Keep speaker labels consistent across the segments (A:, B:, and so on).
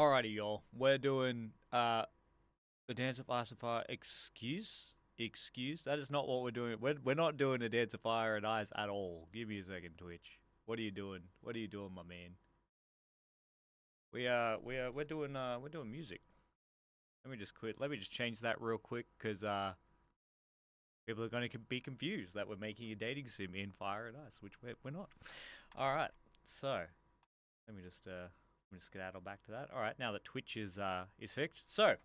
A: Alrighty, y'all. We're doing the Dance of Ice and Fire. Excuse. That is not what we're doing. We're not doing a Dance of Fire and Ice at all. Give me a second, Twitch. What are you doing? What are you doing, my man? We're doing music. Let me just quit. Let me just change that real quick, cause people are gonna be confused that we're making a dating sim in Fire and Ice, which we're not. All right. So let me just skedaddle back to that. All right. Now that Twitch is fixed. So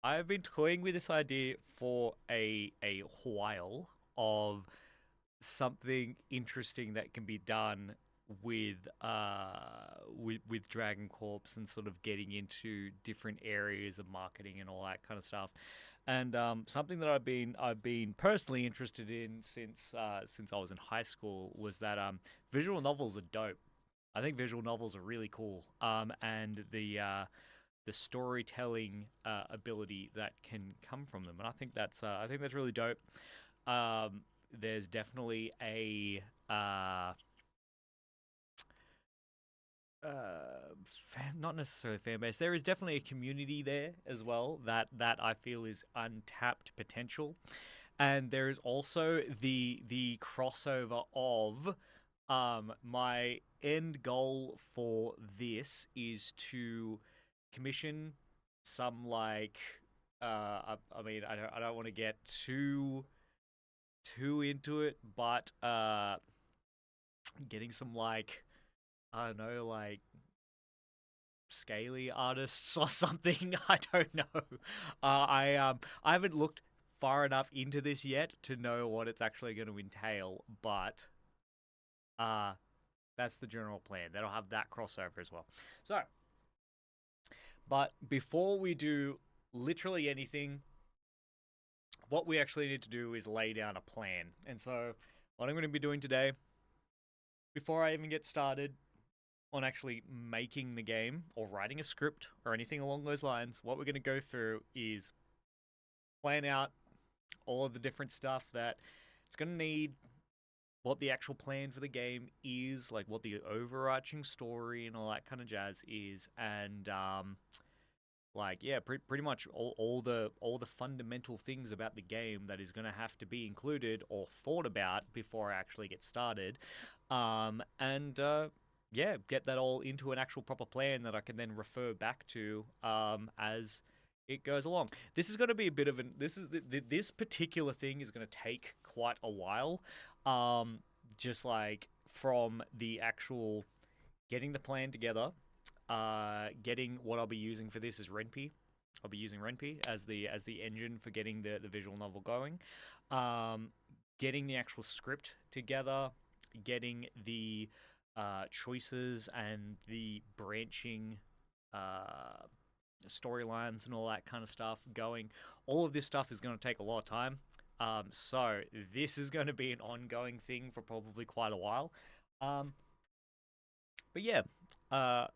A: I've been toying with this idea for a while of something interesting that can be done with Dragon Corps and sort of getting into different areas of marketing and all that kind of stuff. And something that I've been personally interested in since I was in high school was that visual novels are dope. I think visual novels are really cool. And the storytelling ability that can come from them, and I think that's really dope. There's definitely a not necessarily fan base. There is definitely a community there as well that I feel is untapped potential, and there is also the crossover of my end goal for this is to commission some like I mean I don't want to get too into it, but getting some like I don't know, like scaly artists or something. I don't know. I haven't looked far enough into this yet to know what it's actually going to entail, but uh that's the general plan. That'll have that crossover as well. So, but before we do literally anything, what we actually need to do is lay down a plan. And so, what I'm going to be doing today, before I even get started on actually making the game or writing a script or anything along those lines, what we're going to go through is plan out all of the different stuff that it's going to need, what the actual plan for the game is, like what the overarching story and all that kind of jazz is, and like yeah, pretty much all the fundamental things about the game that is going to have to be included or thought about before I actually get started, and yeah, get that all into an actual proper plan that I can then refer back to as it goes along. This is going to be a bit of an this particular thing is going to take quite a while, just like from the actual getting the plan together, getting what I'll be using for this is Ren'Py. I'll be using Ren'Py as the engine for getting the visual novel going, getting the actual script together, getting the choices and the branching storylines and all that kind of stuff going. All of this stuff is going to take a lot of time. So this is going to be an ongoing thing for probably quite a while. But yeah, I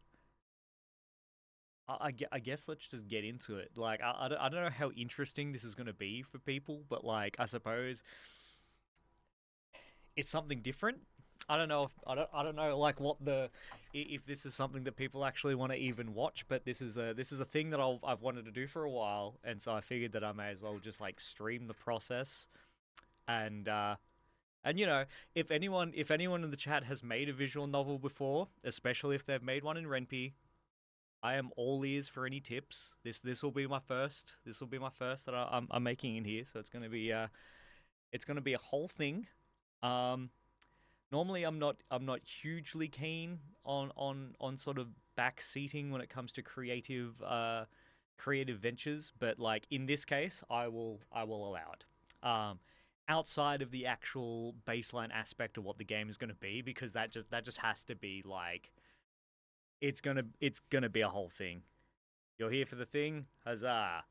A: guess let's just get into it. Like, I don't know how interesting this is going to be for people, but like, I suppose it's something different. I don't know if I don't know like what the if this is something that people actually want to even watch, but this is a thing that I've wanted to do for a while, and so I figured that I may as well just like stream the process and you know, if anyone in the chat has made a visual novel before, especially if they've made one in Ren'Py, I am all ears for any tips. This will be my first. This will be my first that I'm making in here, so it's gonna be a whole thing. Um, Normally I'm not hugely keen on sort of backseating when it comes to creative ventures, but like in this case, I will allow it. Outside of the actual baseline aspect of what the game is going to be, because that just has to be like it's gonna be a whole thing. You're here for the thing, huzzah!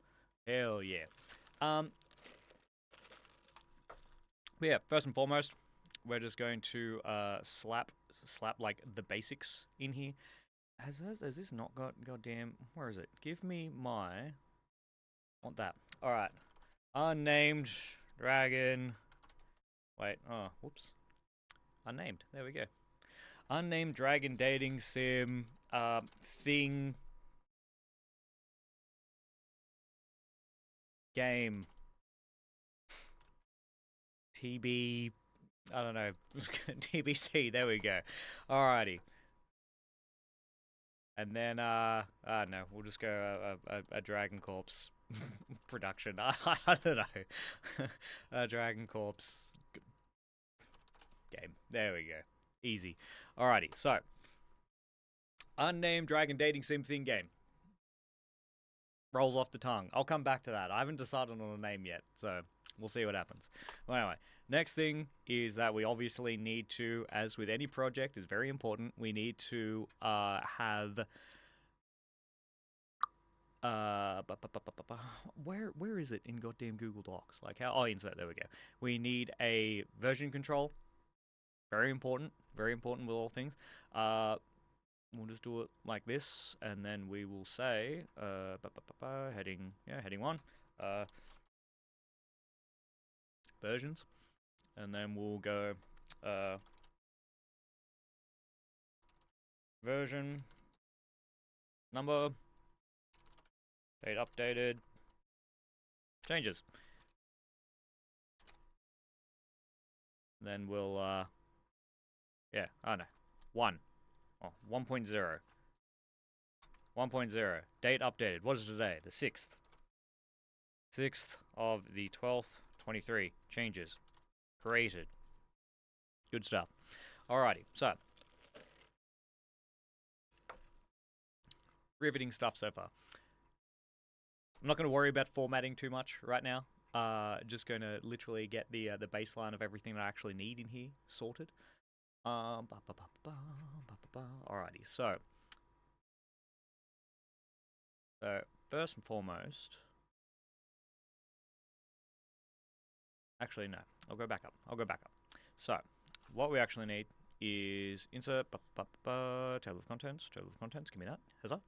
A: Hell yeah. Um, but yeah, first and foremost, we're just going to slap like the basics in here. Has this not got goddamn? Where is it? Give me my. Want that? All right. Unnamed dragon. Wait. Oh, whoops. Unnamed. There we go. Unnamed dragon dating sim. thing game TB, I don't know, TBC, there we go. Alrighty. And then, no, we'll just go a Dragon Corpse production. I don't know. A Dragon Corpse game. There we go. Easy. Alrighty, so. Unnamed Dragon Dating Sim thing game. Rolls off the tongue. I'll come back to that. I haven't decided on a name yet, so we'll see what happens. Well, anyway, next thing is that we obviously need to, as with any project, is very important, we need to have... where is it in goddamn Google Docs? Like how? Oh, insert. There we go. We need a version control. Very important with all things. We'll just do it like this, and then we will say heading 1, versions, and then we'll go version number, date updated, changes. Then we'll yeah, I know, 1. Oh, 1.0. 1.0. Date updated. What is today? The 6th. 6th of the 12th, 23. Changes. Created. Good stuff. Alrighty, so. Riveting stuff so far. I'm not going to worry about formatting too much right now. Just going to literally get the baseline of everything that I actually need in here sorted. Alrighty, so first and foremost, actually no, I'll go back up. So what we actually need is insert table of contents. Give me that. Huzzah.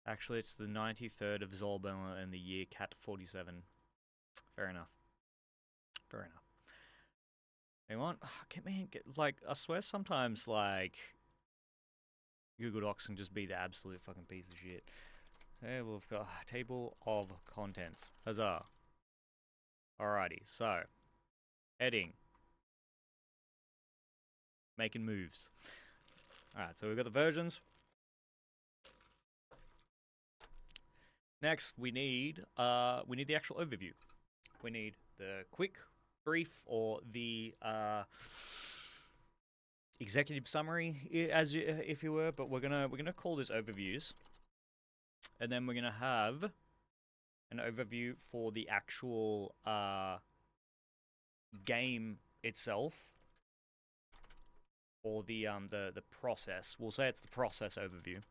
A: Actually, it's the 93rd of Zorbella and the year Cat 47. Fair enough. Hang on, like, I swear sometimes, like, Google Docs can just be the absolute fucking piece of shit. Okay, we've got table of contents. Huzzah. Alrighty, so, heading. Making moves. Alright, so we've got the versions. Next, we need the actual overview. We need the quick, brief, or the executive summary, if you were. But we're gonna call this overviews, and then we're gonna have an overview for the actual game itself, or the process. We'll say it's the process overview.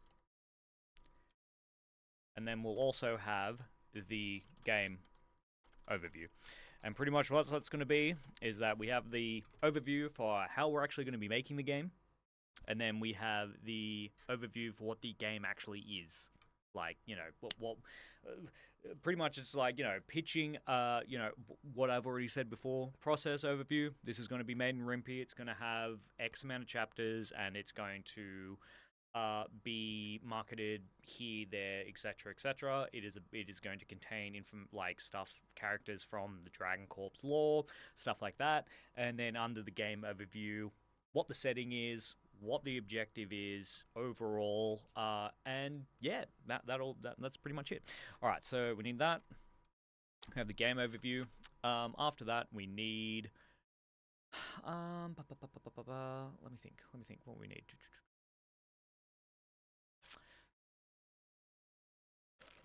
A: And then we'll also have the game overview. And pretty much what that's going to be is that we have the overview for how we're actually going to be making the game. And then we have the overview for what the game actually is. Like, you know, what pretty much it's like, you know, pitching, you know, what I've already said before. Process overview. This is going to be made in Rimpy. It's going to have X amount of chapters, and it's going to... be marketed here, there, etc., etc. It is going to contain characters from the Dragon Corpse lore, stuff like that. And then under the game overview, what the setting is, what the objective is overall, and yeah, that's pretty much it. All right, so we need that. We have the game overview. After that, we need. Let me think what we need.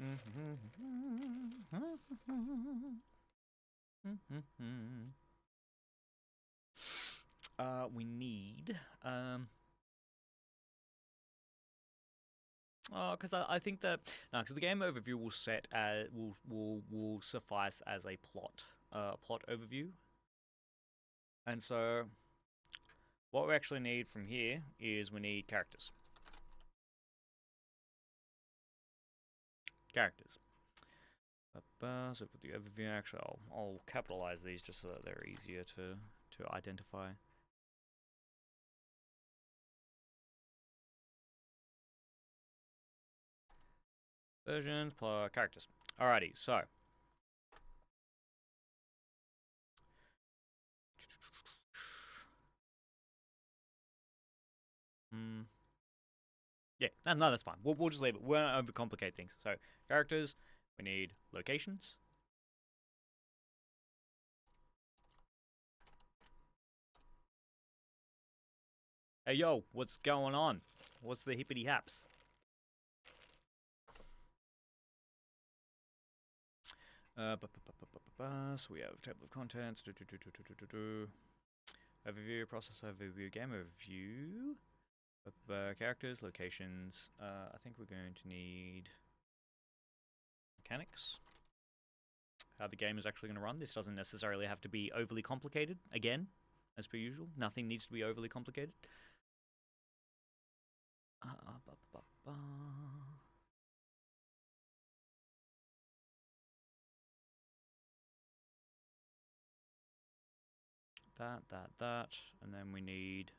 A: We need because I think that because the game overview will set will suffice as a plot overview, and so what we actually need from here is we need characters. So with the overview, actually, I'll capitalize these just so that they're easier to identify. Versions plus characters. Alrighty, so. Yeah, no, that's fine. We'll just leave it. We won't overcomplicate things. So, characters, we need locations. Hey, yo, what's going on? What's the hippity haps? So we have table of contents. Overview, process overview, game overview. Characters, locations. I think we're going to need mechanics. How the game is actually going to run. This doesn't necessarily have to be overly complicated. Again, as per usual, nothing needs to be overly complicated. That, and then we need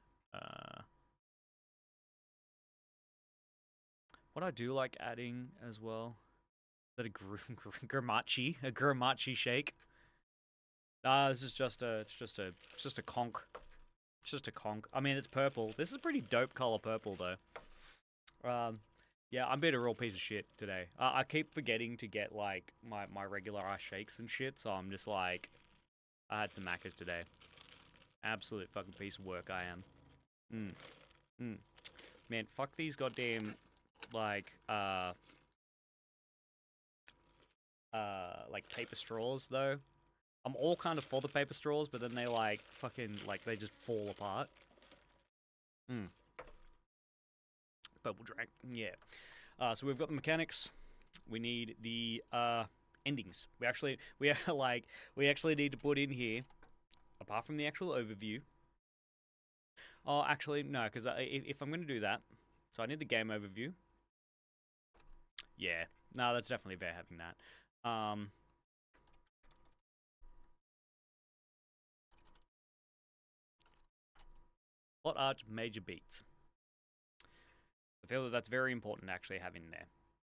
A: what I do like adding as well. Is that a Gramachi shake? This is just a conch. It's just a conch. I mean, it's purple. This is pretty dope color purple though. Yeah, I'm being a real piece of shit today. I keep forgetting to get like my regular ice shakes and shit, so I'm just like, I had some macas today. Absolute fucking piece of work I am. Man, fuck these goddamn like paper straws though. I'm all kind of for the paper straws, but then they like fucking like they just fall apart. Bubble drag, yeah. So we've got the mechanics. We need the endings. We actually need to put in here, apart from the actual overview. Oh, actually no, because if I'm going to do that, so I need the game overview. Yeah, no, that's definitely fair having that. Plot arch, major beats. I feel that that's very important actually having there.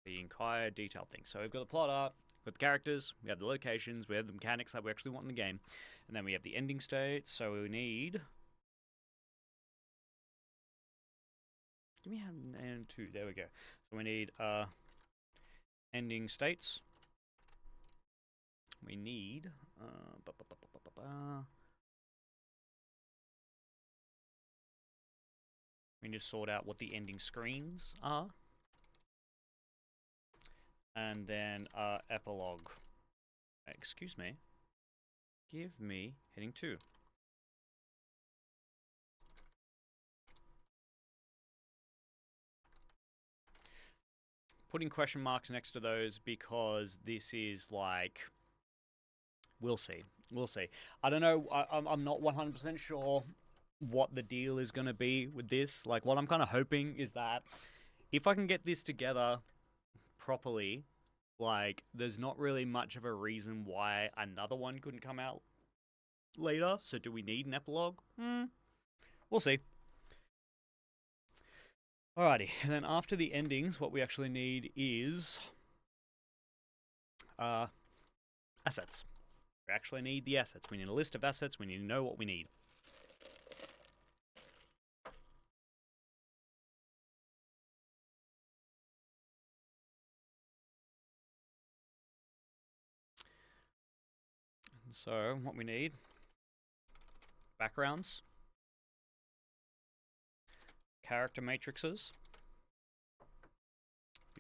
A: The entire detailed thing. So we've got the plot art, we've got the characters, we have the locations, we have the mechanics that we actually want in the game, and then we have the ending states. So we need. Give me and two. There we go. So we need ending states. We need we need to sort out what the ending screens are. And then epilogue. Excuse me. Give me heading 2. Putting question marks next to those because this is like, we'll see. We'll see. I don't know. I'm not 100% sure what the deal is going to be with this. Like, what I'm kind of hoping is that if I can get this together properly, like, there's not really much of a reason why another one couldn't come out later. So do we need an epilogue? We'll see. Alrighty, and then after the endings, what we actually need is assets. We actually need the assets. We need a list of assets. We need to know what we need. So what we need: backgrounds, character matrices,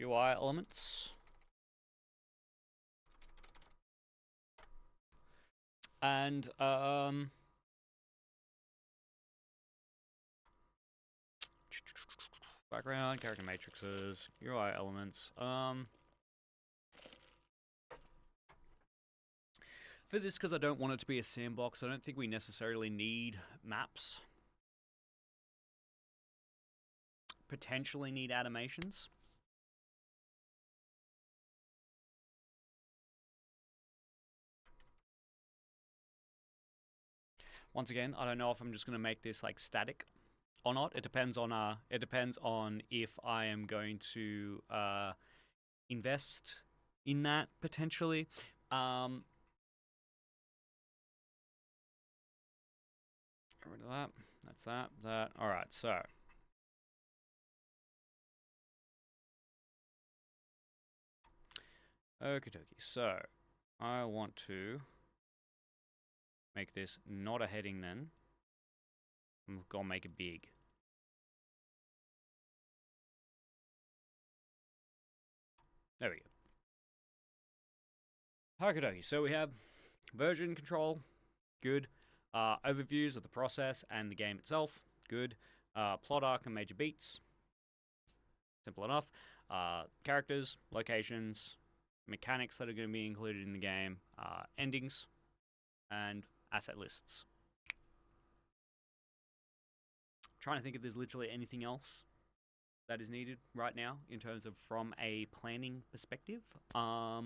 A: UI elements, and background, character matrices, UI elements. For this, because I don't want it to be a sandbox, I don't think we necessarily need maps. Potentially need animations. Once again, I don't know if I'm just gonna make this like static or not. It depends on if I am going to invest in that potentially. Get rid of that. That's that. All right, so. Okie dokie. So, I want to make this not a heading then. I'm gonna make it big. There we go. Okie dokie. So we have version control, good. Overviews of the process and the game itself, good. Plot arc and major beats, simple enough. Characters, locations, mechanics that are going to be included in the game, endings, and asset lists. I'm trying to think if there's literally anything else that is needed right now in terms of from a planning perspective. Oh,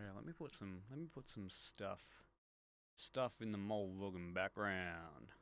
A: yeah, let me put some stuff in the mold looking background.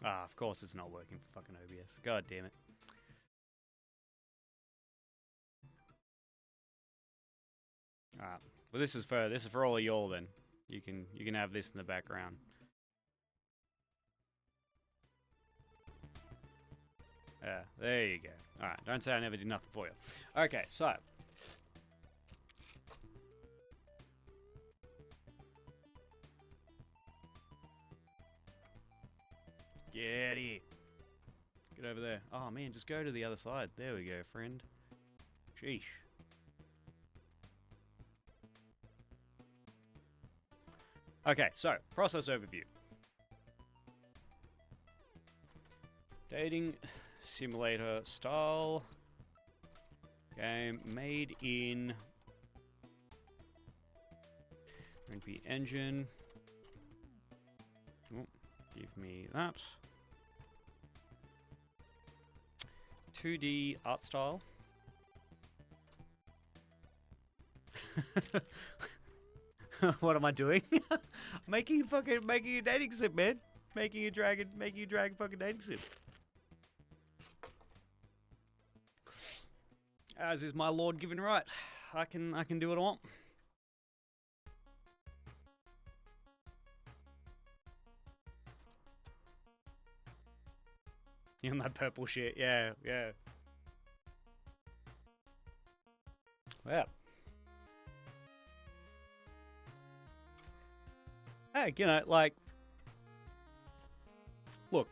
A: Ah, of course it's not working for fucking OBS. God damn it. Alright. Well, this is for all of y'all then. You can have this in the background. Yeah, there you go. Alright, don't say I never did nothing for you. Okay, so. Get it. Get over there. Oh man, just go to the other side. There we go, friend. Sheesh. Okay, so, process overview. Dating simulator style game made in RNP engine. Oh, give me that. 2D art style. What am I doing? making a dating sim, man. Making a dragon fucking dating sim. As is my Lord given right. I can do what I want. You know that purple shit, yeah. Well. Hey, you know, like, look,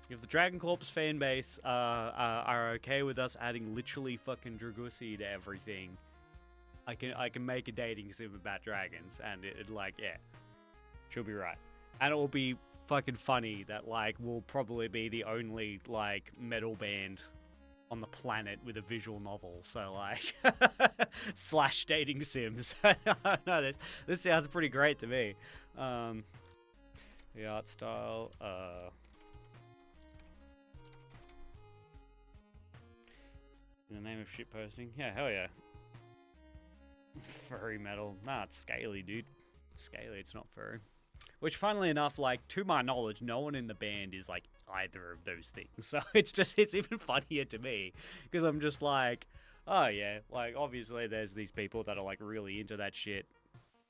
A: if the DRAGONCORPSE fan base are okay with us adding literally fucking Dragusi to everything, I can make a dating sim about dragons, and it like, yeah, she'll be right, and it will be fucking funny that like we'll probably be the only like metal band on the planet with a visual novel, so like slash dating sims. No, this sounds pretty great to me. The art style, in the name of shit posting, yeah, hell yeah. Furry metal, nah, it's scaly, dude. It's scaly, it's not furry. Which, funnily enough, like, to my knowledge, no one in the band is, like, either of those things. So it's even funnier to me. Because I'm just like, oh, yeah. Like, obviously, there's these people that are, like, really into that shit.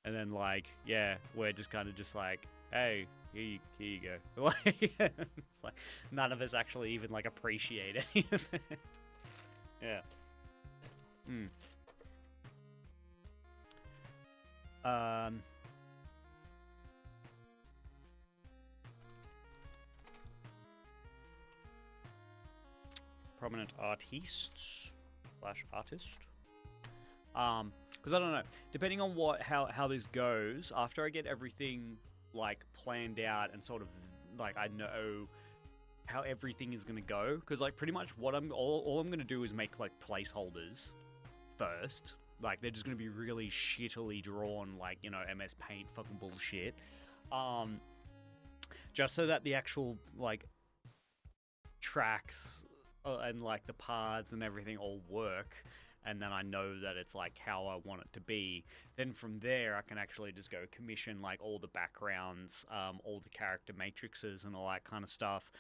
A: And then, like, yeah, we're just kind of just like, hey, here you go. Like, it's like none of us actually even like appreciate any of it. Yeah. Prominent artiste / artist. Because I don't know, depending on how this goes, after I get everything like planned out and sort of like I know how everything is gonna go, because like pretty much what all I'm gonna do is make like placeholders first. Like they're just gonna be really shittily drawn, like, you know, MS Paint fucking bullshit. Just so that the actual like tracks and like the paths and everything all work, and then I know that it's like how I want it to be. Then from there I can actually just go commission like all the backgrounds, all the character matrices and all that kind of stuff.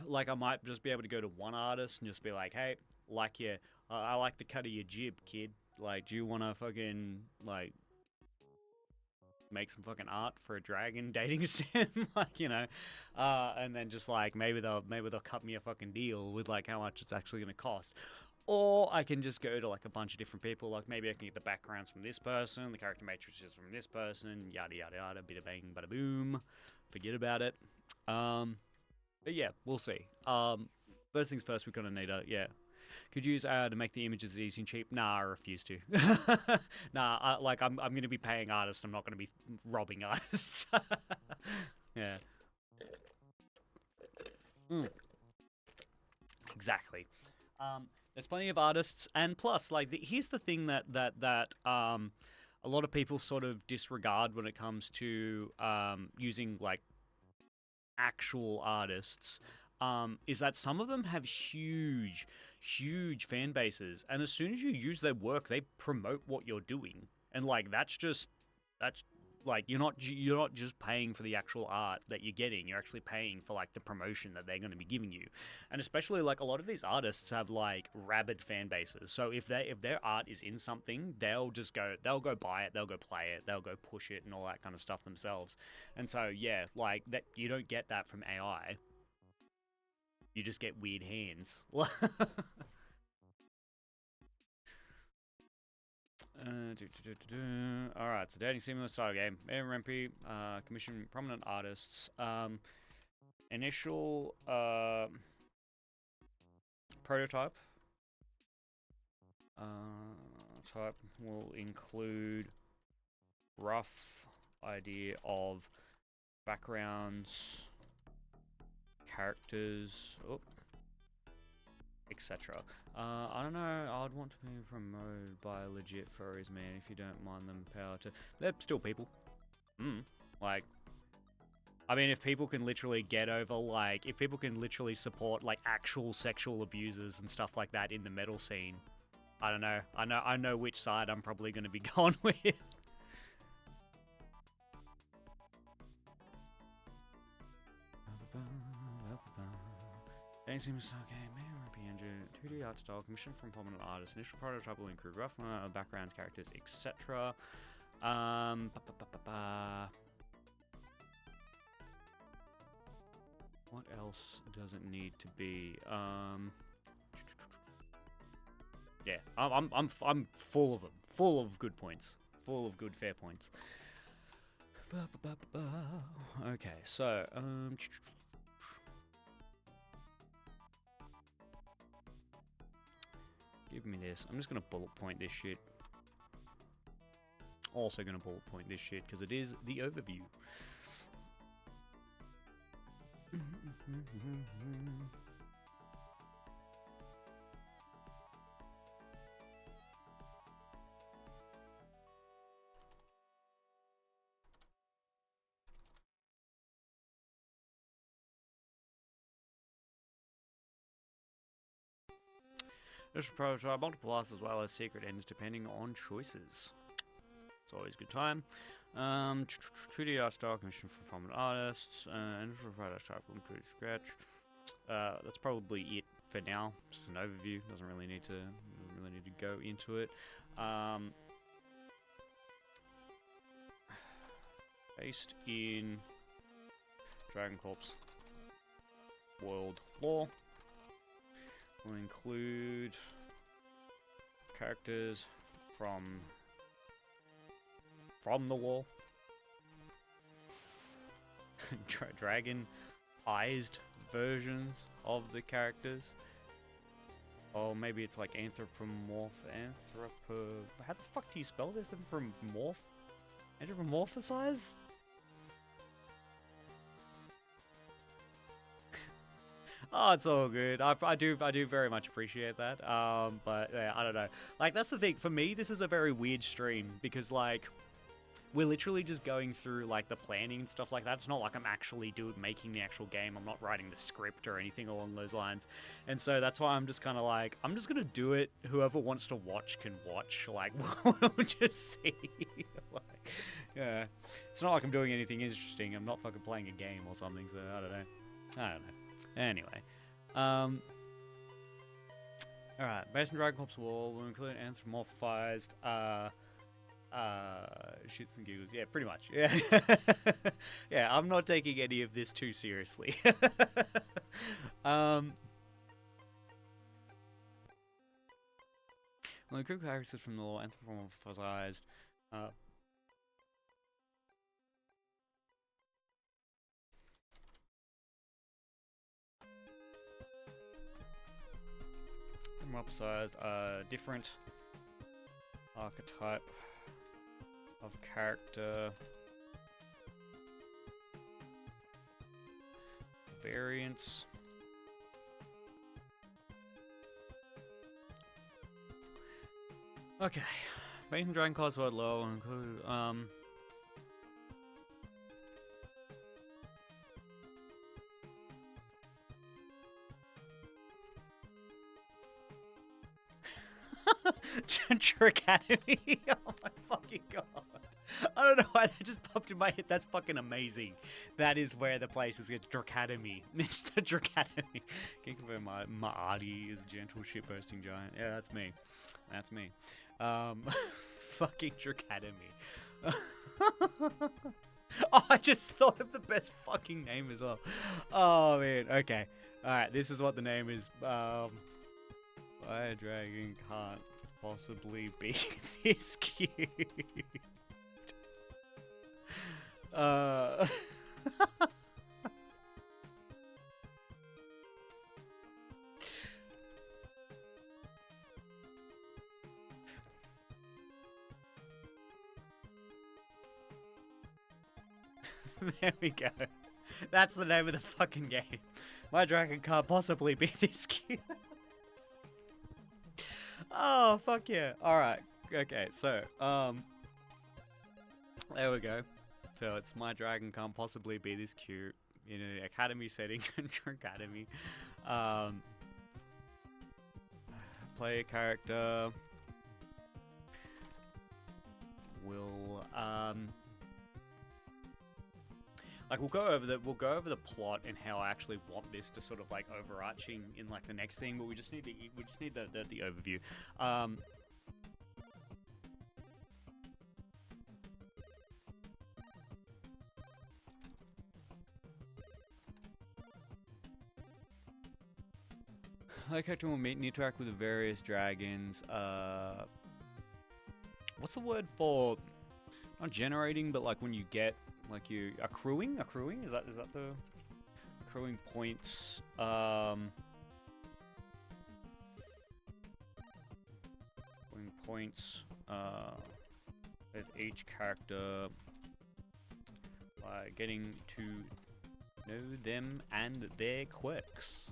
A: Like I might just be able to go to one artist and just be like, hey, like your I like the cut of your jib, kid. Like, do you want to fucking like make some fucking art for a dragon dating sim? Like, you know, and then just like maybe they'll cut me a fucking deal with like how much it's actually gonna cost. Or I can just go to like a bunch of different people. Like maybe I can get the backgrounds from this person, the character matrices from this person, yada yada yada, bada bang, bada boom. Forget about it. But yeah, we'll see. First things first, we're gonna need a Could use to make the images easy and cheap. Nah, I refuse to. Nah, I'm gonna be paying artists. I'm not gonna be robbing artists. Yeah. Exactly. There's plenty of artists, and plus, like, here's the thing that a lot of people sort of disregard when it comes to using like actual artists. Is that some of them have huge fan bases, and as soon as you use their work, they promote what you're doing, and like that's like you're not just paying for the actual art that you're getting. You're actually paying for like the promotion that they're going to be giving you, and especially like a lot of these artists have like rabid fan bases. So if their art is in something, they'll go buy it, they'll go play it, they'll go push it, and all that kind of stuff themselves. And so yeah, like that you don't get that from AI. You just get weird hands. Alright, so dating similar style game. MMP, commission prominent artists. Initial prototype type will include rough idea of backgrounds, characters, etc. I don't know, I'd want to be promoted by a legit furries, man. If you don't mind them, power to... They're still people. Like, I mean, if people can literally get over, like, if people can literally support, like, actual sexual abusers and stuff like that in the metal scene, I don't know. I know which side I'm probably going to be going with. Dancing Mistake game, RPG 2D art style, commissioned from prominent artists. Initial prototype will include rough backgrounds, characters, etc. What else does it need to be? Yeah, I'm full of them, full of good points, full of good fair points. Okay, so give me this. I'm just gonna bullet point this shit. Also gonna bullet point this shit because it is the overview. This prototype multiple paths as well as secret ends depending on choices. It's always a good time. 2D art style commission from prominent artists. Initial prototype will include scratch. That's probably it for now. Just an overview. Doesn't really need to go into it. Based in DRAGONCORPSE world lore. Will include characters from the lore. Dragon-ized versions of the characters. Or maybe it's like how the fuck do you spell this? Anthropomorphized? Oh, it's all good. I do very much appreciate that. But yeah, I don't know. Like, that's the thing. For me, this is a very weird stream because, like, we're literally just going through, like, the planning and stuff like that. It's not like I'm actually making the actual game. I'm not writing the script or anything along those lines. And so that's why I'm just kind of like, I'm just going to do it. Whoever wants to watch can watch. Like, we'll just see. Like, yeah. It's not like I'm doing anything interesting. I'm not fucking playing a game or something, so I don't know. Anyway. Alright, based on DRAGONCORPSE War will include anthropomorphized, shits and giggles. Yeah, pretty much. Yeah. Yeah, I'm not taking any of this too seriously. Will include characters from the lore, anthropomorphized, emphasized different archetype of character variants. Okay, based on DRAGONCORPSE word low include Academy. Oh my fucking god. I don't know why that just popped in my head. That's fucking amazing. That is where the place is. It's Dracademy. It's the Dracademy. Can you confirm my Artie is a gentle shitbursting giant? Yeah, that's me. That's me. Fucking Dracademy. Oh, I just thought of the best fucking name as well. Oh man. Okay. Alright, this is what the name is. Why a dragon can't possibly be this cute. There we go. That's the name of the fucking game. My dragon can't possibly be this cute. Oh, fuck yeah. Alright. Okay, so, there we go. So it's my dragon can't possibly be this cute in an academy setting. Academy. Play a character. Will, like we'll go over the plot and how I actually want this to sort of like overarching in like the next thing, but we just need the overview. The character will meet and interact with the various dragons. What's the word for not generating, but like when you get like you accruing? Is that the accruing points? Accruing points with each character by getting to know them and their quirks.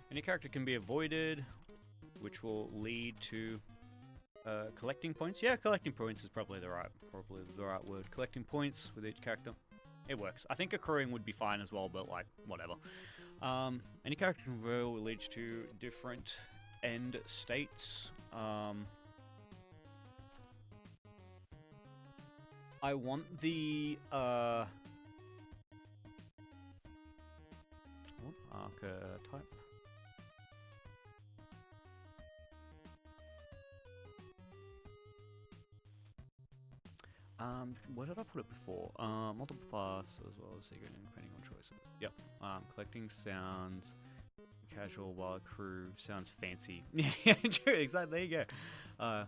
A: Any character can be avoided, which will lead to collecting points. Yeah, collecting points is probably the right word. Collecting points with each character. It works. I think accruing would be fine as well, but like whatever. Any character can will lead to different end states. I want the what archetype? Where did I put it before? Multiple paths as well as secret and depending on choices. Yep. Collecting sounds, casual while crew sounds fancy. Yeah, true. Exactly. There you go.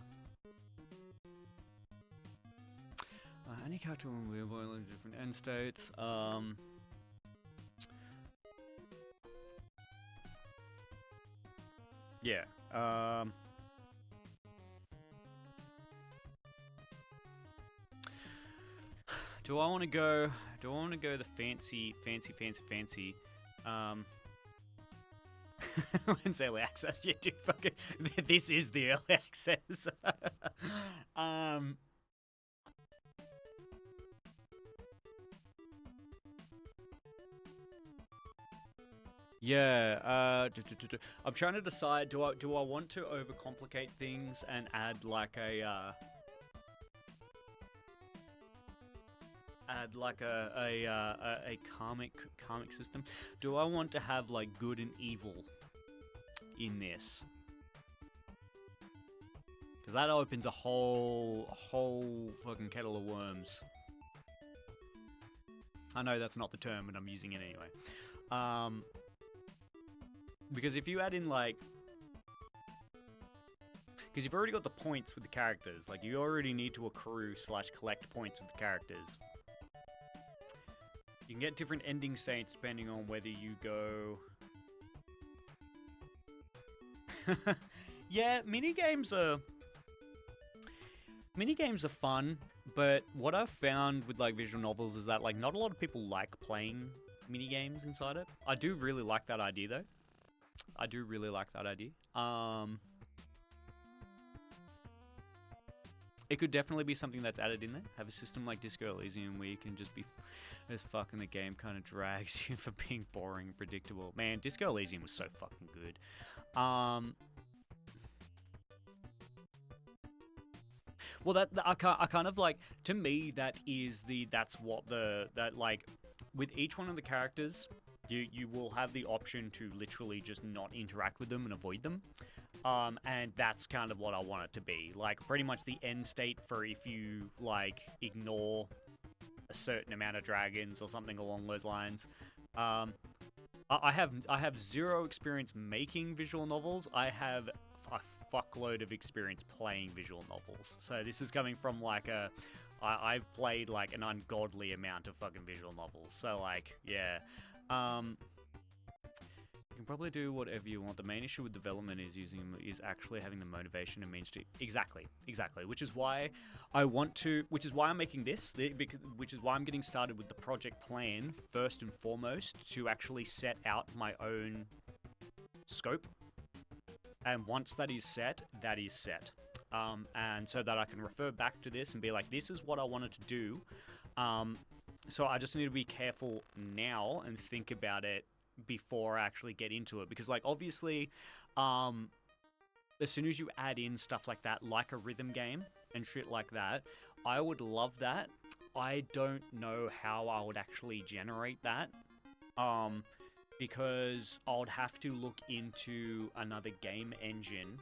A: Any character will be able in different end states. Yeah. Do I want to go the fancy? When's early access? Yeah, dude, fucking. This is the early access. Yeah. I'm trying to decide. Do I want to overcomplicate things and add like a karmic system? Do I want to have like good and evil in this? Because that opens a whole fucking kettle of worms. I know that's not the term, but I'm using it anyway. Because if you add in like, because you've already got the points with the characters, like you already need to accrue / collect points with the characters. You can get different ending states depending on whether you go. Yeah, minigames are fun, but what I've found with like visual novels is that like not a lot of people like playing minigames inside it. I do really like that idea though. I do really like that idea. It could definitely be something that's added in there. Have a system like Disco Elysium where you can just be as fucking the game kind of drags you for being boring and predictable. Man, Disco Elysium was so fucking good. Well, I kind of like, to me that's what that like with each one of the characters, you will have the option to literally just not interact with them and avoid them. And that's kind of what I want it to be. Like, pretty much the end state for if you, like, ignore a certain amount of dragons or something along those lines. I have zero experience making visual novels. I have a fuckload of experience playing visual novels. So this is coming from, like, I've played, like, an ungodly amount of fucking visual novels. So, like, yeah. You can probably do whatever you want. The main issue with development is actually having the motivation and means to exactly, which is why I'm making this, which is why I'm getting started with the project plan first and foremost, to actually set out my own scope. And once that is set, and so that I can refer back to this and be like, this is what I wanted to do. So I just need to be careful now and think about it before I actually get into it, because like obviously as soon as you add in stuff like that, like a rhythm game and shit like that, I would love that. I don't know how I would actually generate that, because I would have to look into another game engine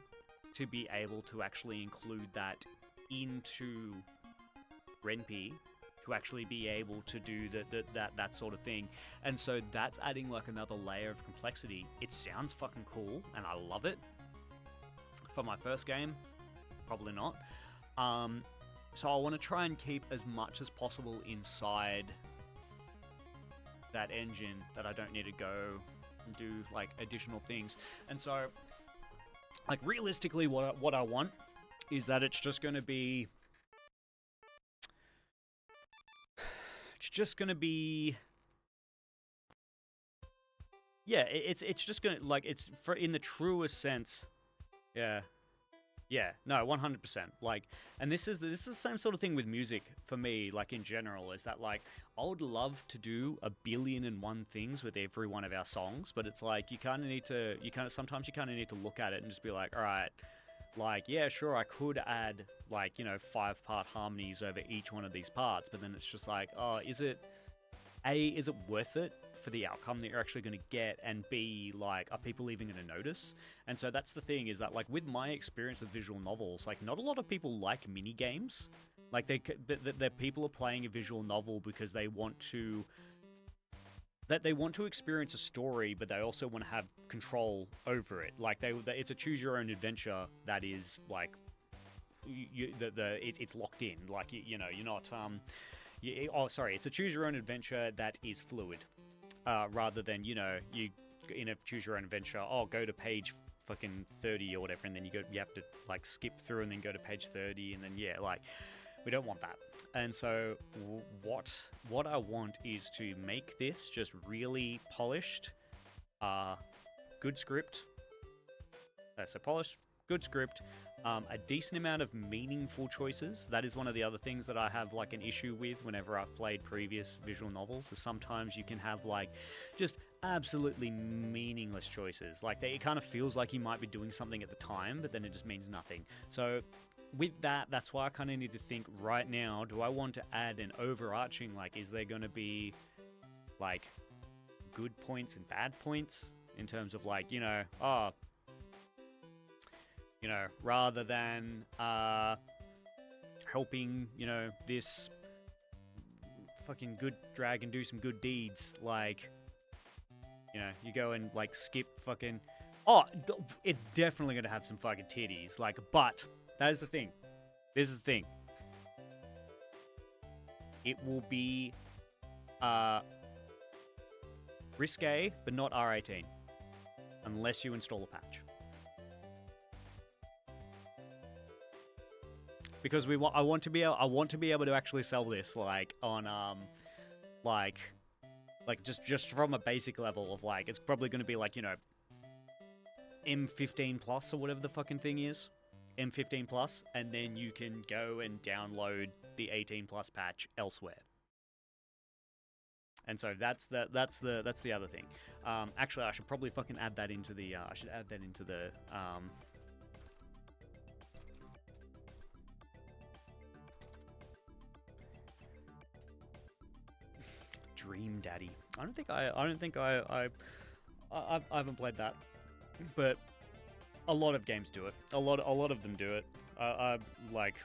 A: to be able to actually include that into Ren'Py, to actually be able to do that sort of thing. And so that's adding like another layer of complexity. It sounds fucking cool and I love it. For my first game, probably not. So I want to try and keep as much as possible inside that engine, that I don't need to go and do like additional things. And so like realistically what I want is that it's just going to be yeah, it's just gonna, like, it's for in the truest sense. Yeah, no, 100%. Like, and this is the same sort of thing with music for me, like in general, is that like I would love to do 1,000,000,001 things with every one of our songs, but it's like sometimes you kind of need to look at it and just be like, all right, like, yeah, sure, I could add, like, you know, 5-part harmonies over each one of these parts, but then it's just like, oh, is it worth it for the outcome that you're actually going to get, and B, like, are people even going to notice? And so that's the thing, is that, like, with my experience with visual novels, like, not a lot of people like mini games. Like, the people are playing a visual novel because they want to experience a story, but they also want to have control over it. Like, it's a choose your own adventure that is like, it's locked in. Like, you know, you're not it's a choose your own adventure that is fluid, rather than, you know, you in a choose your own adventure, oh, go to page fucking 30 or whatever, and then you have to like skip through and then go to page 30, and then yeah, like, we don't want that. And so what I want is to make this just really polished, good script. So polished, good script, a decent amount of meaningful choices. That is one of the other things that I have like an issue with whenever I've played previous visual novels, is sometimes you can have like just absolutely meaningless choices. Like, it kind of feels like you might be doing something at the time, but then it just means nothing. So with that, that's why I kind of need to think right now, do I want to add an overarching, like, is there going to be, like, good points and bad points? In terms of, like, you know, rather than, helping, you know, this fucking good dragon do some good deeds, like, you know, you go and, like, skip fucking... Oh, it's definitely going to have some fucking titties, like, but... That is the thing. This is the thing. It will be risque, but not R18, unless you install a patch. Because I want to be able to actually sell this, like, on like just from a basic level of, like, it's probably going to be like, you know, M15 plus or whatever the fucking thing is. M15 plus, and then you can go and download the 18 plus patch elsewhere. And so that's the other thing. Actually, I should probably fucking add that into the Dream Daddy. I haven't played that, but a lot of games do it. A lot of them do it. I'm like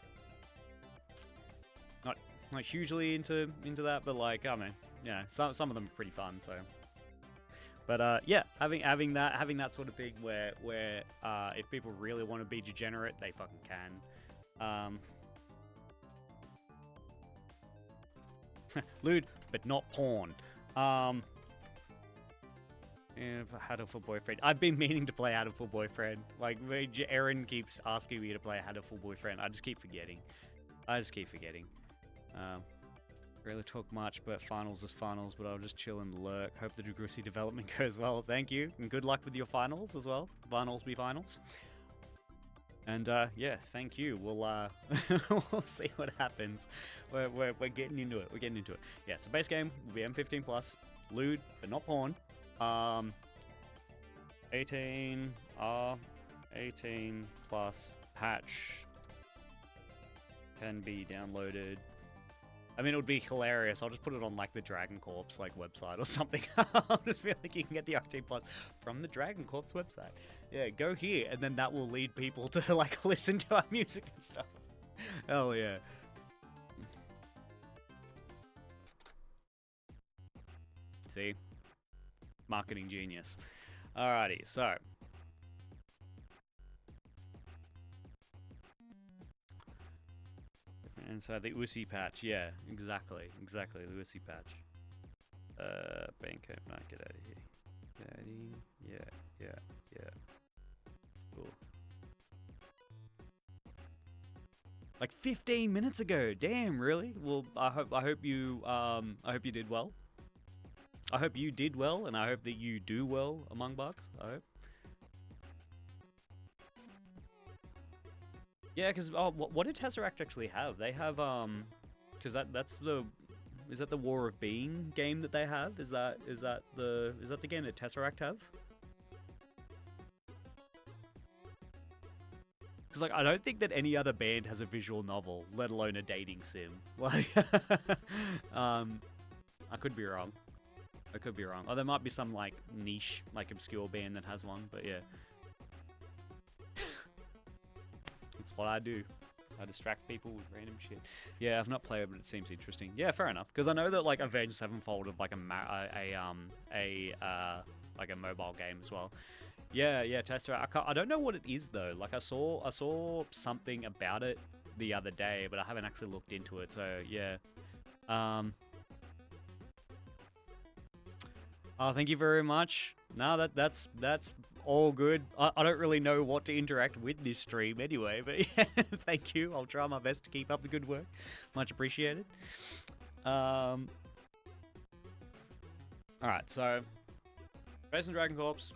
A: not hugely into that, but like, I mean, yeah, some of them are pretty fun. So, but yeah, having that sort of thing where if people really want to be degenerate, they fucking can. Lewd, but not porn. Hatterful Boyfriend. I've been meaning to play Hatterful Boyfriend. Like, Erin keeps asking me to play Hatterful Boyfriend. I just keep forgetting. Really talk much, but finals is finals, but I'll just chill and lurk. Hope the Degrussi development goes well. Thank you, and good luck with your finals as well. Finals be finals. And yeah, thank you. We'll we'll see what happens. We're getting into it. Yeah, so base game will be M15 plus, lewd, but not porn. 18 plus patch can be downloaded. I mean, it would be hilarious. I'll just put it on, like, the DRAGONCORPSE, like, website or something. I'll just feel like you can get the 18 plus from the DRAGONCORPSE website. Yeah, go here, and then that will lead people to, like, listen to our music and stuff. Hell yeah. See? Marketing genius. Alrighty, so. And so the Usi patch, yeah, exactly, the Usi patch. Banco, no, get out of here. Yeah. Cool. Like 15 minutes ago, damn, really? Well, I hope you did well. I hope you did well, and I hope that you do well among bugs. I hope. Yeah, because what did Tesseract actually have? They have because is that the War of Being game that they have? Is that the game that Tesseract have? Because, like, I don't think that any other band has a visual novel, let alone a dating sim. Like, I could be wrong. I could be wrong. Oh, there might be some, like, niche, like, obscure band that has one, but yeah. That's what I do. I distract people with random shit. Yeah, I've not played it, but it seems interesting. Yeah, fair enough. Because I know that, like, Avenged Sevenfold of, like, like a mobile game as well. Yeah, tester. I don't know what it is though. Like I saw something about it the other day, but I haven't actually looked into it. So yeah. Oh, thank you very much. No, that's all good. I don't really know what to interact with this stream anyway, but yeah, thank you. I'll try my best to keep up the good work. Much appreciated. All right, so based on Dragon Corps.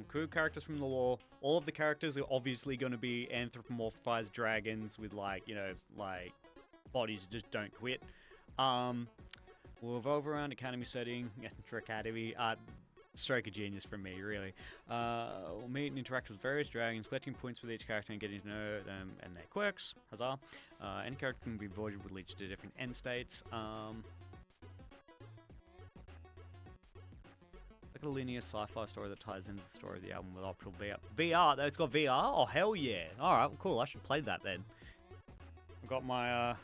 A: Cool characters from the lore. All of the characters are obviously going to be anthropomorphized dragons with, like, you know, like, bodies that just don't quit. We'll evolve around academy setting, enter academy. Stroke of genius from me, really. We'll meet and interact with various dragons, collecting points with each character and getting to know them and their quirks. Huzzah. Any character can be voided with leads to different end states. Like a linear sci-fi story that ties into the story of the album with optional VR. VR? It's got VR? Oh, hell yeah. Alright, well, cool. I should play that then. I've got my, I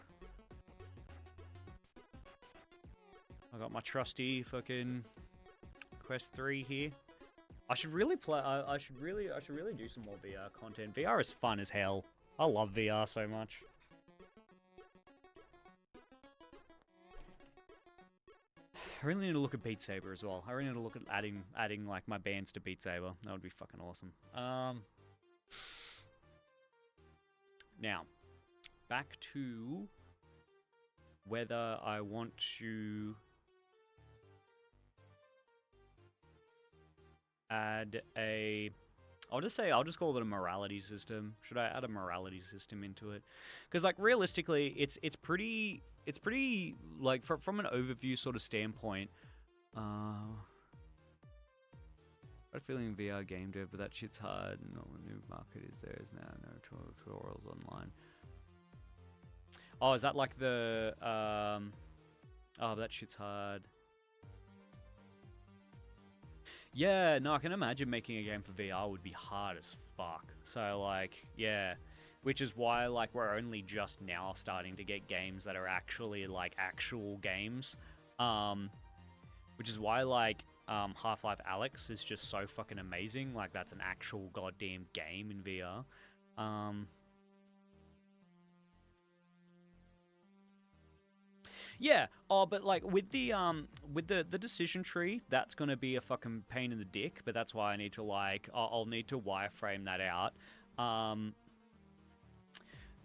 A: got my trusty fucking Quest 3 here. I should really play, I should really do some more VR content. VR is fun as hell. I love VR so much. I really need to look at Beat Saber as well. I really need to look at adding like my bands to Beat Saber. That would be fucking awesome. Now, back to whether I want to add a... I'll just call it a morality system. Should I add a morality system into it? Because, like, realistically, it's pretty like from an overview sort of standpoint. I had a feeling VR game dev, but that shit's hard. No new market is there is now. No tutorials online. Oh, is that like the oh, that shit's hard. Yeah, no, I can imagine making a game for VR would be hard as fuck. So, like, yeah. Which is why, like, we're only just now starting to get games that are actually, like, actual games. Which is why, like, Half-Life Alyx is just so fucking amazing. Like, that's an actual goddamn game in VR. Yeah. Oh, but like with the decision tree, that's gonna be a fucking pain in the dick. But that's why I need to like I'll need to wireframe that out.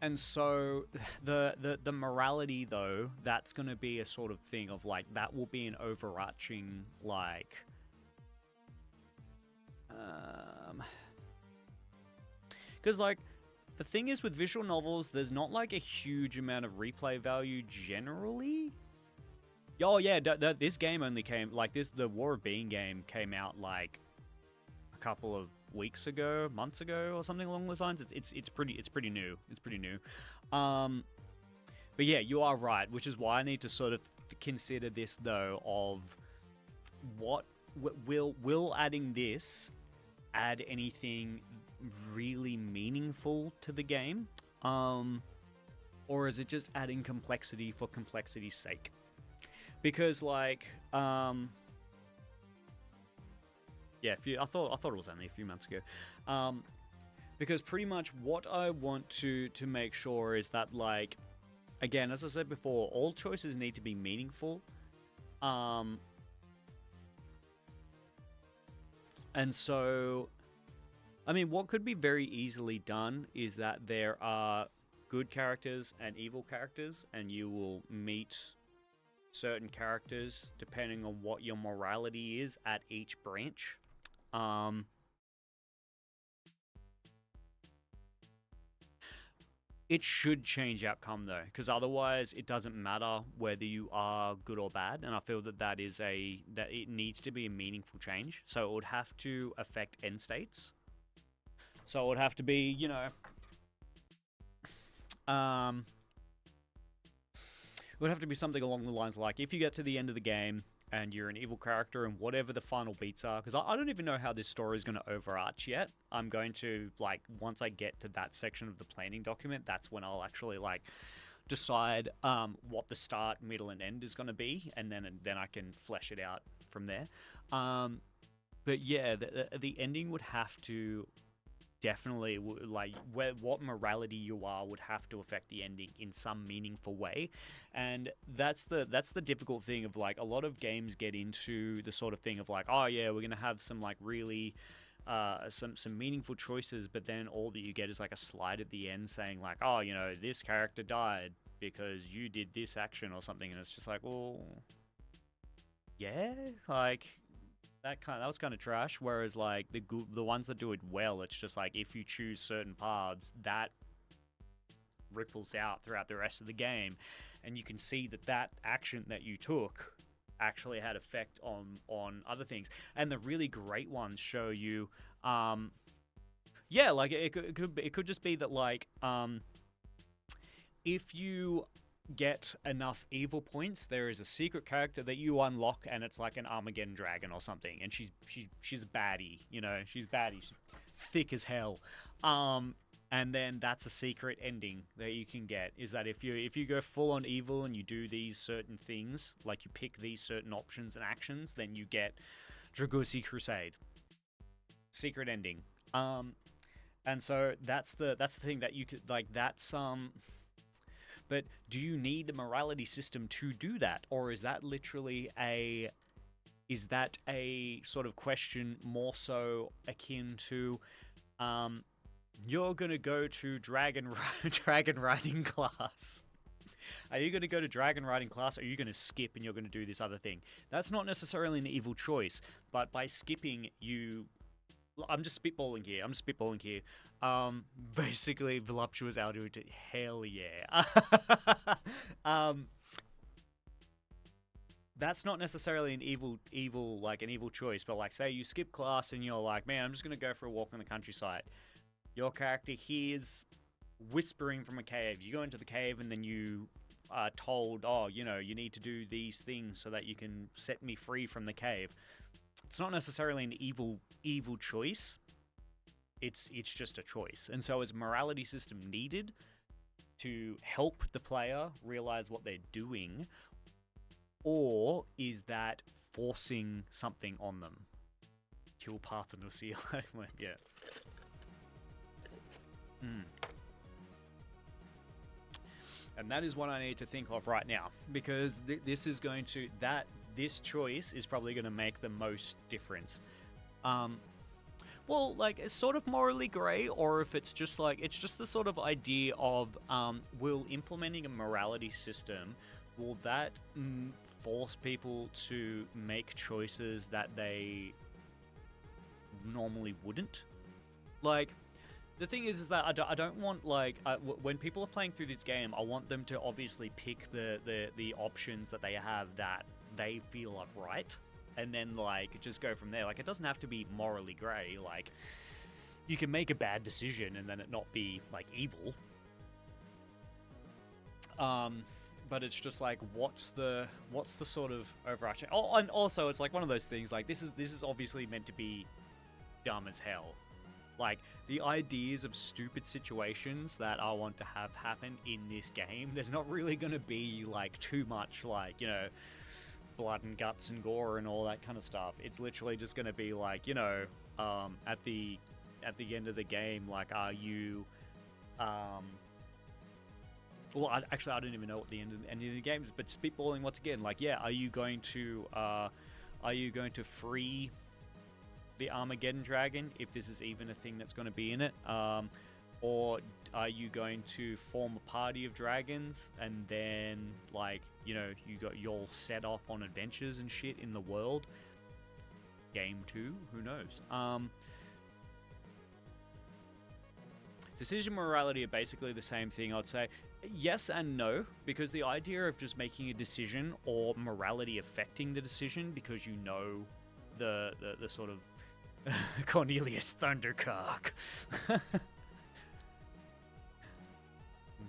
A: And so the morality though, that's gonna be a sort of thing of like that will be an overarching like because like the thing is with visual novels, there's not like a huge amount of replay value generally. Oh yeah, this game only came like the War of Being game came out like a couple of weeks ago, months ago, or something along those lines. It's pretty new. It's pretty new. But yeah, you are right, which is why I need to sort of consider this though of what will adding this add anything really meaningful to the game, or is it just adding complexity for complexity's sake? Because like yeah, I thought it was only a few months ago. Because pretty much what I want to make sure is that, like, again, as I said before, all choices need to be meaningful. And so, I mean, what could be very easily done is that there are good characters and evil characters, and you will meet certain characters depending on what your morality is at each branch. It should change outcome though, because otherwise it doesn't matter whether you are good or bad, and I feel that it needs to be a meaningful change. So it would have to affect end states. So it would have to be, you know, Um, it would have to be something along the lines like, if you get to the end of the game and you're an evil character and whatever the final beats are, because I don't even know how this story is going to overarch yet. I'm going to, like, once I get to that section of the planning document, that's when I'll actually, like, decide what the start, middle, and end is going to be, and then I can flesh it out from there. But yeah, the ending would have to definitely, like, what morality you are would have to affect the ending in some meaningful way. And that's the difficult thing of, like, a lot of games get into the sort of thing of like, oh yeah, we're gonna have some, like, really some meaningful choices, but then all that you get is like a slide at the end saying like, oh, you know, this character died because you did this action or something, and it's just like, well, yeah, like, that was kind of trash. Whereas, like, the ones that do it well, it's just like, if you choose certain paths, that ripples out throughout the rest of the game, and you can see that action that you took actually had effect on other things. And the really great ones show you, yeah, like, it could just be that, like, if you get enough evil points, there is a secret character that you unlock, and it's like an Armageddon dragon or something, and she's baddie, you know, she's baddie, she's thick as hell. And then that's a secret ending that you can get, is that if you go full on evil and you do these certain things, like you pick these certain options and actions, then you get Dragosi Crusade. Secret ending. And so that's the thing that you could, like, that's but do you need a morality system to do that, or is that literally a sort of question more so akin to, you're gonna go to dragon riding class. Are you going to go to dragon riding class, or are you going to skip and you're going to do this other thing? That's not necessarily an evil choice, but by skipping, I'm just spitballing here. Basically, voluptuous Alduin, hell yeah. That's not necessarily an evil choice, but, like, say you skip class and you're like, man, I'm just going to go for a walk in the countryside. Your character hears whispering from a cave. You go into the cave and then you are told, oh, you know, you need to do these things so that you can set me free from the cave. It's not necessarily an evil choice. It's just a choice. And so is morality system needed to help the player realize what they're doing, or is that forcing something on them? Kill Parthenos. Yeah. And that is what I need to think of right now, because this choice is probably going to make the most difference. Well, like, it's sort of morally grey, or if it's just like, it's just the sort of idea of, will implementing a morality system, will that force people to make choices that they normally wouldn't? Like, the thing is that I don't want, like, when people are playing through this game, I want them to obviously pick the options that they have that they feel are right, and then, like, just go from there. Like, it doesn't have to be morally grey. Like, you can make a bad decision and then it not be, like, evil. But it's just like, what's the sort of overarching? Oh, and also it's like one of those things, like, this is obviously meant to be dumb as hell. Like, the ideas of stupid situations that I want to have happen in this game, there's not really going to be, like, too much, like, you know, blood and guts and gore and all that kind of stuff. It's literally just going to be like, you know, at the end of the game, like, are you, well, I don't even know what the end of the game is, but spitballing once again, like, yeah, are you going to free the Armageddon dragon, if this is even a thing that's going to be in it, or are you going to form a party of dragons and then, like, you know, you'll set off on adventures and shit in the world? Game 2, who knows? Decision morality are basically the same thing, I'd say. Yes and no, because the idea of just making a decision, or morality affecting the decision because you know the sort of Cornelius Thundercock.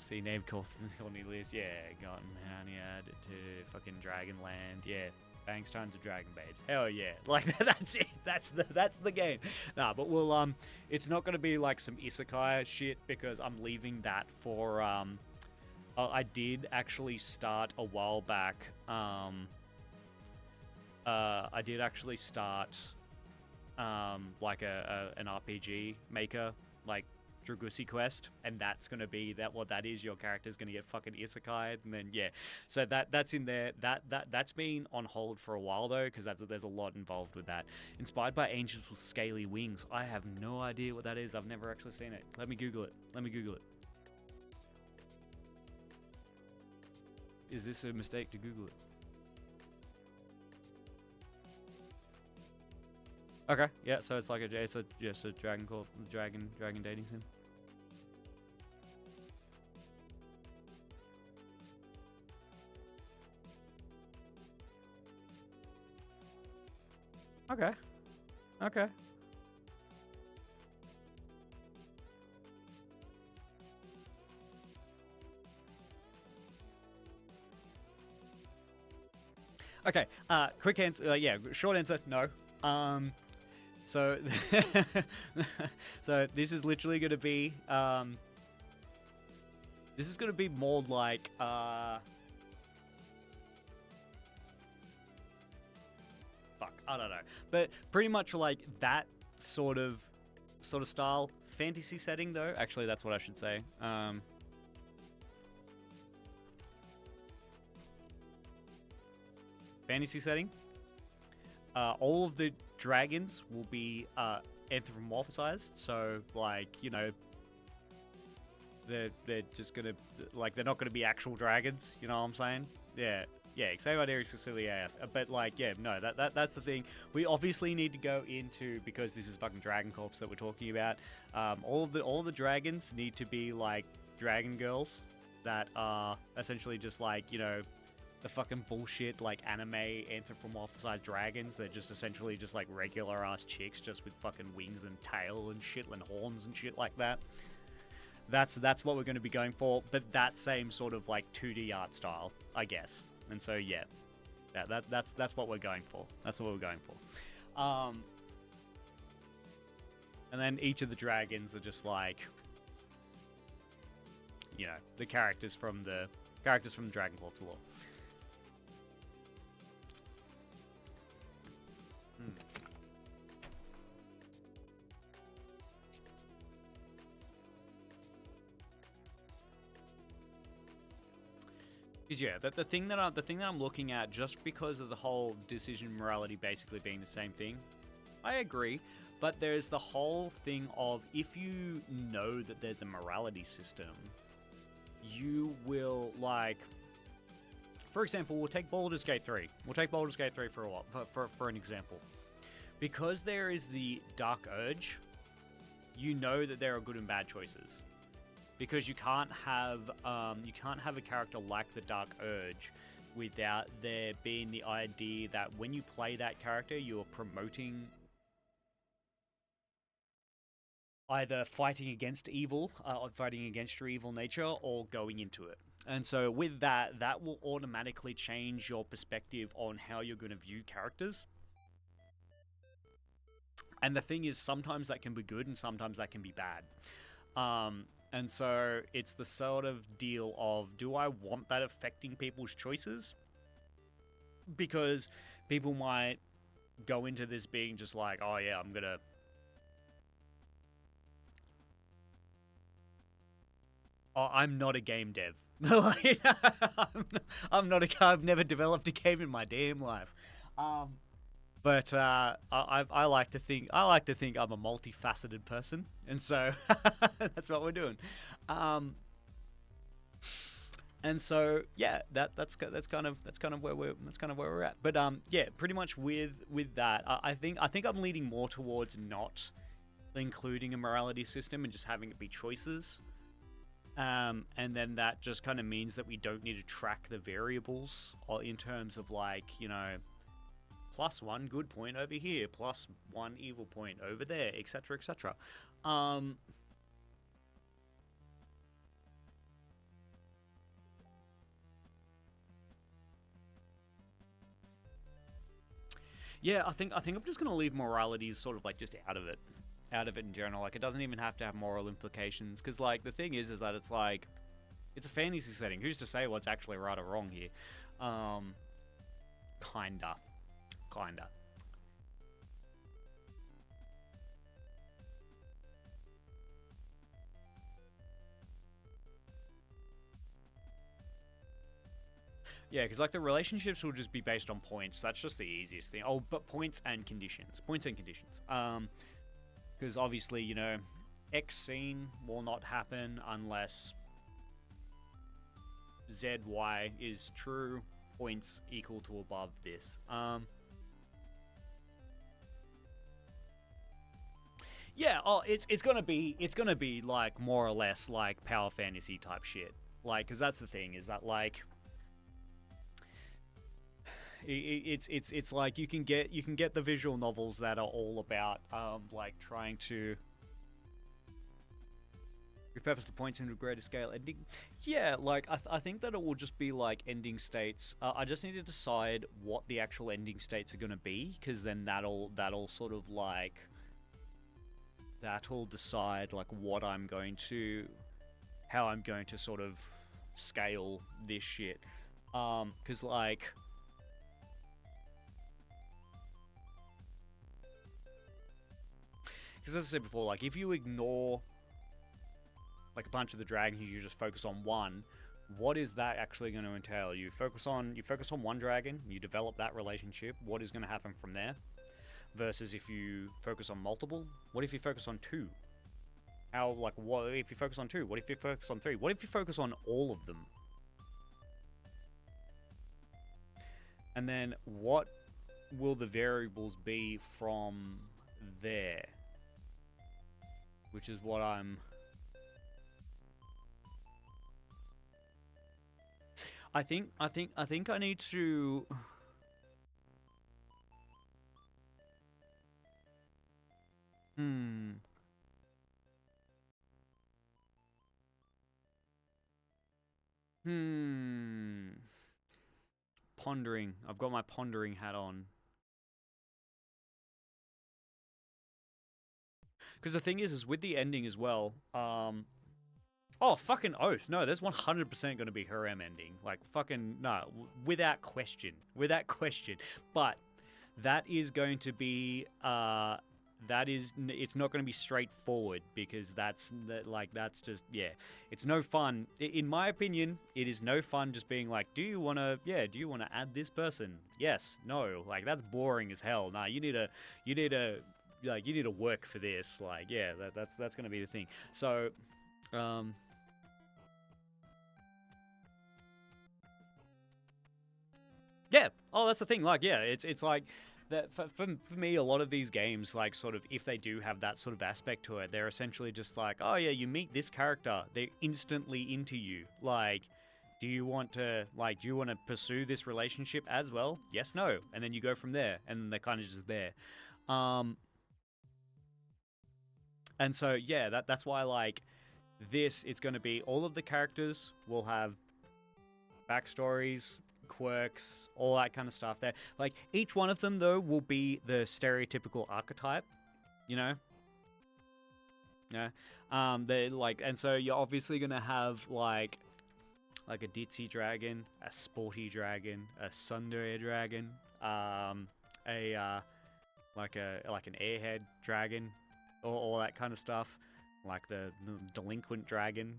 A: see name Cornelius. Yeah, gotten Hania to fucking Dragonland. Yeah, banks tons of dragon babes. Hell yeah, like that's it. That's the game. Nah, but we'll it's not gonna be like some isekai shit because I'm leaving that for I did actually start a while back. I did actually start like an RPG maker, like Dragusi quest, and that's gonna be that. What that is, your character's gonna get fucking isekai, and then yeah. So that's in there. That's been on hold for a while though, because there's a lot involved with that. Inspired by angels with scaly wings. I have no idea what that is. I've never actually seen it. Let me Google it. Is this a mistake to Google it? Okay, yeah, so it's like it's a dragon dating sim. Okay. Okay. Okay. Quick answer. Yeah. Short answer. No. So, so this is literally going to be. This is going to be more like. Fuck. I don't know. But pretty much like that sort of style. Fantasy setting though. Actually, that's what I should say. Fantasy setting. All of the dragons will be anthropomorphized, so like, you know, they're just gonna, like, they're not gonna be actual dragons, you know what I'm saying? Yeah, same idea as Cecilia AF, but like, yeah, no, that's the thing. We obviously need to go into, because this is fucking Dragon Corps that we're talking about, all the dragons need to be like dragon girls that are essentially just like, you know, the fucking bullshit like anime anthropomorphized dragons. They're just essentially just like regular ass chicks just with fucking wings and tail and shit and horns and shit like that. That's what we're going to be going for, but that same sort of like 2D art style, I guess. And so yeah, that's what we're going for. That's what we're going for. And then each of the dragons are just like, you know, the characters from the Dragon Corps lore. Yeah, the thing that I'm looking at, just because of the whole decision morality basically being the same thing, I agree, but there's the whole thing of, if you know that there's a morality system, you will, like, for example, we'll take Baldur's Gate 3. We'll take Baldur's Gate 3 for a while, for an example. Because there is the Dark Urge, you know that there are good and bad choices. Because you can't have a character like the Dark Urge without there being the idea that when you play that character, you are promoting either fighting against evil, fighting against your evil nature, or going into it. And so with that will automatically change your perspective on how you're going to view characters. And the thing is, sometimes that can be good and sometimes that can be bad. And so it's the sort of deal of, do I want that affecting people's choices? Because people might go into this being just like, oh yeah, I'm not a game dev. Like, I've never developed a game in my damn life. But I like to think I'm a multifaceted person, and so that's what we're doing. And so yeah, that's kind of where we're at. But yeah, pretty much with that, I think I'm leaning more towards not including a morality system and just having it be choices. And then that just kind of means that we don't need to track the variables, or in terms of, like, you know, +1 good point over here, +1 evil point over there, etc., etc. Yeah, I think I'm just gonna leave morality sort of like just out of it in general. Like, it doesn't even have to have moral implications, because like the thing is that it's like it's a fantasy setting. Who's to say what's actually right or wrong here? Um, kinda. Yeah, because like the relationships will just be based on points. That's just the easiest thing. Oh, but points and conditions. Points and conditions. Because obviously, you know, X scene will not happen unless ZY is true. Points equal to above this. Yeah. Oh, it's gonna be like more or less like power fantasy type shit. Like, because that's the thing is that like it's like you can get the visual novels that are all about like trying to repurpose the points into a greater scale ending. Yeah, like I think that it will just be like ending states. I just need to decide what the actual ending states are going to be, because then that'll sort of like that'll decide like what I'm going to how I'm going to sort of scale this shit. Because like as I said before, like if you ignore like a bunch of the dragons, you just focus on one. What is that actually going to entail? You focus on one dragon, you develop that relationship. What is going to happen from there? Versus if you focus on multiple. What if you focus on two? How like what if you focus on two? What if you focus on three? What if you focus on all of them? And then what will the variables be from there? Which is what I think I need to hmm hmm pondering. I've got my pondering hat on. Because the thing is with the ending as well, oh, fucking oath. No, there's 100% going to be harem ending. Like, fucking, no, without question. Without question. But that is going to be, it's not going to be straightforward, because that's just, yeah. It's no fun. In my opinion, it is no fun just being like, do you want to add this person? Yes, no. Like, that's boring as hell. Nah, you need to work for this. Like, yeah, that's going to be the thing. So, yeah. Oh, that's the thing. Like, yeah, it's like that for me. A lot of these games, like, sort of, if they do have that sort of aspect to it, they're essentially just like, oh yeah, you meet this character, they're instantly into you. Like, do you want to pursue this relationship as well? Yes, no, and then you go from there, and they're kind of just there. Um, and so yeah, that's why like this, it's going to be all of the characters will have backstories, quirks, all that kind of stuff there. Like, each one of them, though, will be the stereotypical archetype, you know? Yeah. They're like, and so you're obviously going to have, like a ditzy dragon, a sporty dragon, a tsundere dragon, a, like an airhead dragon, all that kind of stuff. Like the delinquent dragon.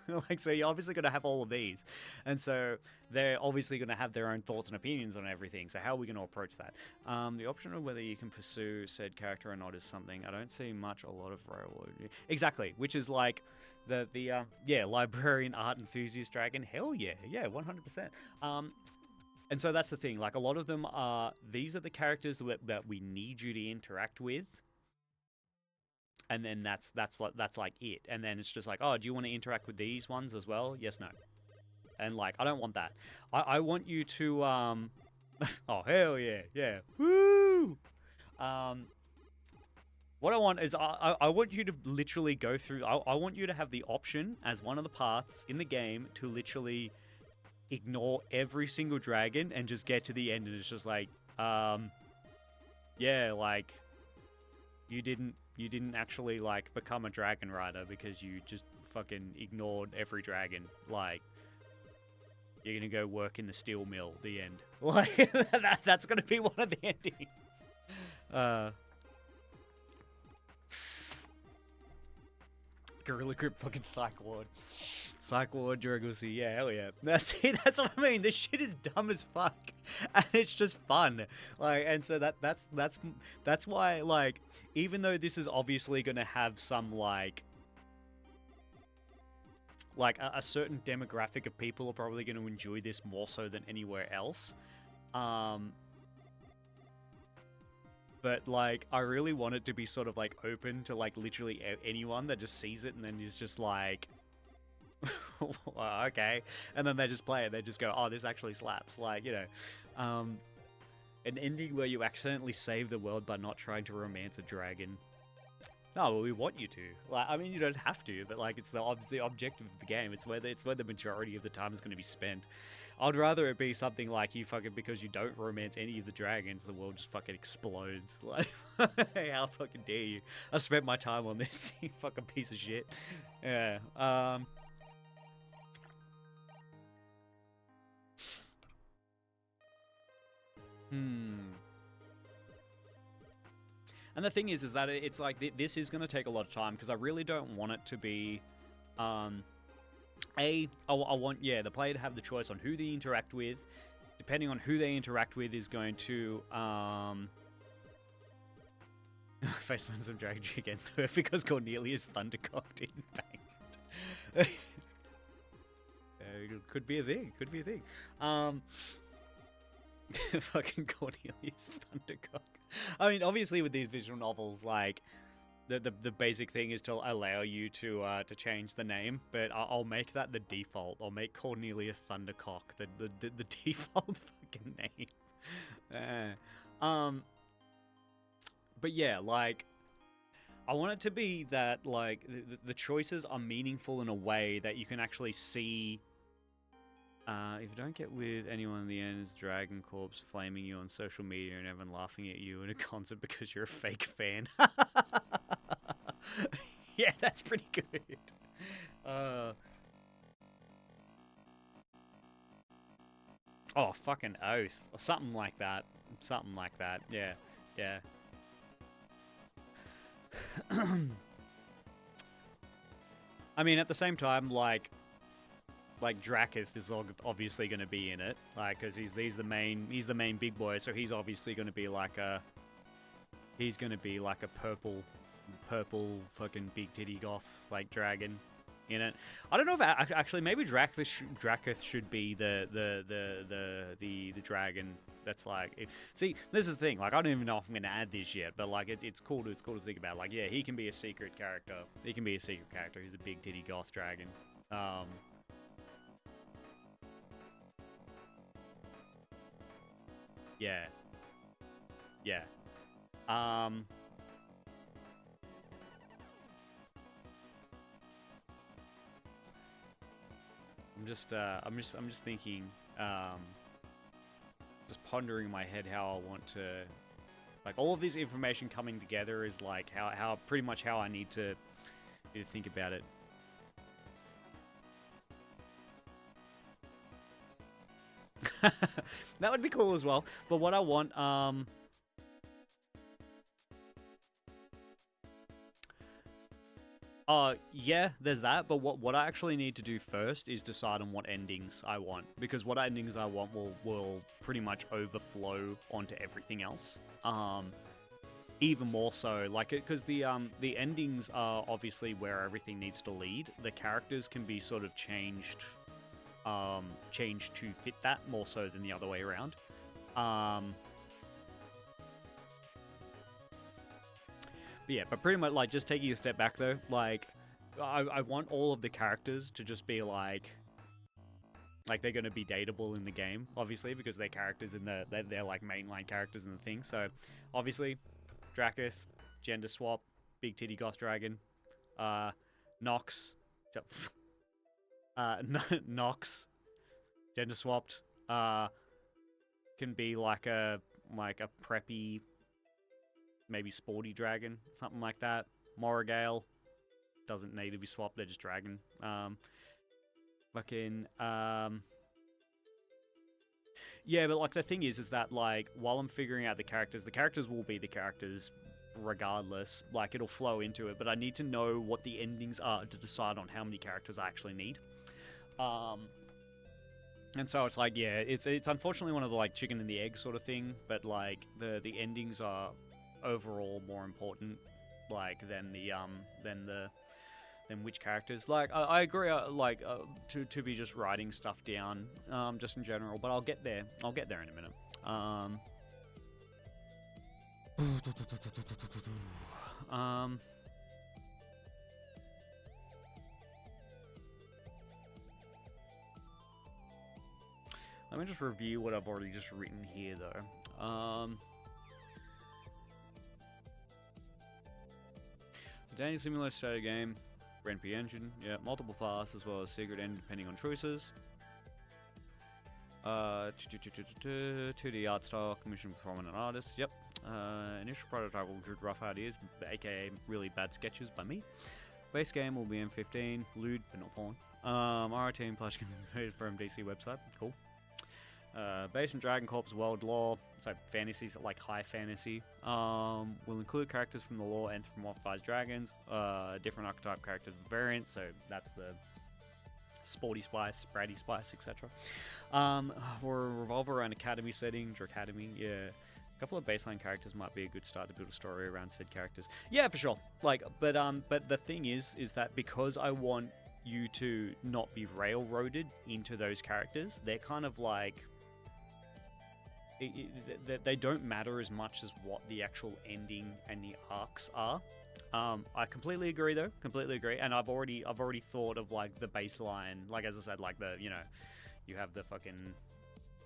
A: Like, so you're obviously going to have all of these, and so they're obviously going to have their own thoughts and opinions on everything. So how are we going to approach that? The option of whether you can pursue said character or not is something I don't see much. A lot of railroad, exactly, which is like the librarian art enthusiast dragon. Hell yeah, 100%. And so that's the thing. Like, a lot of them are, these are the characters that we need you to interact with. And then that's like it. And then it's just like, oh, do you want to interact with these ones as well? Yes, no. And like, I don't want that. I want you to oh hell yeah, woo. What I want is I want you to literally go through. I want you to have the option as one of the paths in the game to literally ignore every single dragon and just get to the end, and it's just like yeah, like you didn't actually like become a dragon rider because you just fucking ignored every dragon. Like you're gonna go work in the steel mill. The end. Like that's gonna be one of the endings. Uh, Gorilla Grip fucking Psych Ward. Psych Ward, Dragosi, yeah, hell yeah. Now, see, that's what I mean. This shit is dumb as fuck, and it's just fun. Like, and so that's why, like, even though this is obviously gonna have some like a certain demographic of people are probably going to enjoy this more so than anywhere else. But like, I really want it to be sort of like open to like literally anyone that just sees it and then is just like, well, okay, and then they just play it. They just go, oh, this actually slaps. Like, you know, an ending where you accidentally save the world by not trying to romance a dragon. No, well, we want you to. Like, I mean, you don't have to, but like, it's the objective of the game. It's where the majority of the time is going to be spent. I'd rather it be something like you fucking, because you don't romance any of the dragons, the world just fucking explodes. Like, how fucking dare you? I spent my time on this, you fucking piece of shit. Yeah. And the thing is that it's like this is going to take a lot of time because I really don't want it to be, I want the player to have the choice on who they interact with. Depending on who they interact with is going to face some drag against her because Cornelius thundercocked in banked. Could be a thing. Could be a thing. Fucking Cornelius Thundercock. I mean, obviously with these visual novels, like the basic thing is to allow you to change the name, but I'll make that the default. I'll make Cornelius Thundercock the default fucking name. But yeah, like I want it to be that like the choices are meaningful in a way that you can actually see. If you don't get with anyone in the end, it's DRAGONCORPSE flaming you on social media and everyone laughing at you in a concert because you're a fake fan. Yeah, that's pretty good. Oh, fucking oath. Or something like that. Something like that. Yeah. Yeah. I mean, at the same time, like Draketh is obviously going to be in it, like, because he's the main big boy, so he's obviously going to be like a purple fucking big titty goth like dragon in it. I don't know if actually maybe Draketh should be the dragon that's like. See, this is the thing. Like, I don't even know if I'm going to add this yet, but like it's cool to think about. Like, yeah, he can be a secret character. He can be a secret character. He's a big titty goth dragon. Yeah. Yeah. I'm just thinking, just pondering in my head how I want to, like, all of this information coming together is like how pretty much how I need to think about it. That would be cool as well. But what I want, yeah, there's that. But what I actually need to do first is decide on what endings I want, because what endings I want will pretty much overflow onto everything else. Even more so, like, because the endings are obviously where everything needs to lead. The characters can be sort of changed to fit that more so than the other way around. But yeah, but pretty much, like, just taking a step back though, like, I want all of the characters to just be like they're going to be dateable in the game, obviously, because they're characters in they're like mainline characters in the thing. So obviously Draketh, gender swap, big titty goth dragon. Nox, Nox, gender swapped, can be like a preppy maybe Sporty Dragon, something like that. Morrigan doesn't need to be swapped, they're just dragon. Yeah, but like the thing is that like while I'm figuring out the characters will be the characters regardless. Like it'll flow into it, but I need to know what the endings are to decide on how many characters I actually need. And so it's like, yeah, it's unfortunately one of the like chicken and the egg sort of thing, but like the endings are overall more important, like than which characters. Like I agree, to be just writing stuff down, just in general, but I'll get there. I'll get there in a minute. Let me just review what I've already just written here, though. The Dating Simulator strategy game, RNP engine, yeah, multiple paths as well as secret end depending on choices. 2D art style, commissioned from prominent artists, yep. Initial prototype will include rough ideas, aka really bad sketches by me. Base game will be M15, lewd but not porn. RT and Plush can be from DC website, cool. Based on DRAGONCORPSE world lore, so fantasies like high fantasy, will include characters from the lore and anthropomorphized dragons, different archetype characters and variants, so that's the Sporty Spice, Spratty Spice, etc. Will revolve around Academy setting, Academy, yeah. A couple of baseline characters might be a good start to build a story around said characters. Yeah, for sure. Like, but the thing is that because I want you to not be railroaded into those characters, they're kind of like they don't matter as much as what the actual ending and the arcs are. I completely agree, though. Completely agree. And I've already thought of like the baseline, like as I said, like the you have the fucking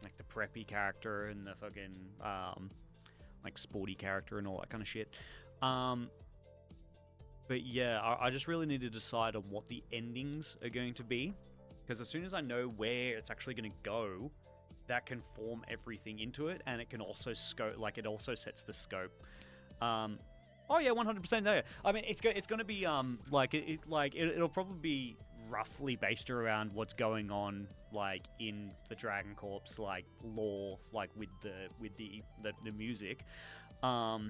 A: like the preppy character and the fucking like sporty character and all that kind of shit. But yeah, I just really need to decide on what the endings are going to be, because as soon as I know where it's actually going to go, that can form everything into it, and it can also scope, like it also sets the scope. Oh yeah, 100% there. I mean, it's going to be it'll probably be roughly based around what's going on like in the DRAGONCORPSE like lore, like with the music. But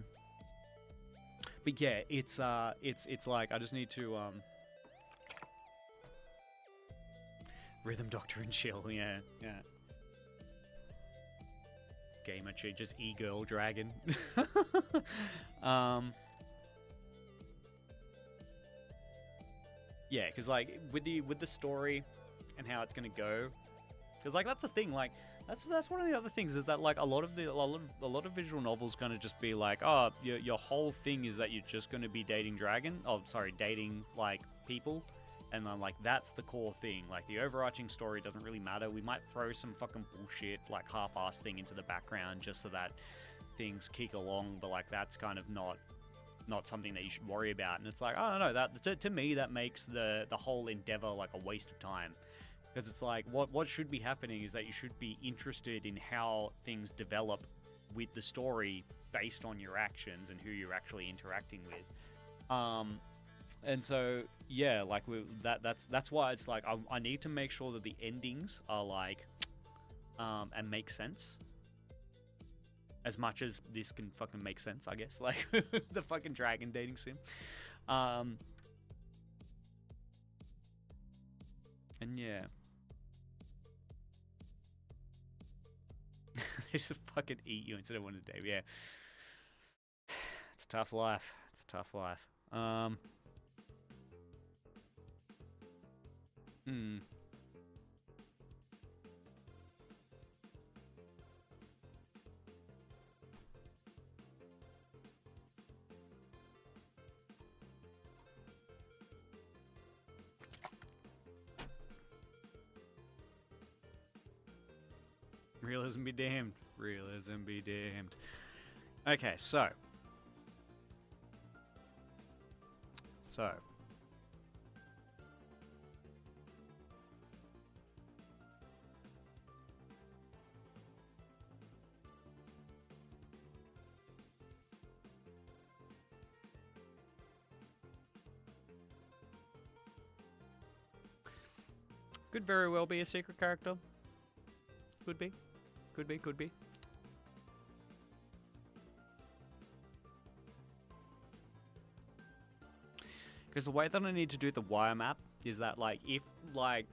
A: yeah, it's like I just need to Rhythm Doctor and chill. Yeah. Gamer cheat, just e-girl dragon. Yeah, because like with the story and how it's gonna go, because like that's the thing, like that's one of the other things, is that like a lot of visual novels gonna just be like, oh, your whole thing is that you're just gonna be dating dating like people, and then like that's the core thing. Like the overarching story doesn't really matter. We might throw some fucking bullshit like half-assed thing into the background just so that things kick along, but like that's kind of not something that you should worry about. And it's like, I don't know, that to me that makes the whole endeavor like a waste of time, because it's like what should be happening is that you should be interested in how things develop with the story based on your actions and who you're actually interacting with. And so yeah, like that's why it's like I need to make sure that the endings are like and make sense. As much as this can fucking make sense, I guess. Like, the fucking dragon dating sim. And yeah. They just fucking eat you instead of one a day. Yeah. It's a tough life. It's a tough life. Realism be damned. Realism be damned. Okay, so. Could very well be a secret character. Could be. Could be, could be. Because the way that I need to do the wire map is that, like, if, like,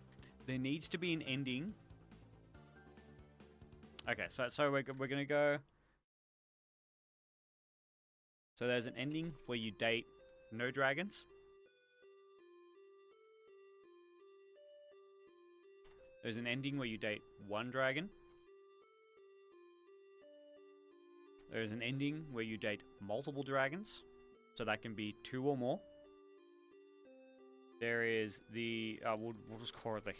A: there needs to be an ending. Okay, so we're going to go. So there's an ending where you date no dragons. There's an ending where you date one dragon. There's an ending where you date multiple dragons. So that can be 2 or more. There is the, we'll just call it the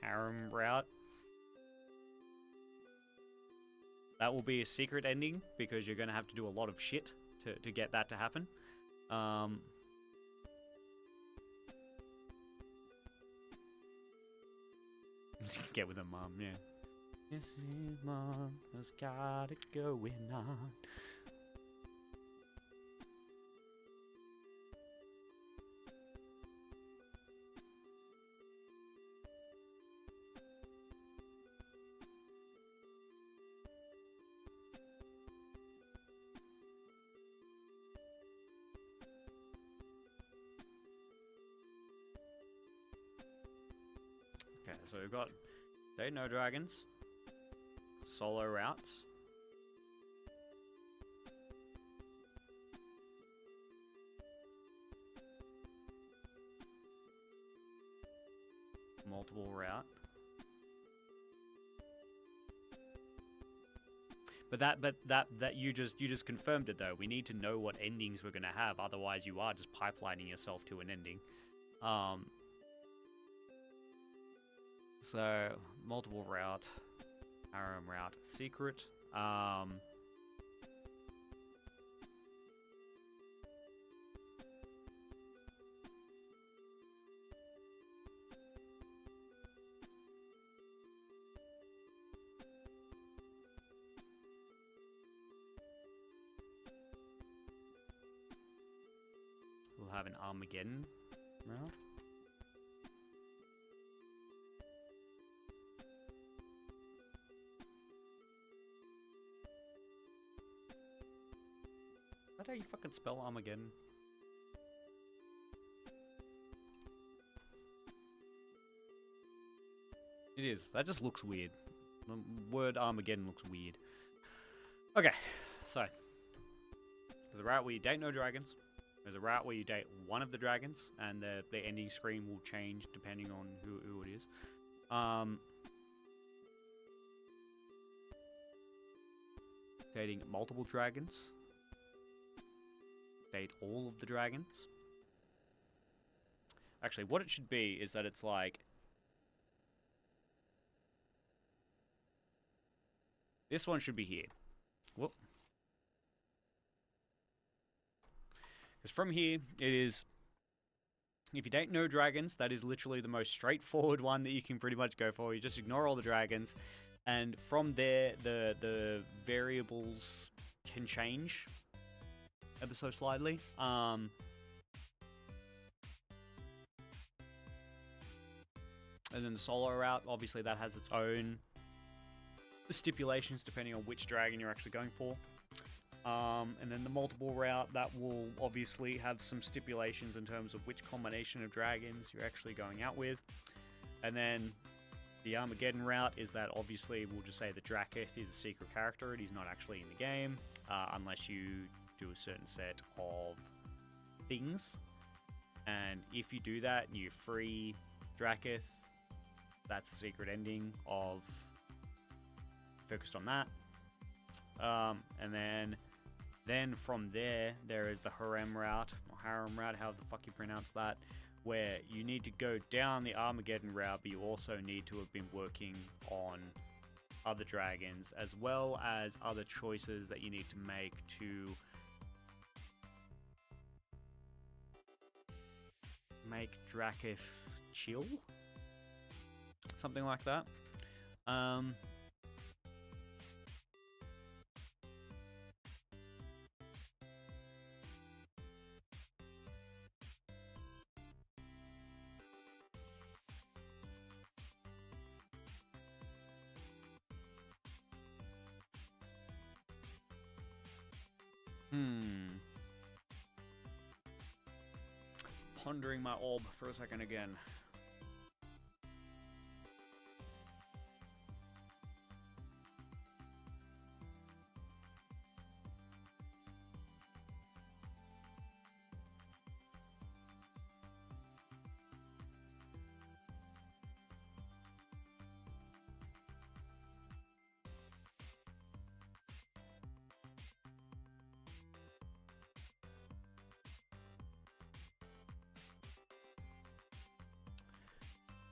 A: harem route. That will be a secret ending because you're going to have to do a lot of shit to get that to happen. Get with her mom, yeah. Yes, his mom has got it going on. Okay, so we've got Day No Dragons, solo routes, multiple route. But that you just confirmed it though. We need to know what endings we're gonna have, otherwise you are just pipelining yourself to an ending. So, multiple route, harem route, secret. We'll have an Armageddon route. Is that how you fucking spell Armageddon? It is. That just looks weird. The word Armageddon looks weird. Okay, so there's a route where you date no dragons. There's a route where you date one of the dragons, and the ending screen will change depending on who it is. Dating multiple dragons. Date all of the dragons. Actually, what it should be is that it's like... This one should be here. Whoop. Because from here, it is... If you date no dragons, that is literally the most straightforward one that you can pretty much go for. You just ignore all the dragons. And from there, the variables can change ever so slightly. And then the solo route, obviously that has its own stipulations depending on which dragon you're actually going for. And then the multiple route, that will obviously have some stipulations in terms of which combination of dragons you're actually going out with. And then the Armageddon route is that obviously we'll just say that Draketh is a secret character and he's not actually in the game, unless you do a certain set of things. And if you do that and you free Draketh, that's a secret ending of focused on that. And then from there is the harem route, or harem route, however the fuck you pronounce that, where you need to go down the Armageddon route, but you also need to have been working on other dragons, as well as other choices that you need to make to make Draketh chill, something like that. Pondering my orb for a second again.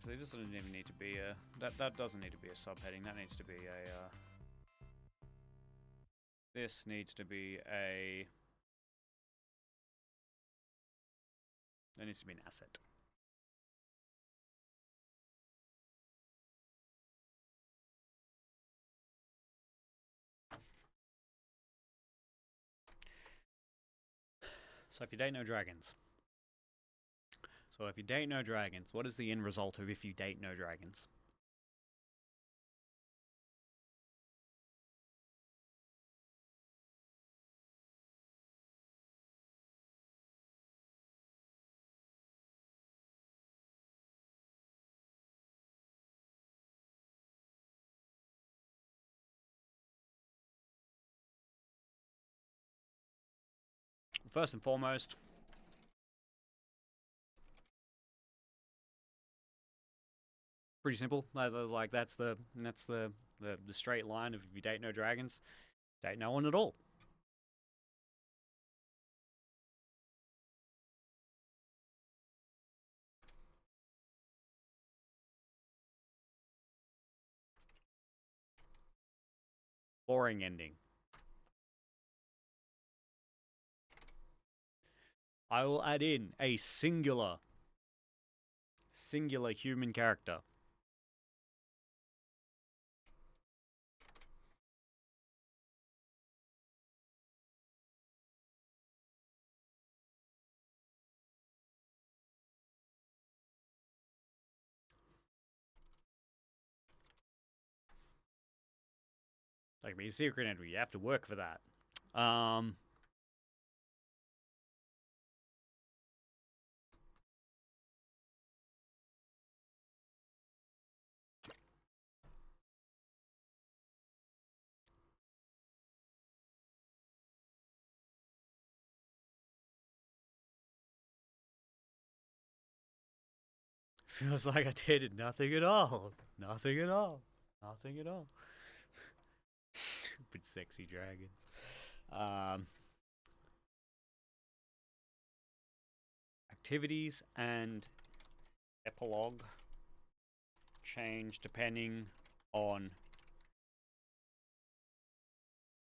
A: So this doesn't even need to be a... That doesn't need to be a subheading. That needs to be a... This needs to be a... That needs to be an asset. So if you date no dragons... So if you date no dragons, what is the end result of if you date no dragons? First and foremost, pretty simple. Like that's the straight line of if you date no dragons, date no one at all. Boring ending. I will add in a singular human character. Like be a secret entry, you have to work for that. Feels like I did nothing at all. Nothing at all. Nothing at all. Stupid sexy dragons. Activities and epilogue change depending on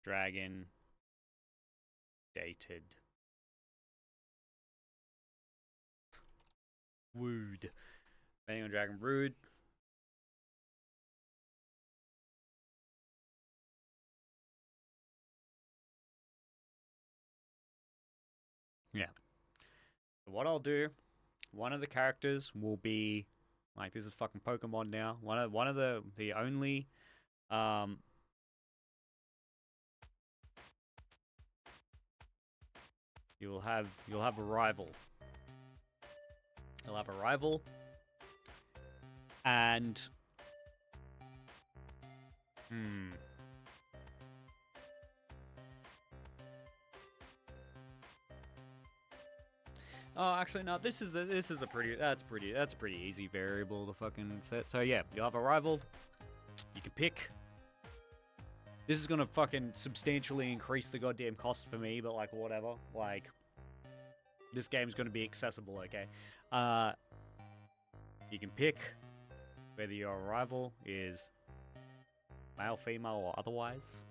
A: dragon dated. Wooed. Depending on dragon brood. Yeah. So what I'll do, one of the characters will be like this is fucking Pokemon now. One of the only you'll have a rival. You'll have a rival. And oh, actually, no. This is a pretty easy variable to fucking fit. So yeah, you'll have a rival. You can pick. This is gonna fucking substantially increase the goddamn cost for me, but like whatever. Like this game's gonna be accessible, okay? You can pick whether your rival is male, female, or otherwise.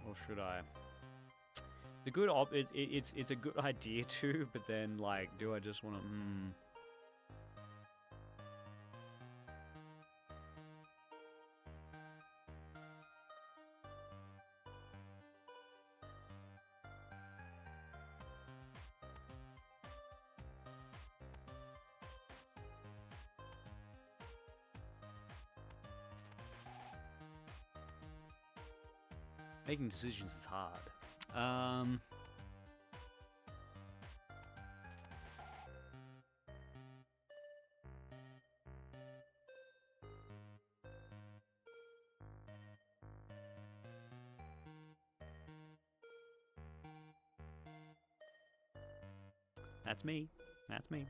A: Or should I? The good it's a good idea too, but then like, do I just want to? Making decisions is hard. That's me. That's me.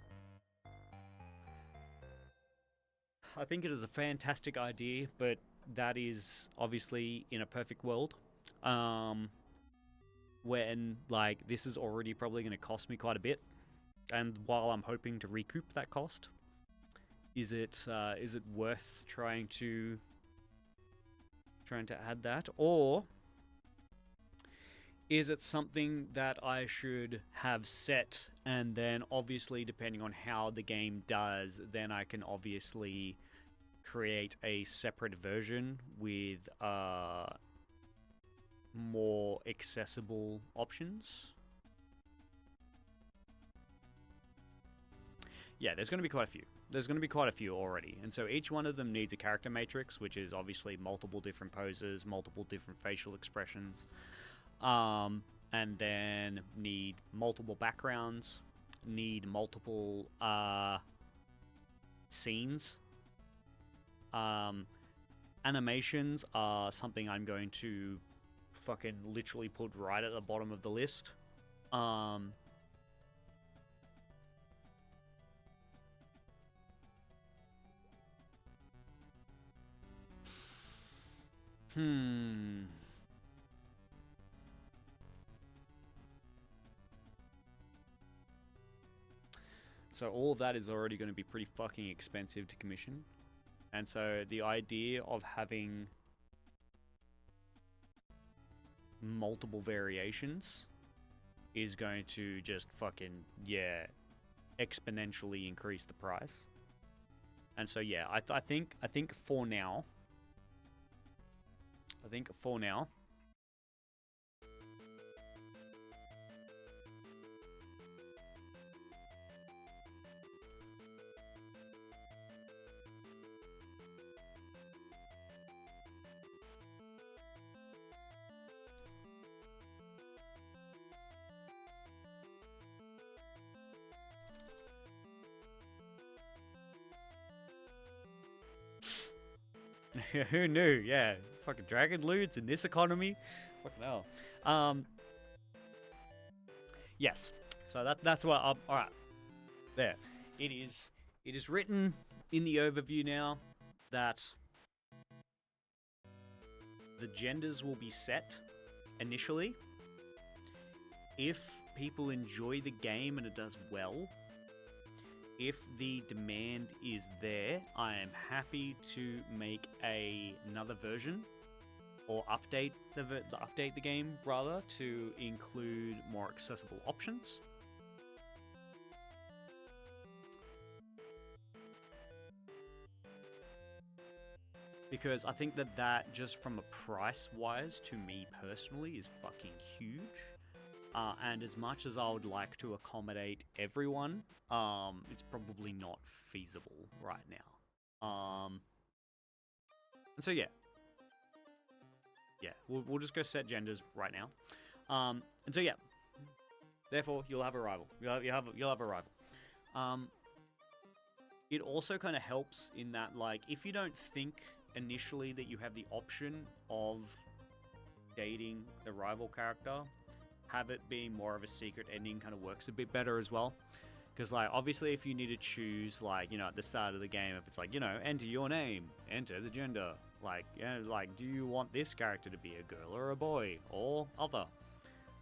A: I think it is a fantastic idea, but that is obviously in a perfect world. When, like, this is already probably going to cost me quite a bit. And while I'm hoping to recoup that cost, is it worth trying to add that? Or is it something that I should have set, and then obviously depending on how the game does, then I can obviously create a separate version with more accessible options? Yeah, there's going to be quite a few. There's going to be quite a few already. And so each one of them needs a character matrix, which is obviously multiple different poses, multiple different facial expressions. And then need multiple backgrounds, need multiple scenes. Animations are something I'm going to fucking literally put right at the bottom of the list. So all of that is already going to be pretty fucking expensive to commission. And so the idea of having multiple variations is going to just fucking, yeah, exponentially increase the price. And so yeah, I think for now, who knew? Yeah, fucking dragon loots in this economy. Fucking hell. Yes. So that's what. All right. There. It is written in the overview now that the genders will be set initially. If people enjoy the game and it does well, if the demand is there, I am happy to make another version or update the game rather to include more accessible options. Because I think that just from a price-wise, to me personally, is fucking huge. And as much as I would like to accommodate everyone, it's probably not feasible right now. And so yeah, we'll just go set genders right now. And so yeah, therefore you'll have a rival. You'll have a rival. It also kind of helps in that, like, if you don't think initially that you have the option of dating the rival character, have it being more of a secret ending kind of works a bit better as well. Because, like, obviously if you need to choose, like, you know, at the start of the game, if it's like, you know, enter your name, enter the gender, like, yeah, like, do you want this character to be a girl or a boy or other?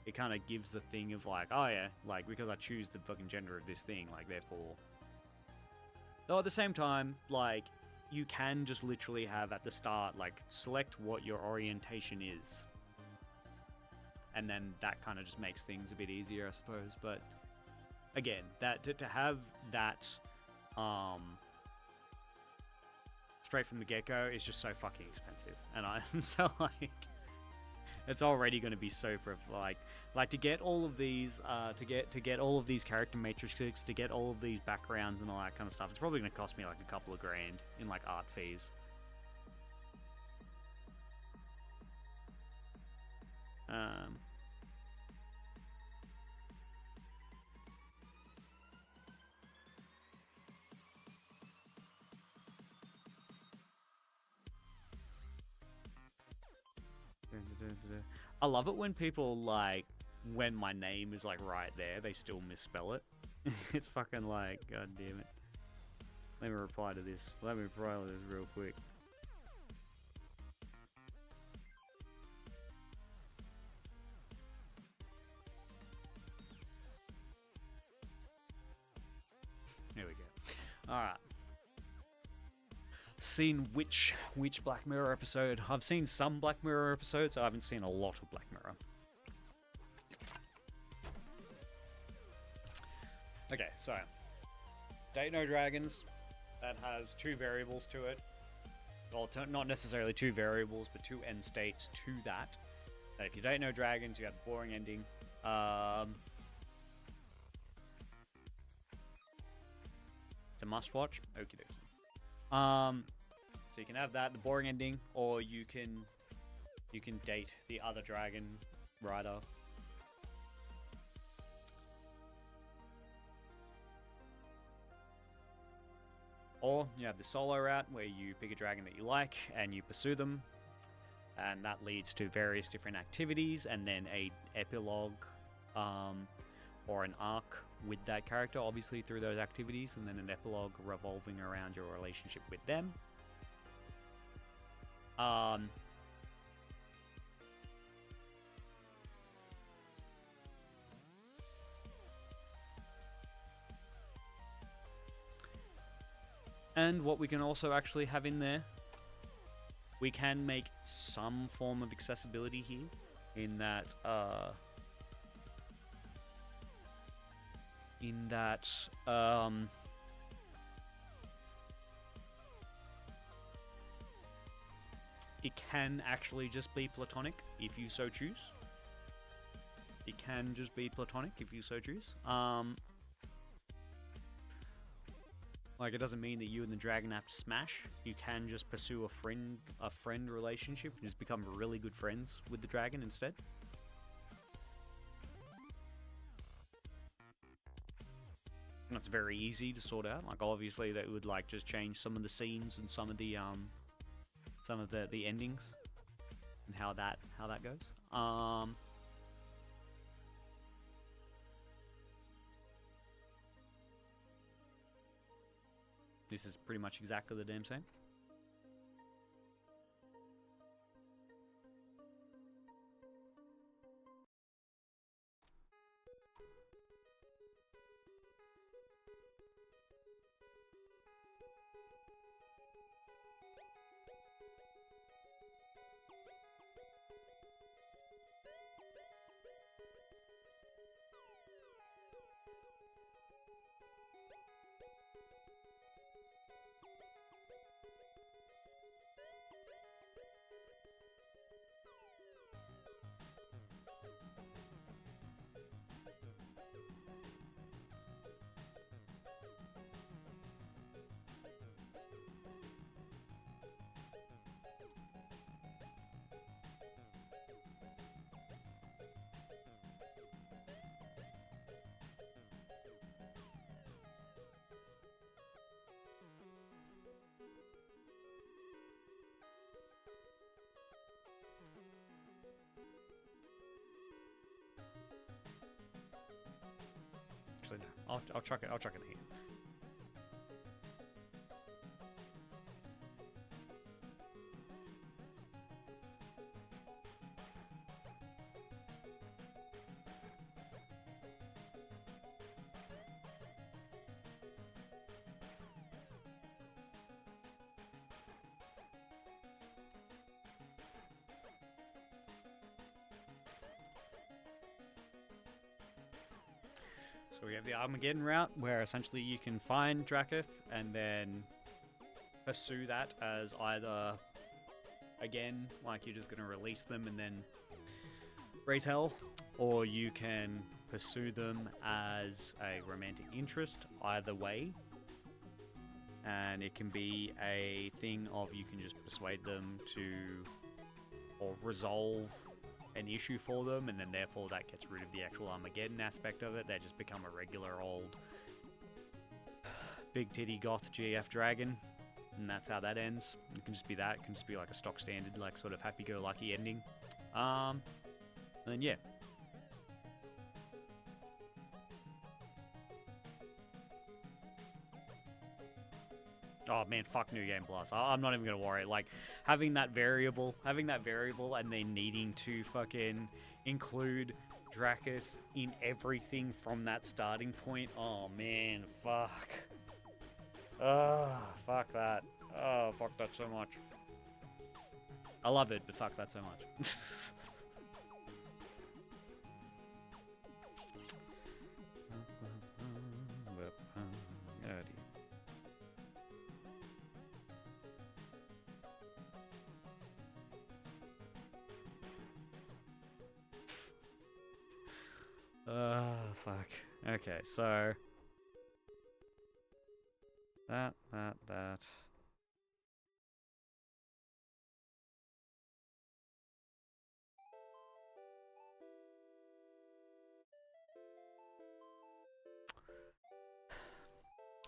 A: It kind of gives the thing of like, oh yeah, like, because I choose the fucking gender of this thing, like, therefore. Though at the same time, like, you can just literally have at the start, like, select what your orientation is. And then that kind of just makes things a bit easier, I suppose. But again, that to have that straight from the get-go is just so fucking expensive. And I'm so like, it's already going to be so like to get all of these to get all of these character matrices, to get all of these backgrounds and all that kind of stuff, it's probably going to cost me like a couple of grand in like art fees. I love it when people, like, when my name is, like, right there, they still misspell it. It's fucking like, god damn it. Let me reply to this. Let me reply to this real quick. There we go. Alright. Seen which Black Mirror episode? I've seen some Black Mirror episodes. I haven't seen a lot of Black Mirror. Okay, so Date No Dragons, that has 2 variables to it. Well, not necessarily 2 variables, but 2 end states to that. That if you date no dragons, you have the boring ending. It's a must watch. Okie dokie. So you can have that, the boring ending, or you can date the other dragon rider. Or you have the solo route where you pick a dragon that you like and you pursue them, and that leads to various different activities and then a epilogue or an arc with that character, obviously through those activities, and then an epilogue revolving around your relationship with them. And what we can also actually have in there, we can make some form of accessibility here, in that it can actually just be platonic if you so choose. It can just be platonic if you so choose. Like, it doesn't mean that you and the dragon have to smash. You can just pursue a friend relationship and just become really good friends with the dragon instead. And that's very easy to sort out. Like, obviously that would, like, just change some of the scenes and some of the endings and how that goes. This is pretty much exactly the damn same. Actually, no. I'll chuck it. I'll chuck it here. So we have the Armageddon route, where essentially you can find Dracoth and then pursue that as either, again, like you're just going to release them and then raise hell, or you can pursue them as a romantic interest, either way. And it can be a thing of you can just persuade them to, or resolve an issue for them, and then therefore that gets rid of the actual Armageddon aspect of it. They just become a regular old big titty goth GF dragon, and that's how that ends. It can just be that. It can just be like a stock standard, like sort of happy-go-lucky ending. And then yeah. Oh man, fuck New Game Plus. I'm not even gonna worry. Like, having that variable, and then needing to fucking include Drakath in everything from that starting point. Oh man, fuck. Oh, fuck that. Oh, fuck that so much. I love it, but fuck that so much. Fuck. Okay, so that.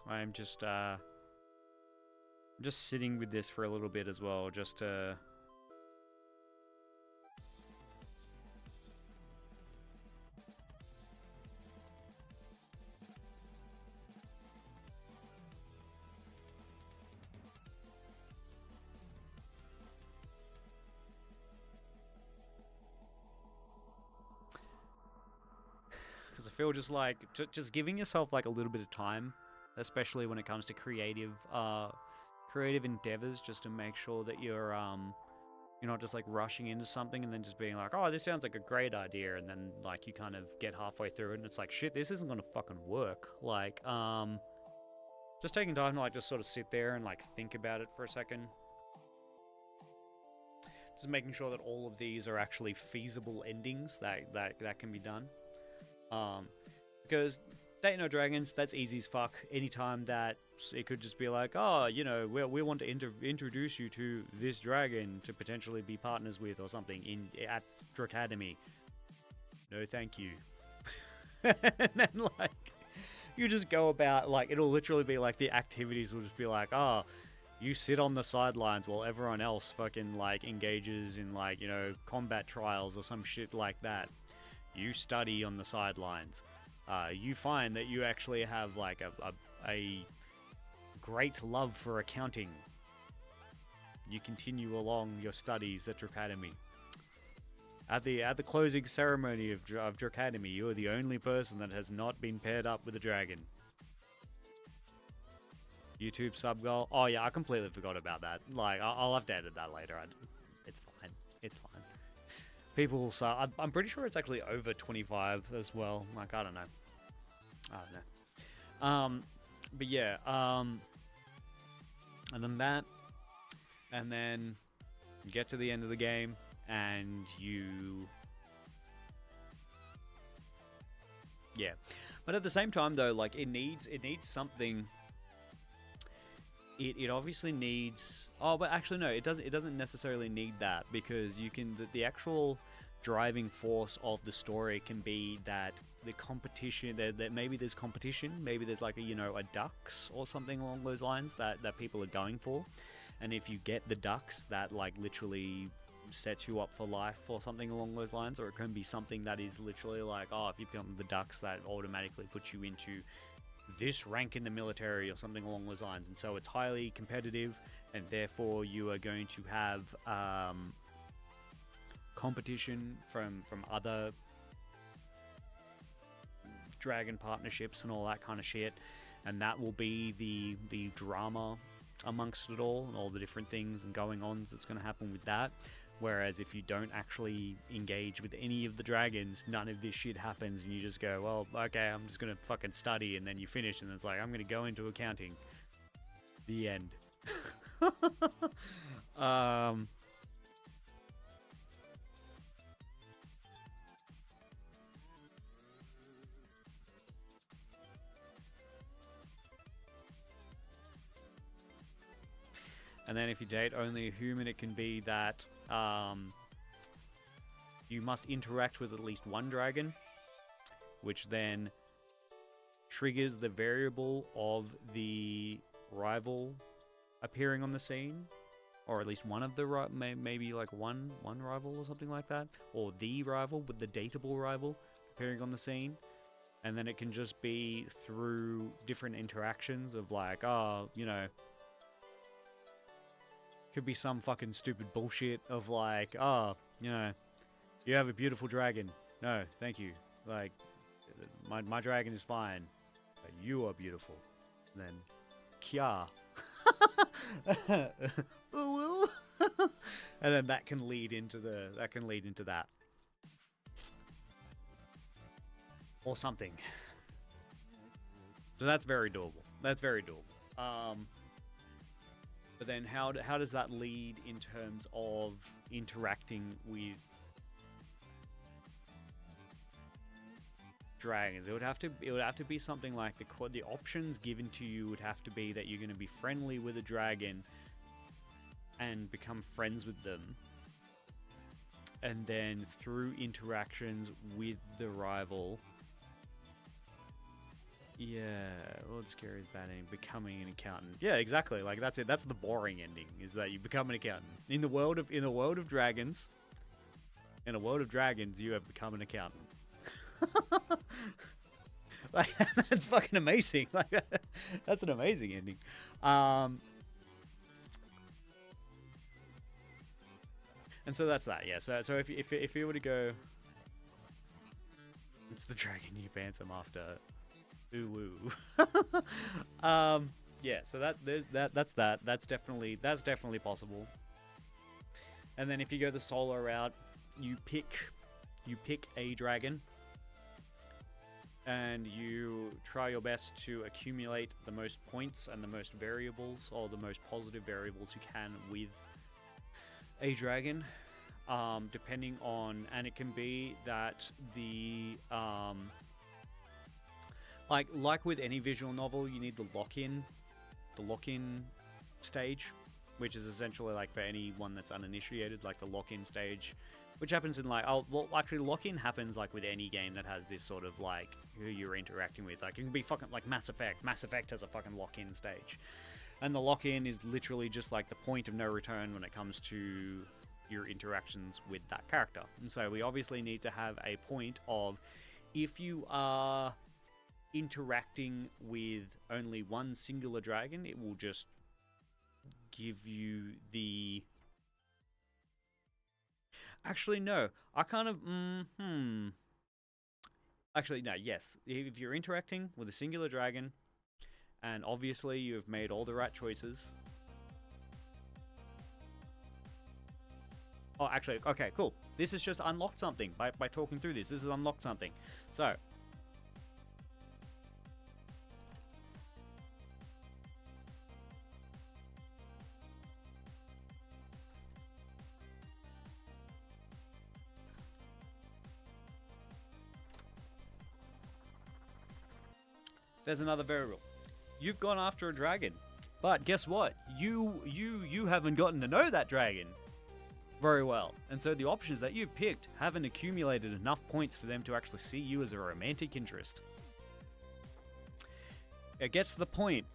A: I'm just sitting with this for a little bit as well, just to because I feel just like just giving yourself like a little bit of time, especially when it comes to creative endeavors, just to make sure that you're not just like rushing into something and then just being like, oh, this sounds like a great idea, and then like you kind of get halfway through it and it's like, shit, this isn't gonna fucking work. Like, just taking time to like just sort of sit there and like think about it for a second. Just making sure that all of these are actually feasible endings that can be done. Because Date No Dragons, that's easy as fuck. Anytime that it could just be like, oh, you know, we want to introduce you to this dragon to potentially be partners with or something at Dracademy. No, thank you. And then like, you just go about, like, it'll literally be like the activities will just be like, oh, you sit on the sidelines while everyone else fucking like engages in like, you know, combat trials or some shit like that. You study on the sidelines. You find that you actually have like a great love for accounting. You continue along your studies at Dracademy. At the closing ceremony of Dracademy, you are the only person that has not been paired up with a dragon. YouTube sub goal. Oh yeah, I completely forgot about that. Like, I'll have to edit that later. It's fine. It's fine. People, so I'm pretty sure it's actually over 25 as well. Like, I don't know. But yeah, and then that, and then you get to the end of the game, and yeah. But at the same time, though, like, it needs something. It obviously needs. Oh, but actually, no, it doesn't necessarily need that, because you can the actual driving force of the story can be that the competition, that maybe there's competition, maybe there's like a ducks or something along those lines that people are going for, and if you get the ducks, that like literally sets you up for life or something along those lines. Or it can be something that is literally like, oh, if you become the ducks, that automatically puts you into this rank in the military or something along those lines. And so it's highly competitive, and therefore you are going to have competition from other dragon partnerships and all that kind of shit, and that will be the drama amongst it all, and all the different things and going ons that's going to happen with that. Whereas if you don't actually engage with any of the dragons, none of this shit happens, and you just go, well, okay, I'm just going to fucking study, and then you finish, and it's like, I'm going to go into accounting. The end. And then if you date only a human, it can be that you must interact with at least one dragon, which then triggers the variable of the rival appearing on the scene, or at least one of the maybe like one rival or something like that, or the rival with the dateable rival appearing on the scene. And then it can just be through different interactions of like, oh, you know, could be some fucking stupid bullshit of like, oh, you know, you have a beautiful dragon. No, thank you. Like, my dragon is fine, but you are beautiful. And then, kya. And then that can lead into that. Or something. So that's very doable. But then how does that lead in terms of interacting with dragons? It would have to be something like the options given to you would have to be that you're going to be friendly with a dragon and become friends with them. And then through interactions with the rival, yeah, well, it's scary as bad ending. Becoming an accountant. Yeah, exactly. Like that's it. That's the boring ending. Is that you become an accountant in a world of dragons. In a world of dragons, you have become an accountant. Like that's fucking amazing. Like that's an amazing ending. And so that's that. Yeah. So if you were to go, it's the dragon you pants him after. Ooh. Yeah, so that's that. That's definitely possible. And then if you go the solo route, you pick a dragon and you try your best to accumulate the most points and the most variables, or the most positive variables you can with a dragon. Depending on, and it can be that the like with any visual novel, you need the lock-in stage, which is essentially like for anyone that's uninitiated, like the lock-in stage, which happens in like, actually lock-in happens like with any game that has this sort of like who you're interacting with. Like it can be fucking like Mass Effect. Mass Effect has a fucking lock-in stage, and the lock-in is literally just like the point of no return when it comes to your interactions with that character. And so we obviously need to have a point of, if you are interacting with only one singular dragon, it will just give you the... Actually, no. I kind of... Actually, no, yes. If you're interacting with a singular dragon, and obviously you have made all the right choices... Oh, actually, okay, cool. This has just unlocked something by talking through this. This has unlocked something. So... There's another variable. You've gone after a dragon, but guess what? You haven't gotten to know that dragon very well, and so the options that you've picked haven't accumulated enough points for them to actually see you as a romantic interest. It gets to the point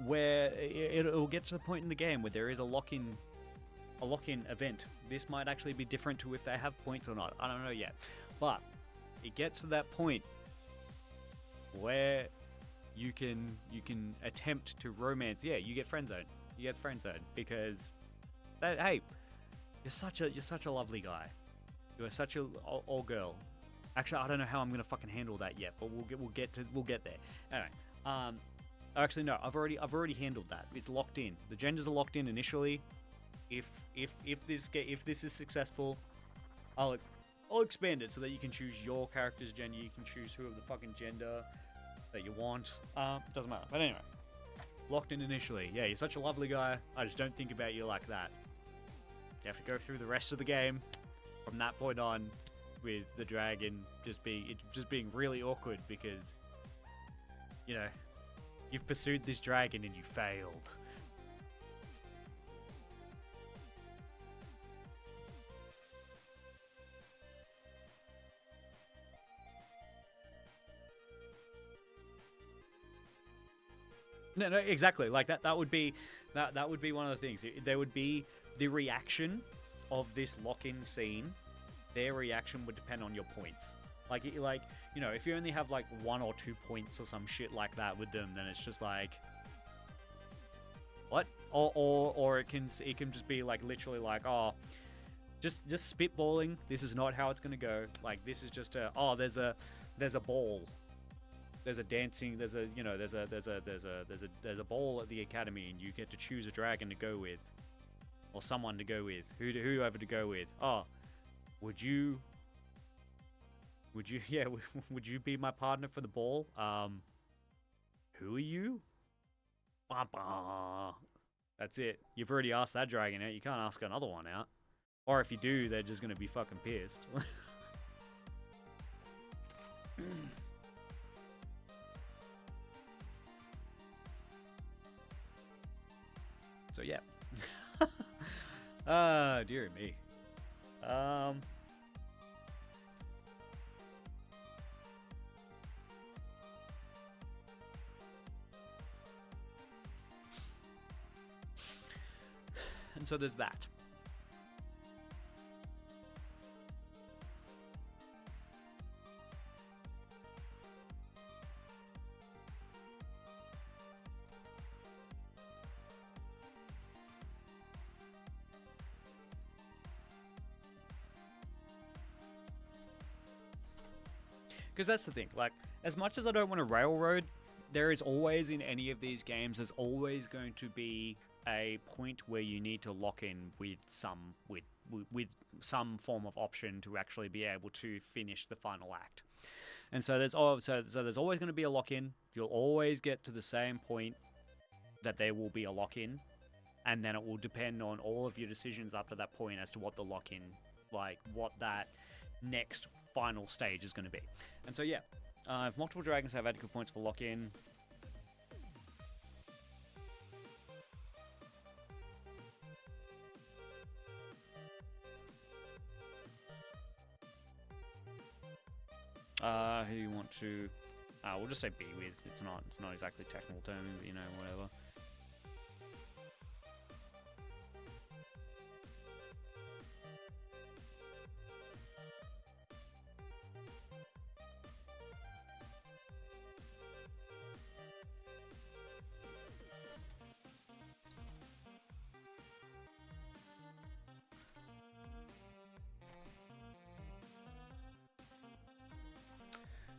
A: where it'll get to the point in the game where there is a lock-in event. This might actually be different to if they have points or not. I don't know yet, but it gets to that point where you can attempt to romance. Yeah, you get friend zoned. You get friend zoned because that, hey, you're such a lovely guy. You are such a or girl. Actually, I don't know how I'm gonna fucking handle that yet, but we'll get there. Anyway, actually no, I've already handled that. It's locked in. The genders are locked in initially. If this is successful, I'll expand it so that you can choose your character's gender. You can choose who of the fucking gender that you want. Doesn't matter. But anyway, locked in initially. Yeah, you're such a lovely guy. I just don't think about you like that. You have to go through the rest of the game from that point on with the dragon just being really awkward because, you know, you've pursued this dragon and you failed. No, no, exactly. Like that would be that would be one of the things. There would be the reaction of this lock-in scene. Their reaction would depend on your points. Like you know, if you only have like 1 or 2 points or some shit like that with them, then it's just like, what? Or it can just be like literally like, oh, just spitballing. This is not how it's gonna go. Like this is just a, oh, there's a ball. There's a dancing. There's a ball at the academy, and you get to choose a dragon to go with, or someone to go with. Whoever to go with. Oh, would you? Yeah, would you be my partner for the ball? Who are you? Bah, bah. That's it. You've already asked that dragon out. You can't ask another one out. Or if you do, they're just gonna be fucking pissed. So yeah. Dear me. And so there's that. Because that's the thing, like, as much as I don't want to railroad, there is always, in any of these games, there's always going to be a point where you need to lock in with some form of option to actually be able to finish the final act. And so there's always going to be a lock-in. You'll always get to the same point that there will be a lock-in, and then it will depend on all of your decisions up to that point as to what the lock-in, like, what that next final stage is going to be. And so yeah, if multiple dragons have adequate points for lock-in, who do you want to? We'll just say be with. It's not exactly technical terms, but, you know, whatever.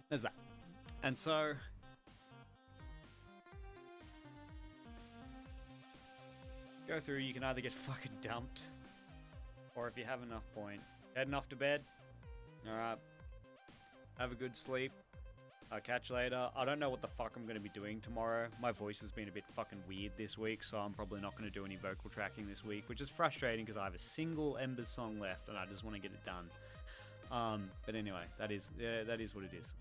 A: There's that. And so go through, you can either get fucking dumped, or if you have enough point, head enough to bed. Alright. Have a good sleep. I'll catch you later. I don't know what the fuck I'm going to be doing tomorrow. My voice has been a bit fucking weird this week, so I'm probably not going to do any vocal tracking this week, which is frustrating because I have a single Embers song left and I just want to get it done. But anyway, that is what it is.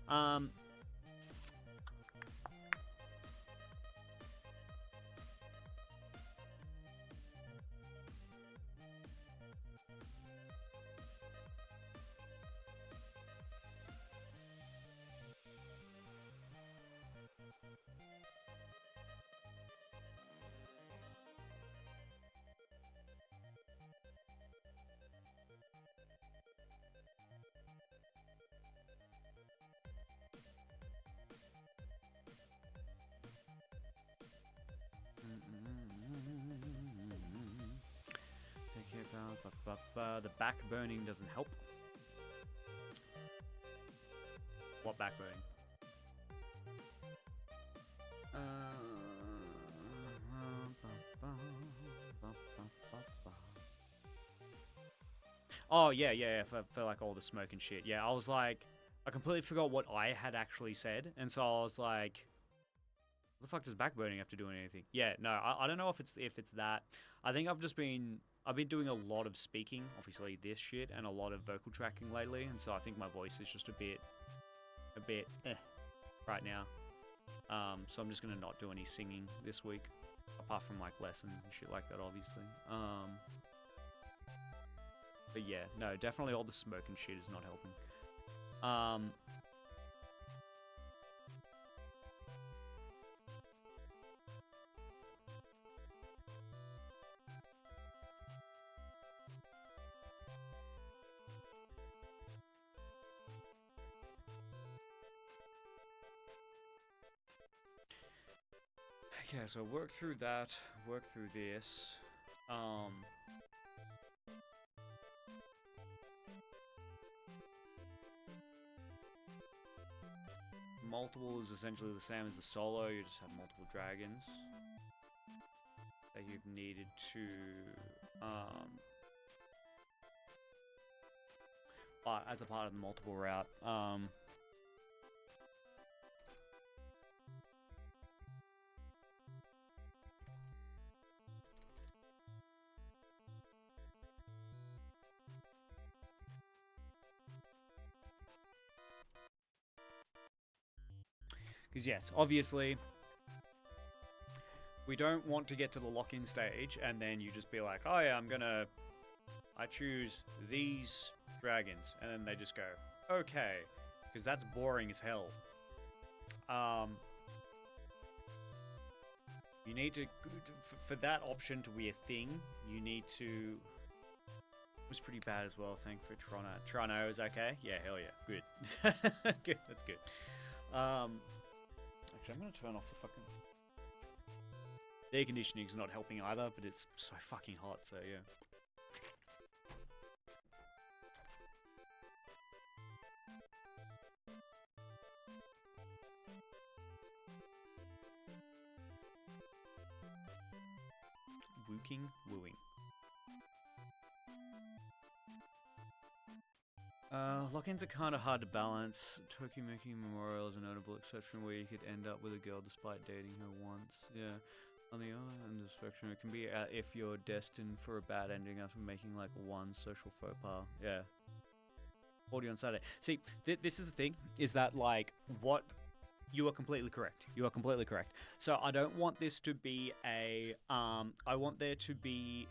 A: The back burning doesn't help. What back burning? Oh yeah, for like all the smoke and shit. Yeah, I was like, I completely forgot what I had actually said, and so I was like, what the fuck does back burning have to do with anything? Yeah, no, I don't know if it's that. I think I've been doing a lot of speaking, obviously this shit, and a lot of vocal tracking lately, and so I think my voice is just a bit right now. So I'm just gonna not do any singing this week, apart from like lessons and shit like that, obviously. But yeah, no, definitely all the smoke and shit is not helping. Okay, so work through that, work through this. Multiple is essentially the same as the solo, you just have multiple dragons that you've needed to, as a part of the multiple route. Because yes, obviously, we don't want to get to the lock-in stage and then you just be like, oh yeah, I choose these dragons, and then they just go, okay, because that's boring as hell. You need to, for that option to be a thing, you need to, it was pretty bad as well, thank for Toronto. Toronto is okay? Yeah, hell yeah, good. Good, that's good. Actually, I'm gonna turn off the fucking... The air conditioning's not helping either, but it's so fucking hot, so yeah. Wooing. Lock-ins are kind of hard to balance. Tokyo-making Memorial is a notable exception where you could end up with a girl despite dating her once. Yeah. On the other end of the spectrum, it can be if you're destined for a bad ending after making like one social faux pas. Yeah. 40 on Saturday. See, this is the thing, is that like, what... You are completely correct. You are completely correct. So I don't want this to be a... I want there to be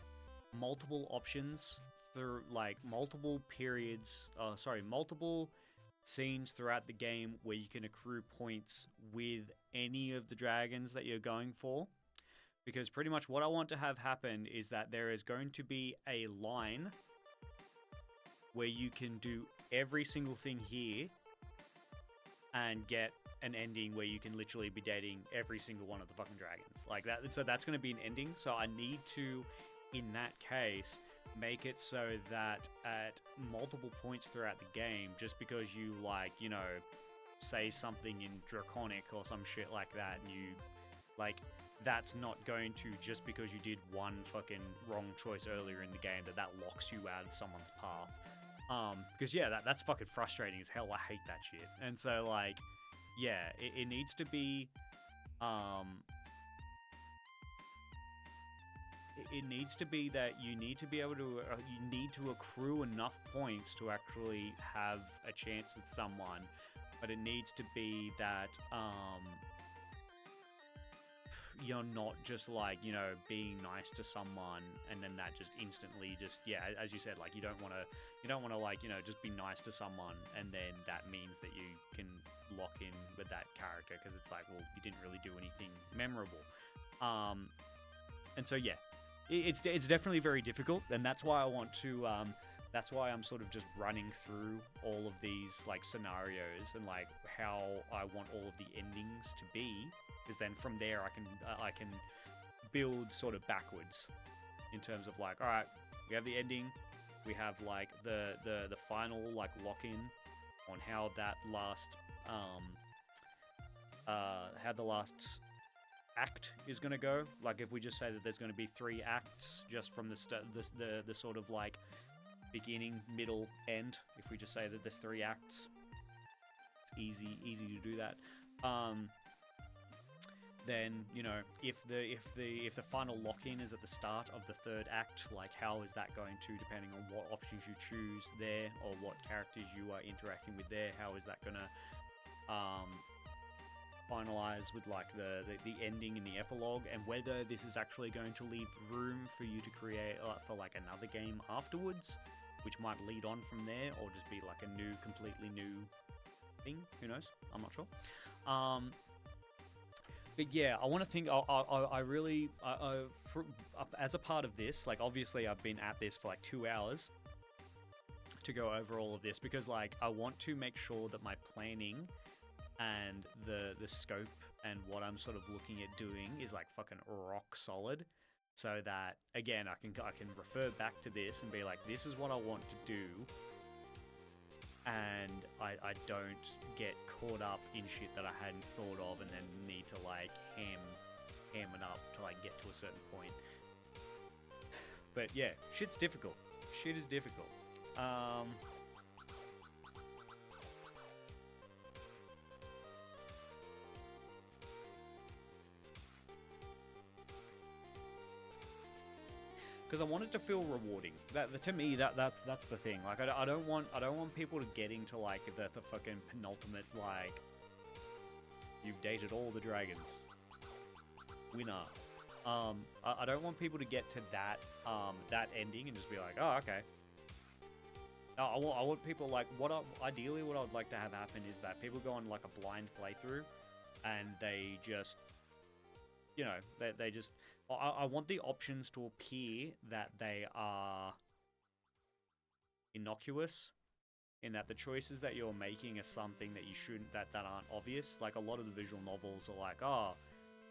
A: multiple options through, like, multiple periods... multiple scenes throughout the game where you can accrue points with any of the dragons that you're going for. Because pretty much what I want to have happen is that there is going to be a line where you can do every single thing here and get an ending where you can literally be dating every single one of the fucking dragons. Like that. So that's going to be an ending. So I need to, in that case, make it so that at multiple points throughout the game, just because you, like, you know, say something in Draconic or some shit like that, and you, like, that's not going to, just because you did one fucking wrong choice earlier in the game, that locks you out of someone's path. Because yeah, that's fucking frustrating as hell. I hate that shit. And so, like, yeah, it needs to be, it needs to be that you need to be able to, you need to accrue enough points to actually have a chance with someone, but it needs to be that, you're not just, like, you know, being nice to someone and then that just instantly just, yeah, as you said, like, you don't want to, like, you know, just be nice to someone and then that means that you can lock in with that character, because it's like, well, you didn't really do anything memorable. And so, yeah, it's definitely very difficult, and that's why I want to, that's why I'm sort of just running through all of these, like, scenarios and, like, how I want all of the endings to be. Because then from there I can build sort of backwards in terms of, like, all right, we have the ending, we have, like, the final, like, lock-in on how that last how the last act is going to go. Like, if we just say that there's going to be 3 acts just from the sort of, like, beginning, middle, end. If we just say that there's 3 acts, it's easy to do that. Then, you know, if the final lock-in is at the start of the 3rd act, like, how is that going to, depending on what options you choose there or what characters you are interacting with there, how is that gonna finalize with, like, the ending and the epilogue, and whether this is actually going to leave room for you to create for, like, another game afterwards, which might lead on from there, or just be like a completely new thing. Who knows? I'm not sure. But yeah, I want to think, I really, as a part of this, like, obviously I've been at this for like 2 hours to go over all of this, because, like, I want to make sure that my planning and the scope and what I'm sort of looking at doing is like fucking rock solid, so that again I can refer back to this and be like, this is what I want to do, and I don't get caught up in shit that I hadn't thought of and then need to like ham it up to like get to a certain point. But yeah, shit's difficult. Shit is difficult. Because I want it to feel rewarding. To me, that's the thing. Like I don't want people to get into like the fucking penultimate, like, you've dated all the dragons, winner. I don't want people to get to that ending and just be like, oh, okay. No, I want people like, ideally what I would like to have happen is that people go on like a blind playthrough and they just, you know, they just, I want the options to appear that they are innocuous, in that the choices that you're making are something that you shouldn't, that aren't obvious. Like a lot of the visual novels are like, oh,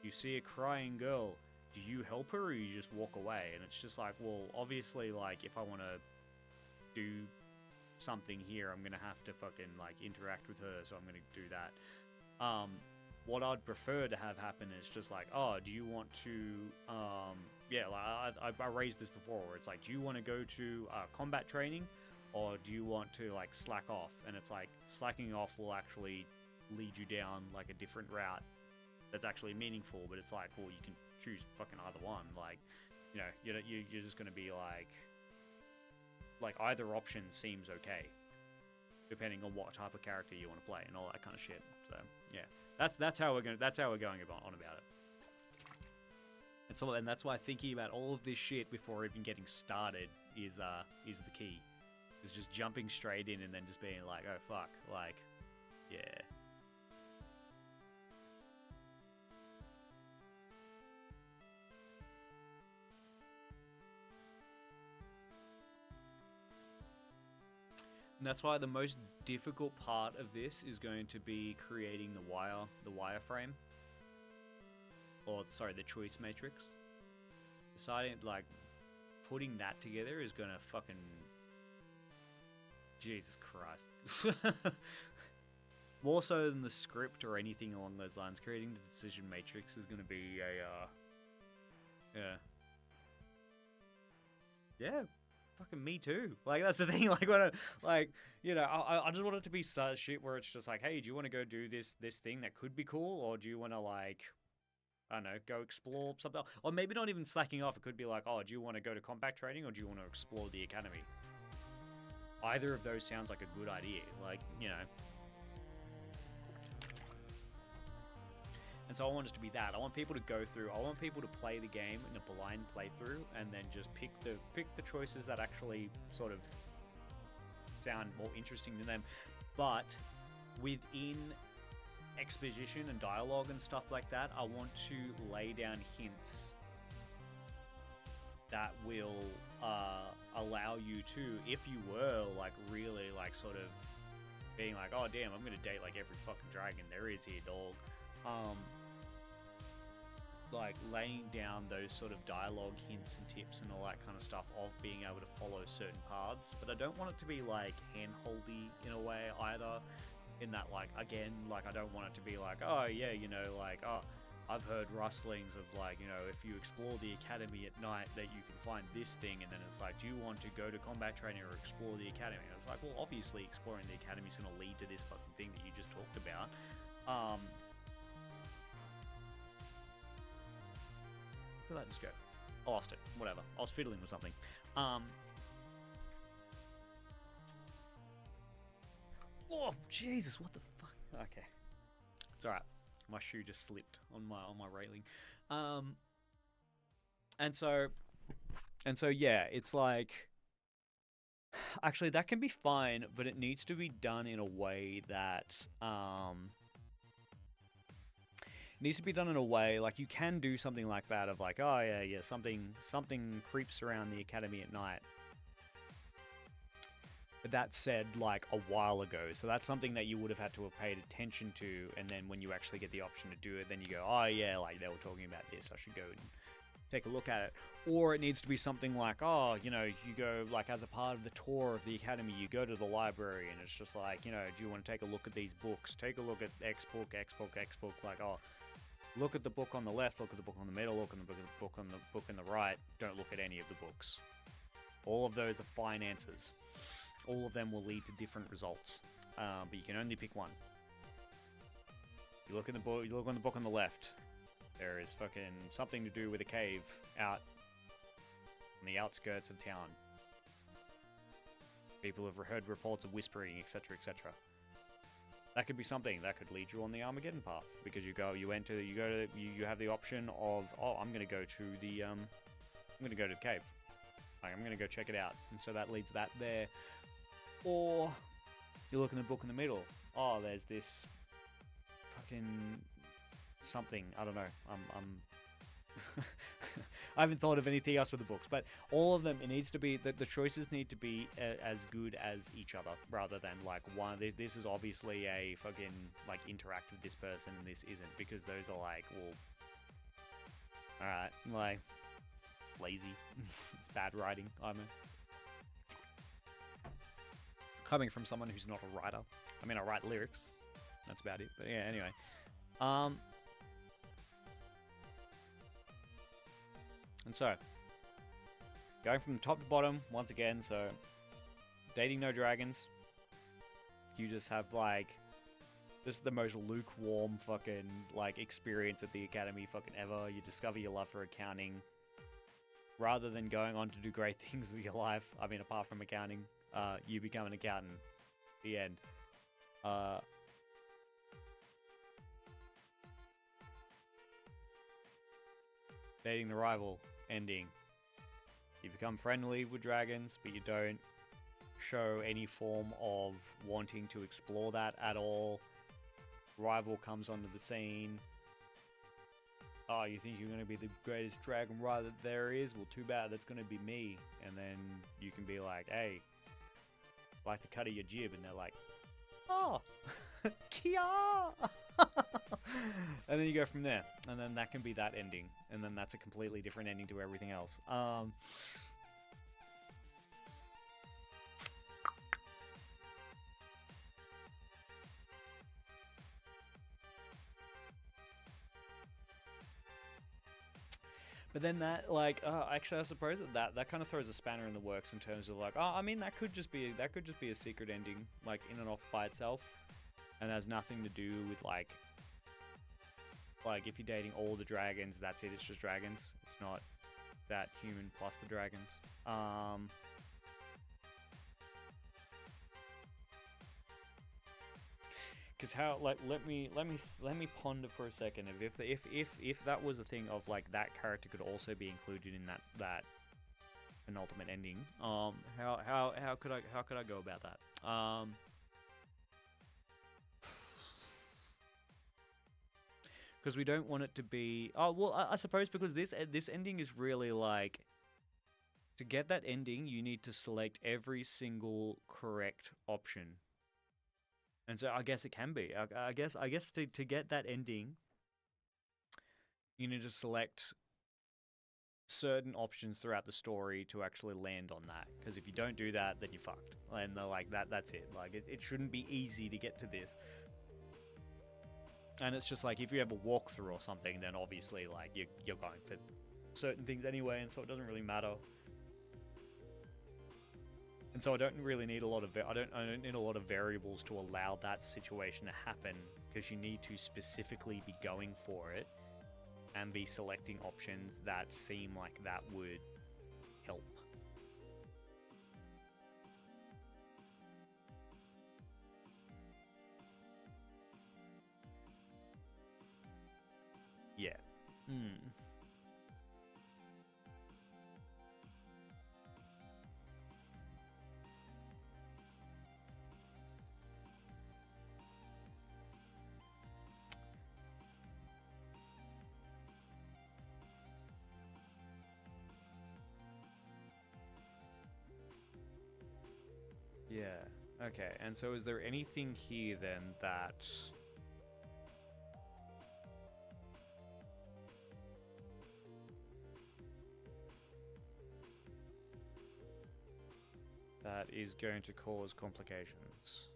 A: you see a crying girl, do you help her or you just walk away? And it's just like, well, obviously, like, if I want to do something here, I'm going to have to fucking, like, interact with her, so I'm going to do that. What I'd prefer to have happen is just like, oh, do you want to, yeah, like, I raised this before, where it's like, do you want to go to combat training, or do you want to, like, slack off? And it's like, slacking off will actually lead you down, like, a different route that's actually meaningful, but it's like, well, you can choose fucking either one. Like, you know, you're just going to be like, either option seems okay, depending on what type of character you want to play and all that kind of shit. So yeah, that's how we're going on about it. And so, and that's why thinking about all of this shit before even getting started is the key. Is just jumping straight in and then just being like, oh fuck, like, yeah. And that's why the most difficult part of this is going to be creating the wireframe. Or, sorry, the choice matrix. Deciding, like, putting that together is gonna fucking... Jesus Christ. More so than the script or anything along those lines, creating the decision matrix is gonna be a, yeah. Fucking me too. Like, that's the thing. Like, when you know, I just want it to be such shit where it's just like, hey, do you want to go do this thing that could be cool, or do you want to, like, I don't know, go explore something else? Or maybe not even slacking off. It could be like, oh, do you want to go to combat training, or do you want to explore the academy? Either of those sounds like a good idea. Like, you know. And so I want it to be that. I want people to go through. I want people to play the game in a blind playthrough, and then just pick the choices that actually sort of sound more interesting to them. But within exposition and dialogue and stuff like that, I want to lay down hints that will allow you to, if you were like really like sort of being like, oh damn, I'm gonna date like every fucking dragon there is here, dog. Like laying down those sort of dialogue hints and tips and all that kind of stuff of being able to follow certain paths, but I don't want it to be like hand-holdy in a way either, in that, like, again, like, I don't want it to be like, oh yeah, you know, like, oh, I've heard rustlings of, like, you know, if you explore the academy at night that you can find this thing, and then it's like, do you want to go to combat training or explore the academy? And it's like, well, obviously exploring the academy is going to lead to this fucking thing that you just talked about. Where did that just go? I lost it. Whatever. I was fiddling with something. Oh, Jesus, what the fuck? Okay. It's alright. My shoe just slipped on my railing. And so yeah, it's like, actually that can be fine, but it needs to be done in a way that needs to be done in a way, like, you can do something like that of like, oh yeah, something creeps around the academy at night. But that said, like, a while ago. So that's something that you would have had to have paid attention to, and then when you actually get the option to do it, then you go, oh yeah, like, they were talking about this, I should go and take a look at it. Or it needs to be something like, oh, you know, you go, like, as a part of the tour of the academy, you go to the library, and it's just like, you know, do you want to take a look at these books? Take a look at X book, X book, X book, like, oh, look at the book on the left, look at the book on the middle, look at the book on the book on the right, don't look at any of the books. All of those are fine answers. All of them will lead to different results, but you can only pick one. You look in the book. You look on the book on the left. There is fucking something to do with a cave out on the outskirts of town. People have heard reports of whispering, etc., etc. That could be something that could lead you on the Armageddon path, because you have the option of, oh, I'm gonna go to the cave. Like, I'm gonna go check it out, and so that leads that there. Or you look in the book in the middle. Oh, there's this fucking something. I don't know. I haven't thought of anything else with the books, but all of them, it needs to be the choices need to be as good as each other, rather than like one. This is obviously a fucking like interact with this person, and this isn't, because those are like, well, all right, like lazy. It's bad writing. Coming from someone who's not a writer. I mean, I write lyrics. That's about it. But yeah, anyway. And so, going from top to bottom, once again, so, dating no dragons. You just have, like, this is the most lukewarm fucking, like, experience at the academy fucking ever. You discover your love for accounting. Rather than going on to do great things with your life, I mean, apart from accounting, you become an accountant. The end. Dating the rival. Ending. You become friendly with dragons, but you don't show any form of wanting to explore that at all. Rival comes onto the scene. Oh, you think you're going to be the greatest dragon rider that there is? Well, too bad, that's going to be me. And then you can be like, hey, I'd like the cut of your jib. And they're like, oh, Kia! And then you go from there. And then that can be that ending. And then that's a completely different ending to everything else. But then that, like, actually, I suppose that kind of throws a spanner in the works in terms of like, oh, I mean, that could just be a secret ending, like in and off by itself, and has nothing to do with like if you're dating all the dragons, that's it. It's just dragons. It's not that human plus the dragons. Because how, like, let me ponder for a second. If that was a thing of like that character could also be included in that penultimate ending, how could I go about that? Because we don't want it to be. Oh well, I suppose because this ending is really like, to get that ending, you need to select every single correct option. And so I guess it can be. I guess to get that ending, you need to select certain options throughout the story to actually land on that. Because if you don't do that, then you're fucked. And they're like, that's it. Like, it shouldn't be easy to get to this. And it's just like, if you have a walkthrough or something, then obviously, like, you're going for certain things anyway, and so it doesn't really matter. And so I don't really need a lot of I don't need a lot of variables to allow that situation to happen, because you need to specifically be going for it and be selecting options that seem like that would help. Yeah. Yeah. Okay, and so is there anything here then that... that is going to cause complications?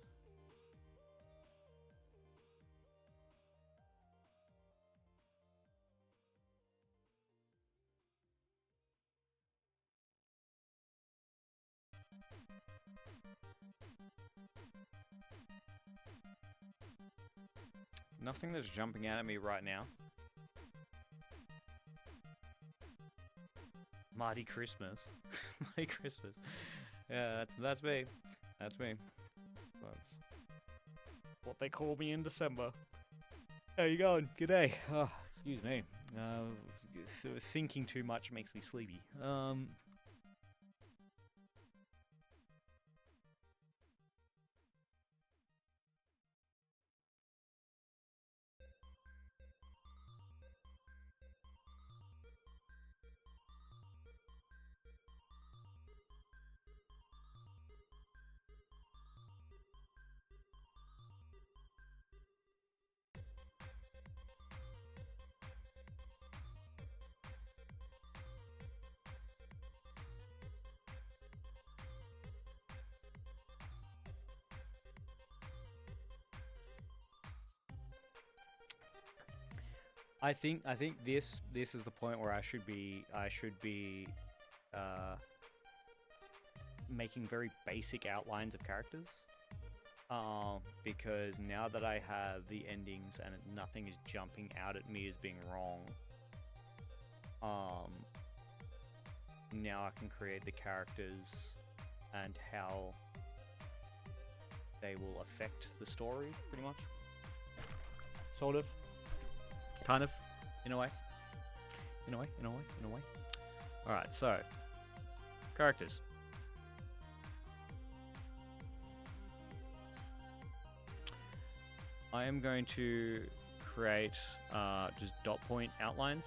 A: Nothing that's jumping out at me right now. Marty Christmas. Marty Christmas. Yeah, that's me. That's me. That's what they call me in December. How you going? G'day. Oh, excuse me. Thinking too much makes me sleepy. I think this is the point where I should be making very basic outlines of characters. Because now that I have the endings and nothing is jumping out at me as being wrong, now I can create the characters and how they will affect the story, pretty much. Sort of. Kind of. In a way. In a way. Alright, so. Characters. I am going to create just dot point outlines.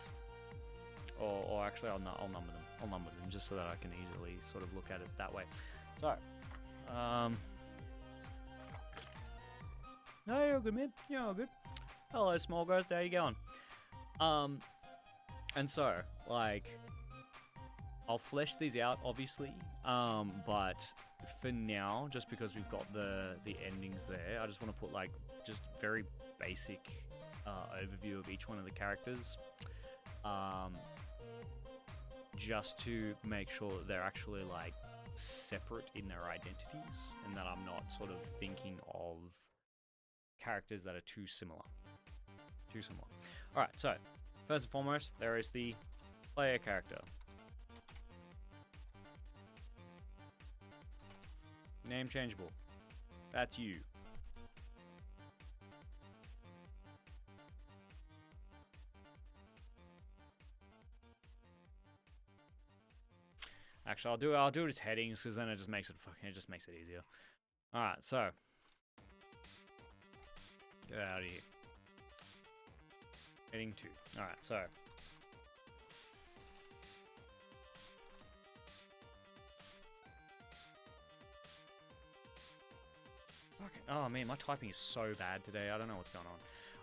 A: Or actually I'll number them. I'll number them just so that I can easily sort of look at it that way. So. No, you're all good, man. You're all good. Hello, small guys. How you going? And so, like, I'll flesh these out, obviously. But for now, just because we've got the endings there, I just want to put, like, just very basic overview of each one of the characters. Just to make sure that they're actually, like, separate in their identities, and that I'm not sort of thinking of characters that are too similar. Alright, so, first and foremost, there is the player character. Name changeable. That's you. Actually, I'll do it as headings because then it just makes it easier. All right, so get out of here. Heading 2. All right, so okay. Oh man, my typing is so bad today. I don't know what's going on.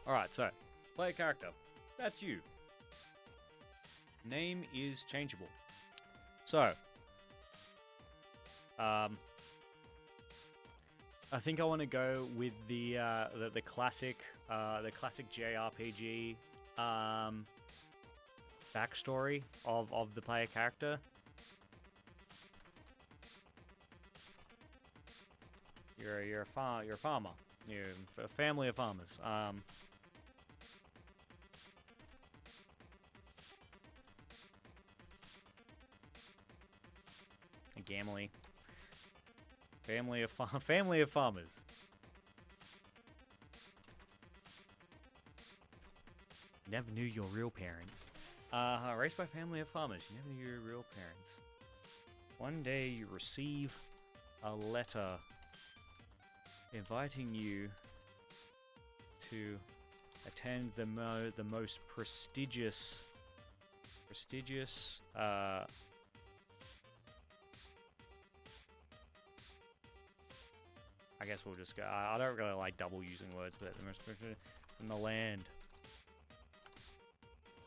A: All right, so player character. That's you. Name is changeable. So. I think I want to go with the classic JRPG backstory of the player character. You're a farmer. You're a family of farmers. A family. Family of farmers. Never knew your real parents. Raised by family of farmers. You never knew your real parents. One day you receive a letter inviting you to attend the most prestigious guess we'll just go. I don't really like double using words, but the most in the land.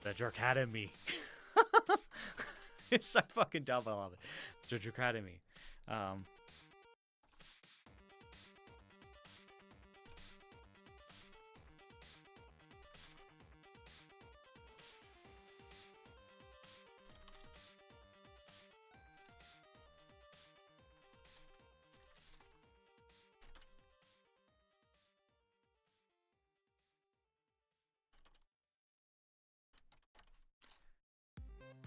A: The Dracademy. It's so fucking dumb, I love it. The Dracademy.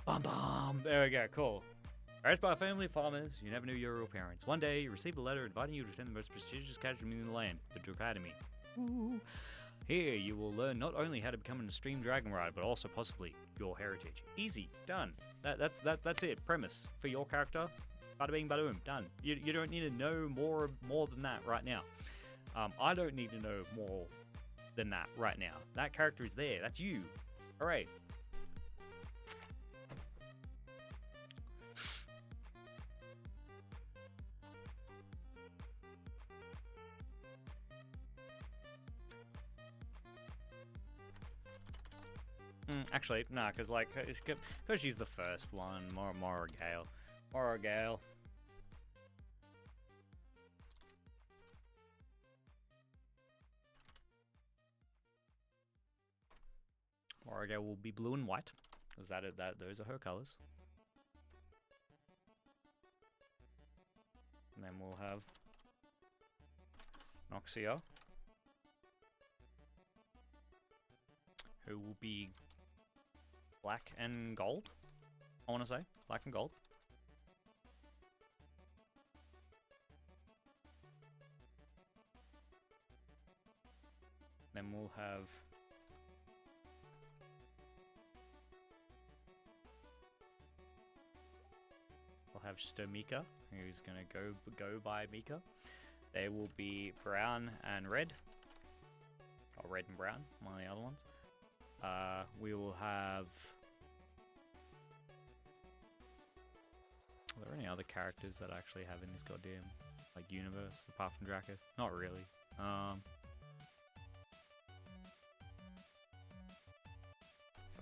A: Bum bum. There we go. Cool. Raised by a family of farmers, you never knew your real parents. One day, you received a letter inviting you to attend the most prestigious academy in the land, the Dracademy. Ooh. Here, you will learn not only how to become an extreme dragon rider, but also possibly your heritage. Easy, done. That's it. Premise for your character. Bada bing, bada boom, done. You don't need to know more than that right now. I don't need to know more than that right now. That character is there. That's you. All right. Actually, nah, because like, because she's the first one, Morrigan. Morrigan will be blue and white, because those are her colors. And then we'll have Noxia, who will be black and gold, I want to say. Black and gold. Then we'll have Stomika, who's going to go by Mika. They will be brown and red. Or red and brown, one of the other ones. We will have... Are there any other characters that I actually have in this goddamn like universe apart from Dracus? Not really. Well,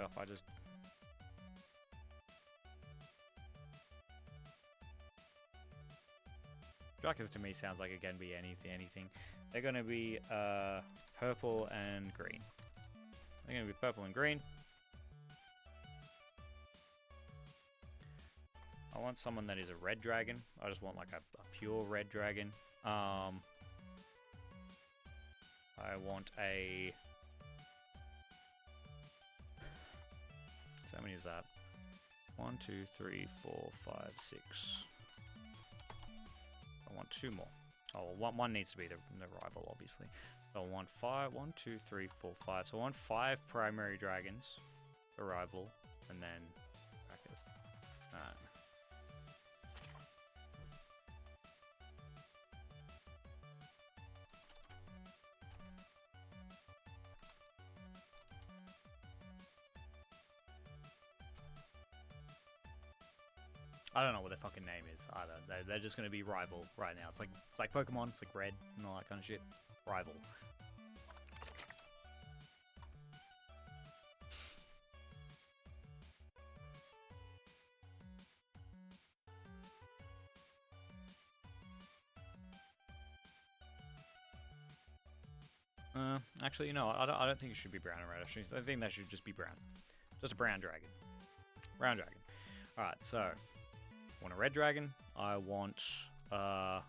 A: if I just... Dracus to me sounds like it can be anything. They're going to be purple and green. They're going to be purple and green. I want someone that is a red dragon. I just want like a pure red dragon. I want a... So how many is that? 1, 2, 3, 4, 5, 6. I want 2 more. Oh, one needs to be the rival, obviously. So I want 5, 1, 2, 3, 4, 5. So I want 5 primary dragons, the rival, and then Dracus. I don't know what their fucking name is either. They're just gonna be rival right now. It's like Pokemon. It's like red and all that kind of shit. Rival. Actually, you know, I don't think it should be brown and red. Actually, I think that should just be brown. Just a brown dragon. Brown dragon. All right, so. I want a red dragon. I want oh,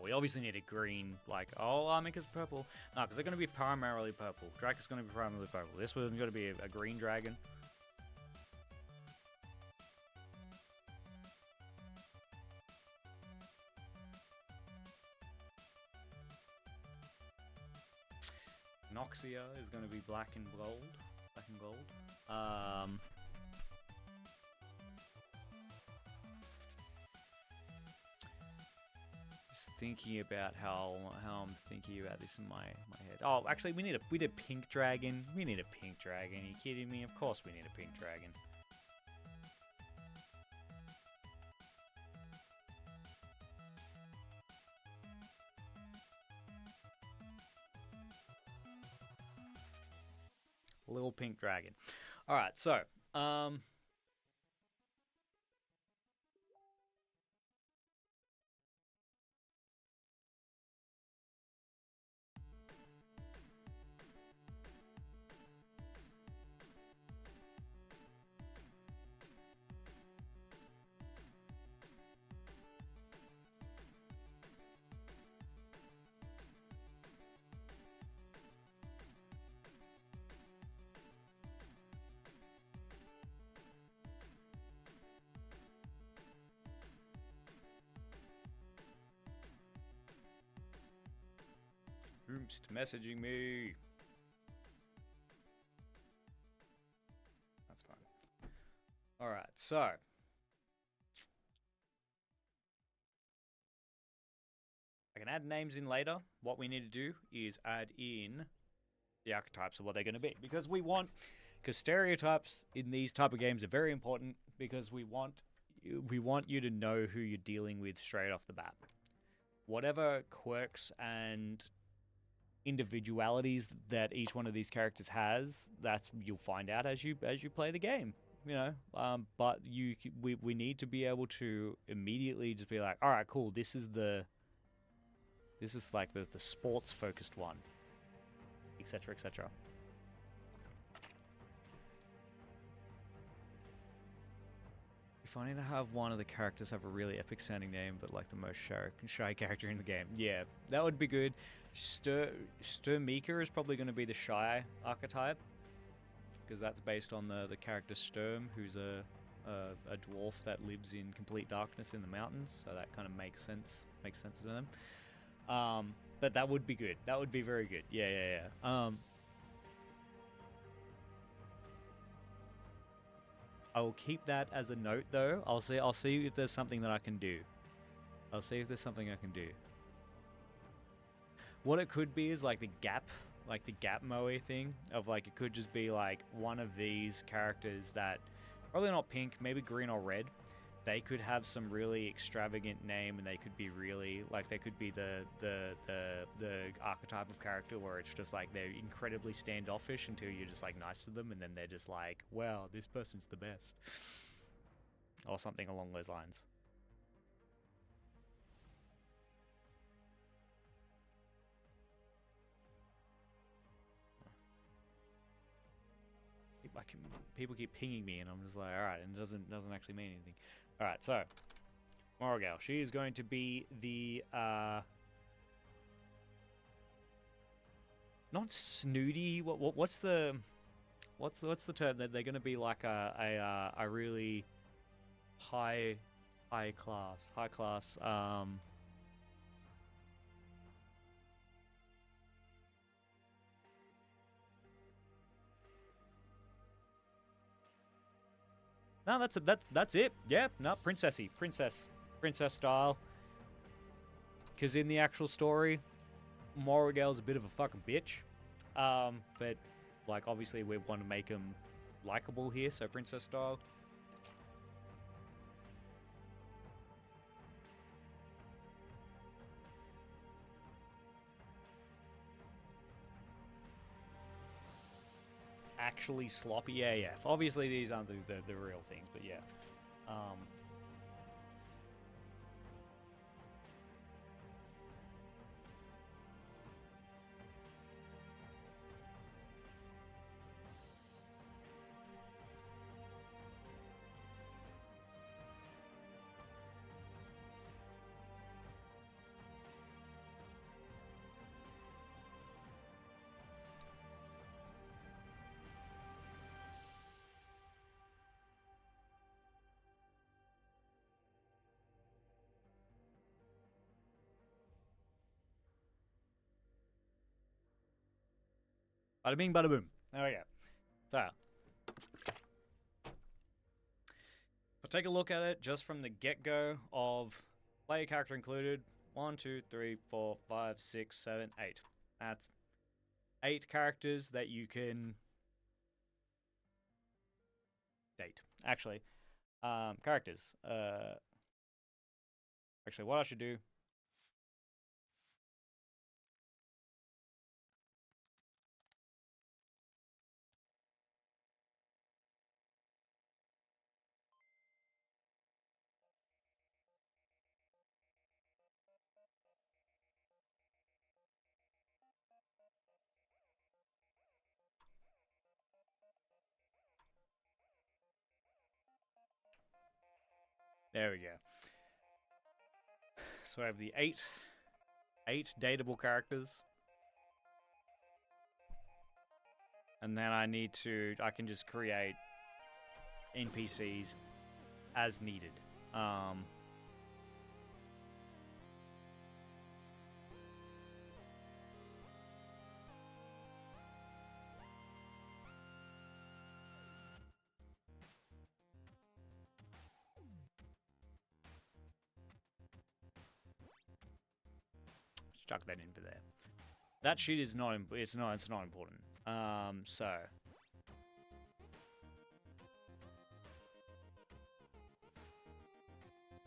A: we obviously need a green, like, oh, I'll make it purple. No, because they're going to be primarily purple. Drac is going to be primarily purple. This one's going to be a green dragon. Noxia is going to be black and gold. Black and gold. Just thinking about how I'm thinking about this in my head. Oh, actually, we need a pink dragon. We need a pink dragon. Are you kidding me? Of course we need a pink dragon. Little pink dragon. All right, so who's messaging me? That's fine. All right, so I can add names in later. What we need to do is add in the archetypes of what they're going to be, because because stereotypes in these type of games are very important, because we want you to know who you're dealing with straight off the bat. Whatever quirks and individualities that each one of these characters has, that's you'll find out as you play the game. But we need to be able to immediately just be like, all right, cool. This is like the sports focused one, etc., etc. Be funny to have one of the characters have a really epic sounding name, but like the most shy character in the game. Yeah, that would be good. Sturmika is probably going to be the shy archetype, because that's based on the character Sturm, who's a dwarf that lives in complete darkness in the mountains. So that kind of makes sense to them. But that would be good. That would be very good. Yeah. I will keep that as a note, though. I'll see if there's something that I can do. I'll see if there's something I can do. What it could be is like the gap moe thing of like, it could just be like one of these characters that probably not pink, maybe green or red. They could have some really extravagant name, and they could be really like, they could be the archetype of character where it's just like they're incredibly standoffish until you're just like nice to them, and then they're just like, wow, this person's the best, or something along those lines. People keep pinging me, and I'm just like, all right, and it doesn't actually mean anything. All right, so Morrigal, she is going to be the not snooty. What's the term that they're going to be like a really high class. No, that's it. Yeah, no, princess style. Because in the actual story, Morrigal's a bit of a fucking bitch. But like, obviously we want to make him likable here, so princess style. Actually sloppy AF. Obviously these aren't the real things, but yeah. Bada bing, bada boom. There we go. So, I'll take a look at it just from the get-go of player character included. 1, 2, 3, 4, 5, 6, 7, 8. That's 8 characters that you can date. Actually, characters. Actually, what I should do. There we go. So I have the eight dateable characters. And then I can just create NPCs as needed. Chuck that in for there. That shit is not. It's not important. So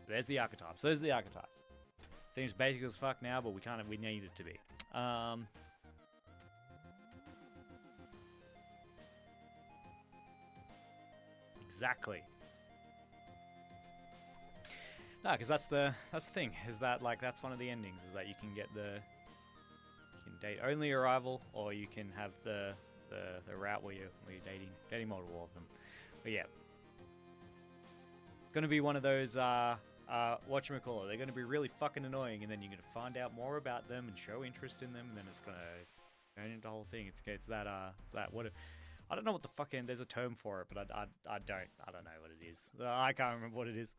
A: there's the archetypes. Those are the archetypes. Seems basic as fuck now, but we need it to be. Exactly. No, because that's the thing. Is that like that's one of the endings? Is that you can date only a rival, or you can have the route where you're dating multiple of them. But yeah, it's gonna be one of those whatchamacallit. They're gonna be really fucking annoying, and then you're gonna find out more about them and show interest in them, and then it's gonna turn into the whole thing. It's that what. I don't know what the fucking. There's a term for it, but I don't know what it is. I can't remember what it is.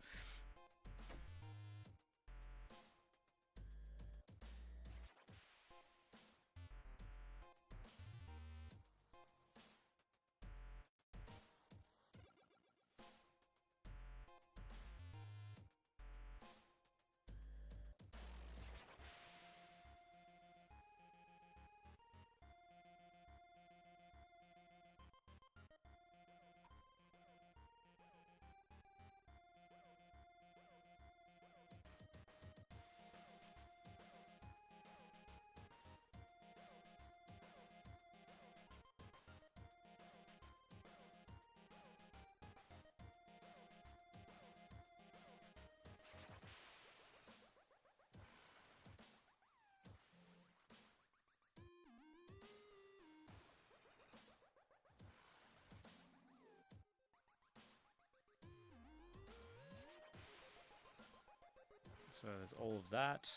A: So there's all of that.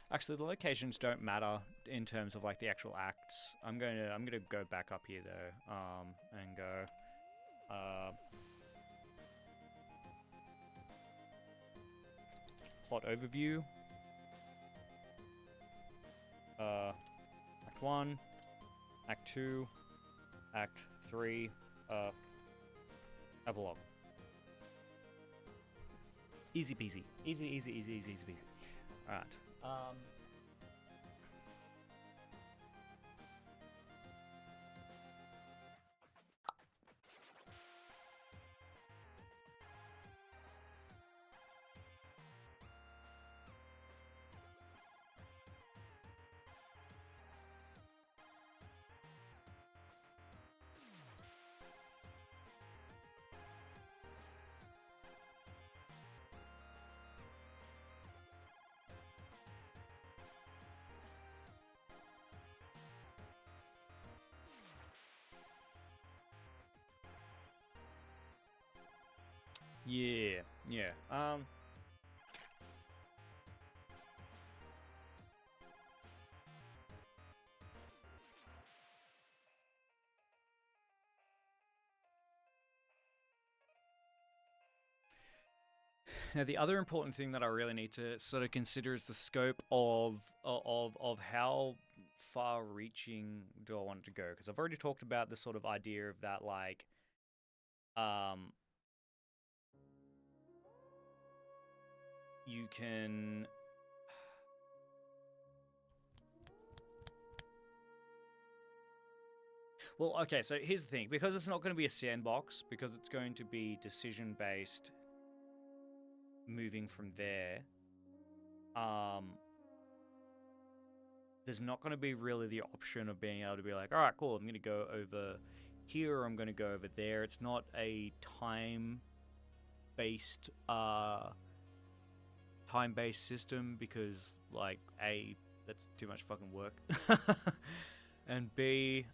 A: Actually, the locations don't matter in terms of like the actual acts. I'm gonna go back up here though, and go. Plot overview. Act 1, Act 2, Act 3, epilogue. Easy peasy. Easy peasy. Alright. Yeah. Now, the other important thing that I really need to sort of consider is the scope of how far-reaching do I want it to go? Because I've already talked about the sort of idea of that, like, you can. Well, okay, so here's the thing. Because it's not going to be a sandbox, because it's going to be decision-based moving from there, there's not going to be really the option of being able to be like, all right, cool, I'm going to go over here, or I'm going to go over there. It's not a time based time-based system because like A, that's too much fucking work. And B,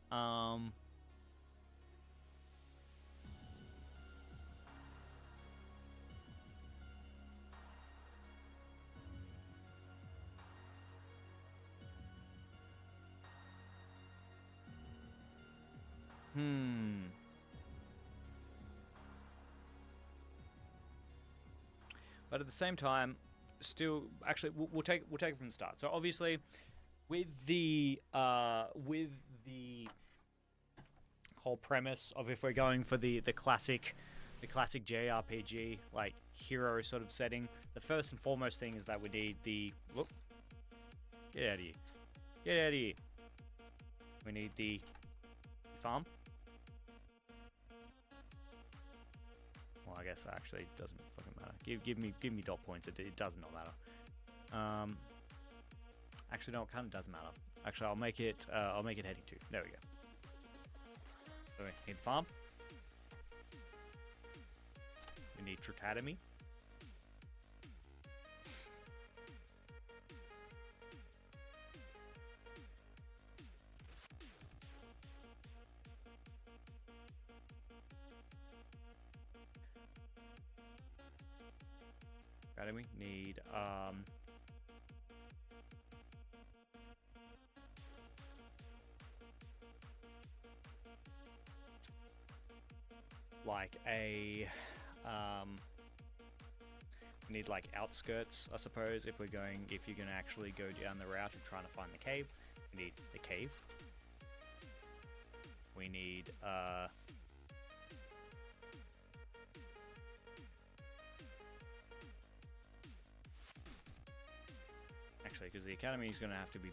A: But at the same time, still, actually, we'll take it from the start. So obviously, with the whole premise of if we're going for the classic JRPG like hero sort of setting, the first and foremost thing is that we need the look. Get out of here! Get out of here! We need the farm. Well, I guess actually it doesn't fucking matter. Give me dot points. It does not matter. Actually, no, it kind of does matter. Actually, I'll make it heading 2. There we go. So we need farm. We need Tracademy. Academy need like a we need like outskirts, I suppose, if you're gonna actually go down the route of trying to find the cave. We need the cave. We need actually, because the academy is going to have to be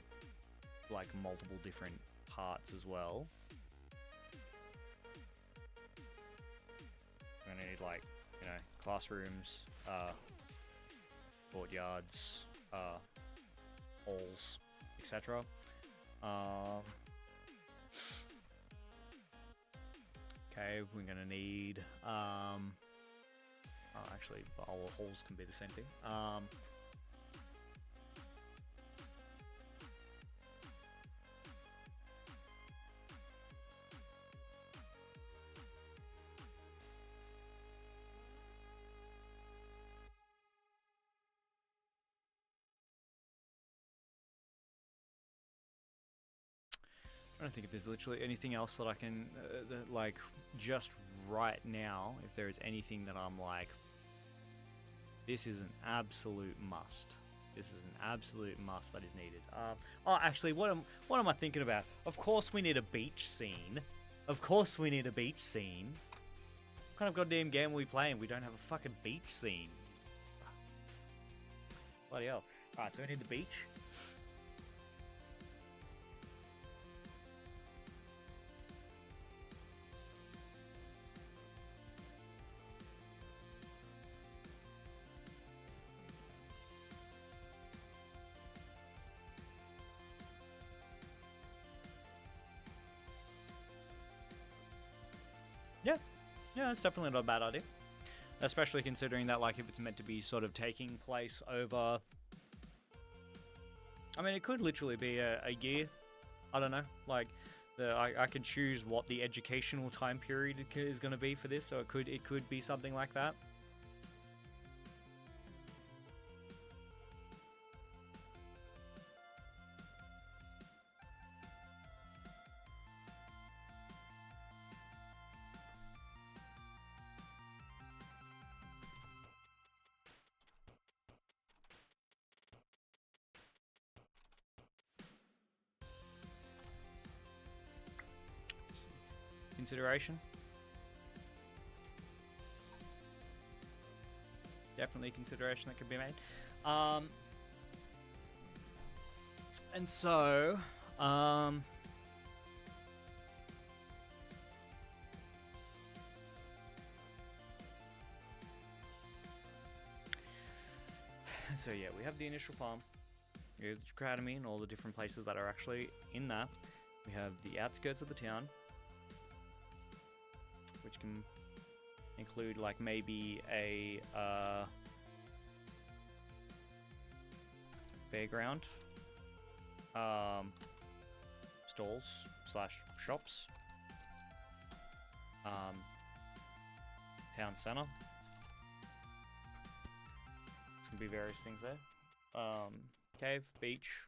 A: like multiple different parts as well. We're going to need like, you know, classrooms, courtyards, halls, etc. Okay, we're going to need actually all halls can be the same thing. I don't think if there's literally anything else that I can, that, like, just right now, if there is anything that I'm like, this is an absolute must. This is an absolute must that is needed. Oh, actually, what am I thinking about? Of course we need a beach scene. Of course we need a beach scene. What kind of goddamn game are we playing? We don't have a fucking beach scene. Bloody hell. Alright, so we need the beach. Yeah, it's definitely not a bad idea. Especially considering that, like, if it's meant to be sort of taking place over... I mean, it could literally be a year. I don't know. Like, I can choose what the educational time period is going to be for this, so it could be something like that. Consideration. Definitely consideration that could be made. And so, so yeah, we have the initial farm. We have the academy and all the different places that are actually in that. We have the outskirts of the town, which can include like maybe a fairground, stalls slash shops, town center. It's gonna be various things there. Cave, beach,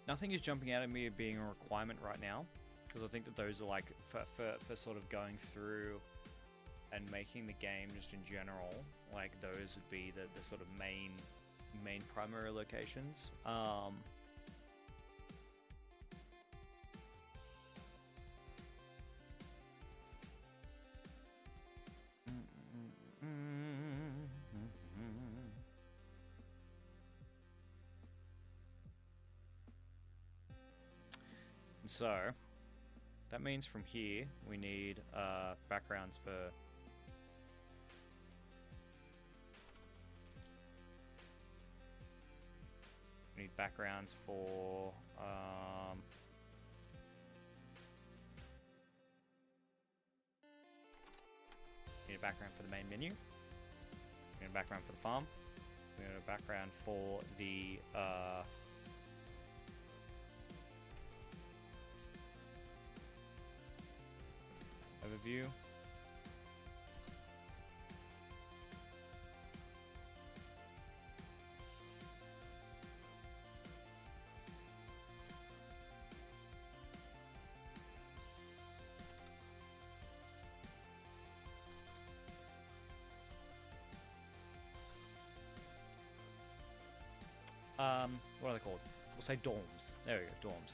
A: Nothing is jumping out at me as being a requirement right now, because I think that those are like for sort of going through and making the game just in general, like those would be the sort of main primary locations. So that means from here we need backgrounds for need a background for the main menu. We need a background for the farm. We need a background for the overview. What are they called? We'll say dorms. There we go, dorms.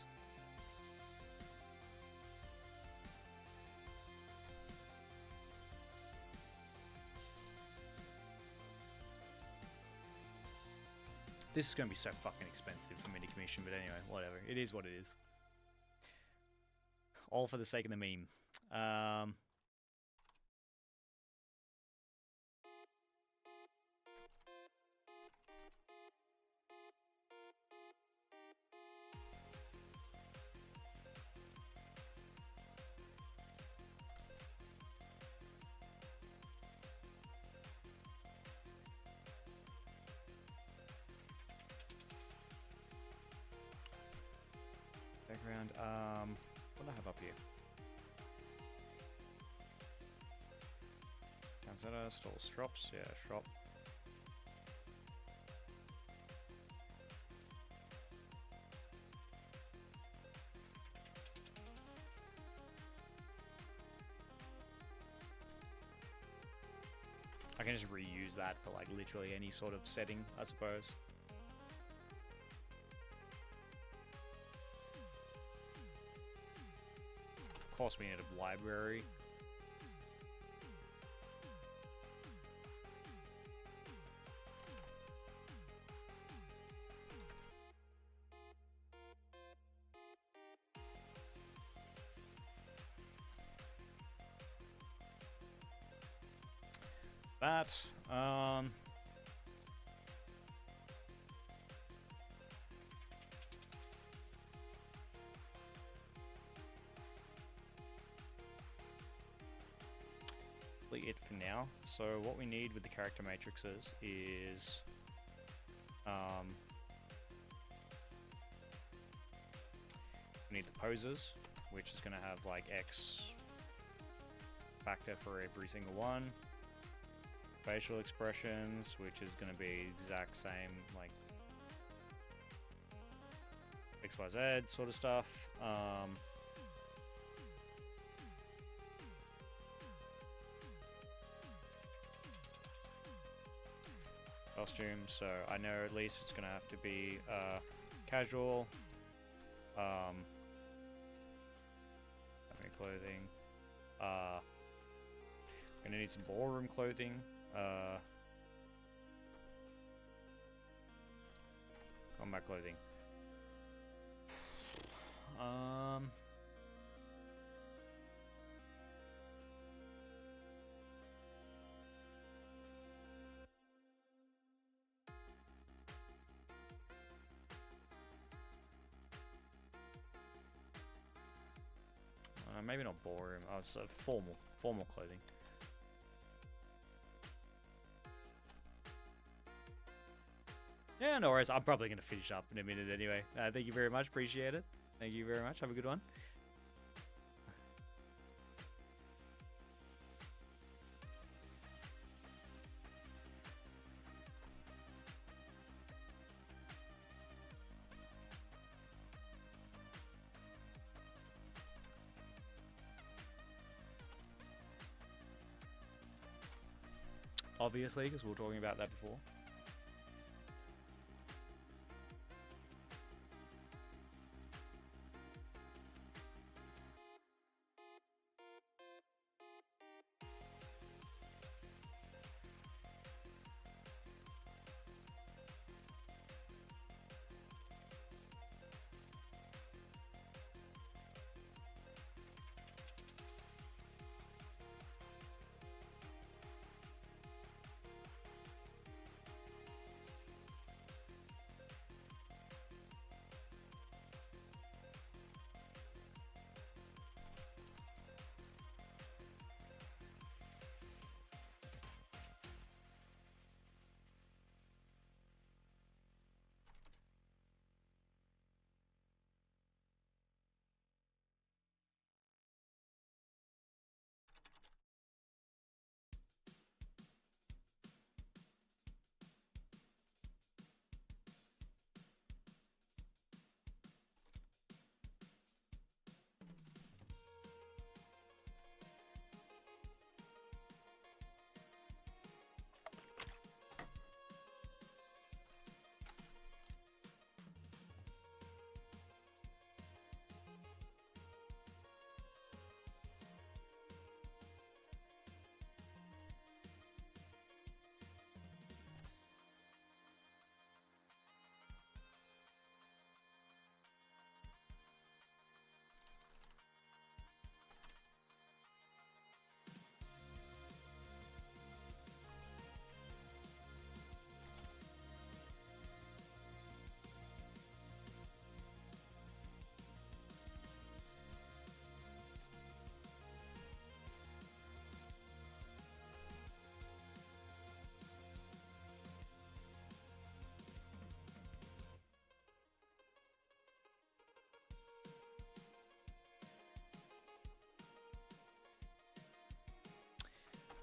A: This is going to be so fucking expensive for me to commission, but anyway, whatever. It is what it is. All for the sake of the meme. Background, what do I have up here? Town center, stalls, shops, yeah, shop. I can just reuse that for like literally any sort of setting, I suppose. Of course we need a library. That, it for now. So what we need with the character matrices is we need the poses, which is going to have like X factor for every single one. Facial expressions, which is going to be exact same like XYZ sort of stuff. Costume, so I know at least it's gonna have to be casual, clothing, Gonna need some ballroom clothing. Combat clothing. Maybe not ballroom. Oh, so formal clothing. Yeah, no worries. I'm probably going to finish up in a minute anyway. Thank you very much. Appreciate it. Thank you very much. Have a good one. Obviously, because we were talking about that before.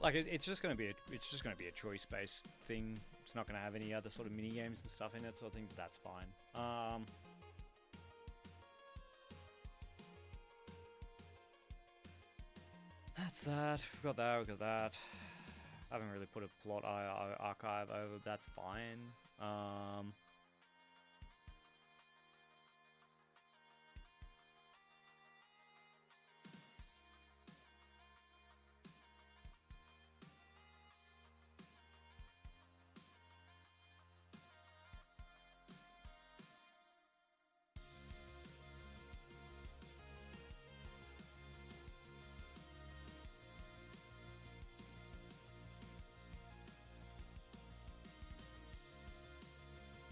A: Like it's just gonna be a choice based thing. It's not gonna have any other sort of mini games and stuff in it, so I think that's fine. That's that. We've got that. We've got that. I haven't really put a plot archive over. That's fine.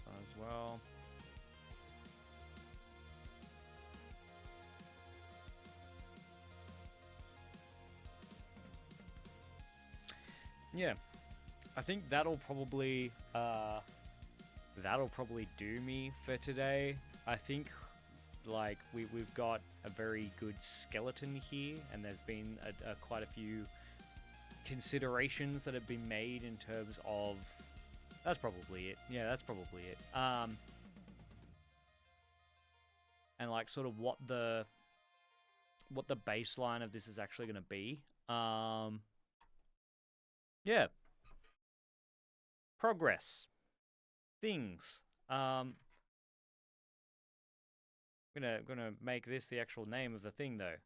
A: As well. Yeah, I think that'll probably do me for today. I think like we've got a very good skeleton here, and there's been quite a few considerations that have been made in terms of. That's probably it. Yeah, that's probably it. And like sort of what the baseline of this is actually going to be. Yeah. Progress. Things. Gonna make this the actual name of the thing though.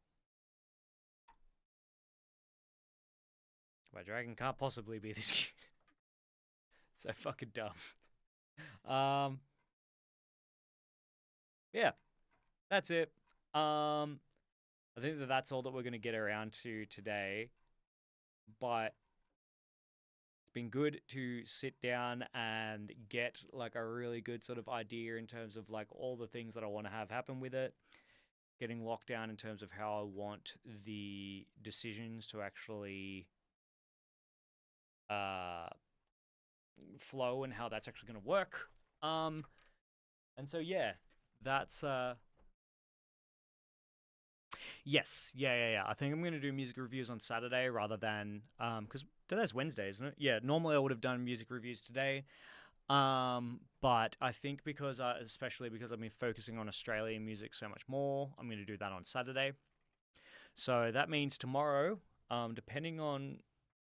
A: My dragon can't possibly be this cute. So fucking dumb. Yeah, that's it. I think that's all that we're gonna get around to today. But it's been good to sit down and get like a really good sort of idea in terms of like all the things that I want to have happen with it. Getting locked down in terms of how I want the decisions to actually uh flow and how that's actually going to work. And so yeah, that's yes, yeah. I think I'm going to do music reviews on Saturday rather than because today's Wednesday, isn't it? Yeah, normally I would have done music reviews today. But I think because especially because I've been focusing on Australian music so much more, I'm going to do that on Saturday. So that means tomorrow, depending on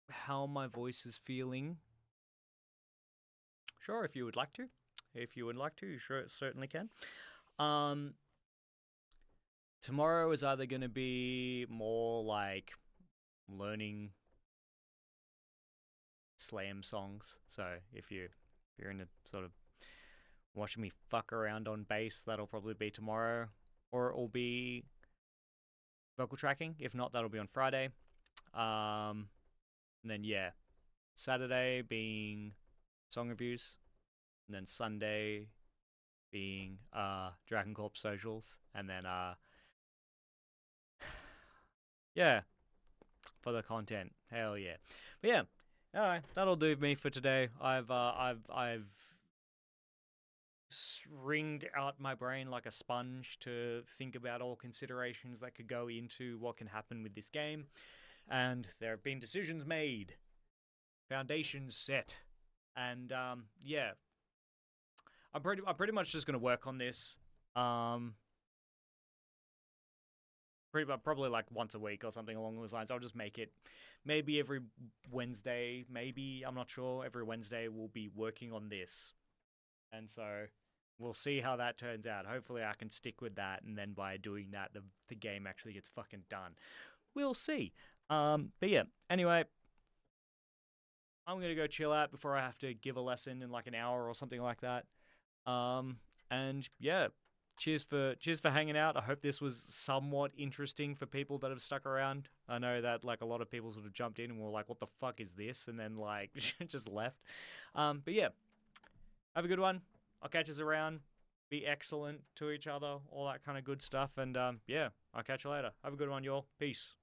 A: how my voice is feeling, sure, if you would like to. If you would like to, you sure certainly can. Um, Tomorrow is either going to be more like learning slam songs. So if you're into sort of watching me fuck around on bass, that'll probably be tomorrow, or it will be vocal tracking. If not, that'll be on Friday. And then yeah, Saturday being song reviews, and then Sunday being Dragon Corp socials, and then yeah, for the content. Hell yeah. But yeah, alright, that'll do me for today. I've wringed out my brain like a sponge to think about all considerations that could go into what can happen with this game, and there have been decisions made, foundations set, and yeah, I'm pretty much just gonna work on this. Probably like once a week or something along those lines. I'll just make it maybe every Wednesday. Maybe I'm not sure. Every Wednesday we'll be working on this, and so we'll see how that turns out. Hopefully I can stick with that, and then by doing that, the game actually gets fucking done. We'll see. But yeah. Anyway, I'm gonna go chill out before I have to give a lesson in like an hour or something like that. And yeah, cheers for hanging out. I hope this was somewhat interesting for people that have stuck around. I know that like a lot of people sort of jumped in and were like, "What the fuck is this?" and then like just left. But yeah, have a good one. I'll catch us around. Be excellent to each other, all that kind of good stuff. And yeah, I'll catch you later. Have a good one, y'all. Peace.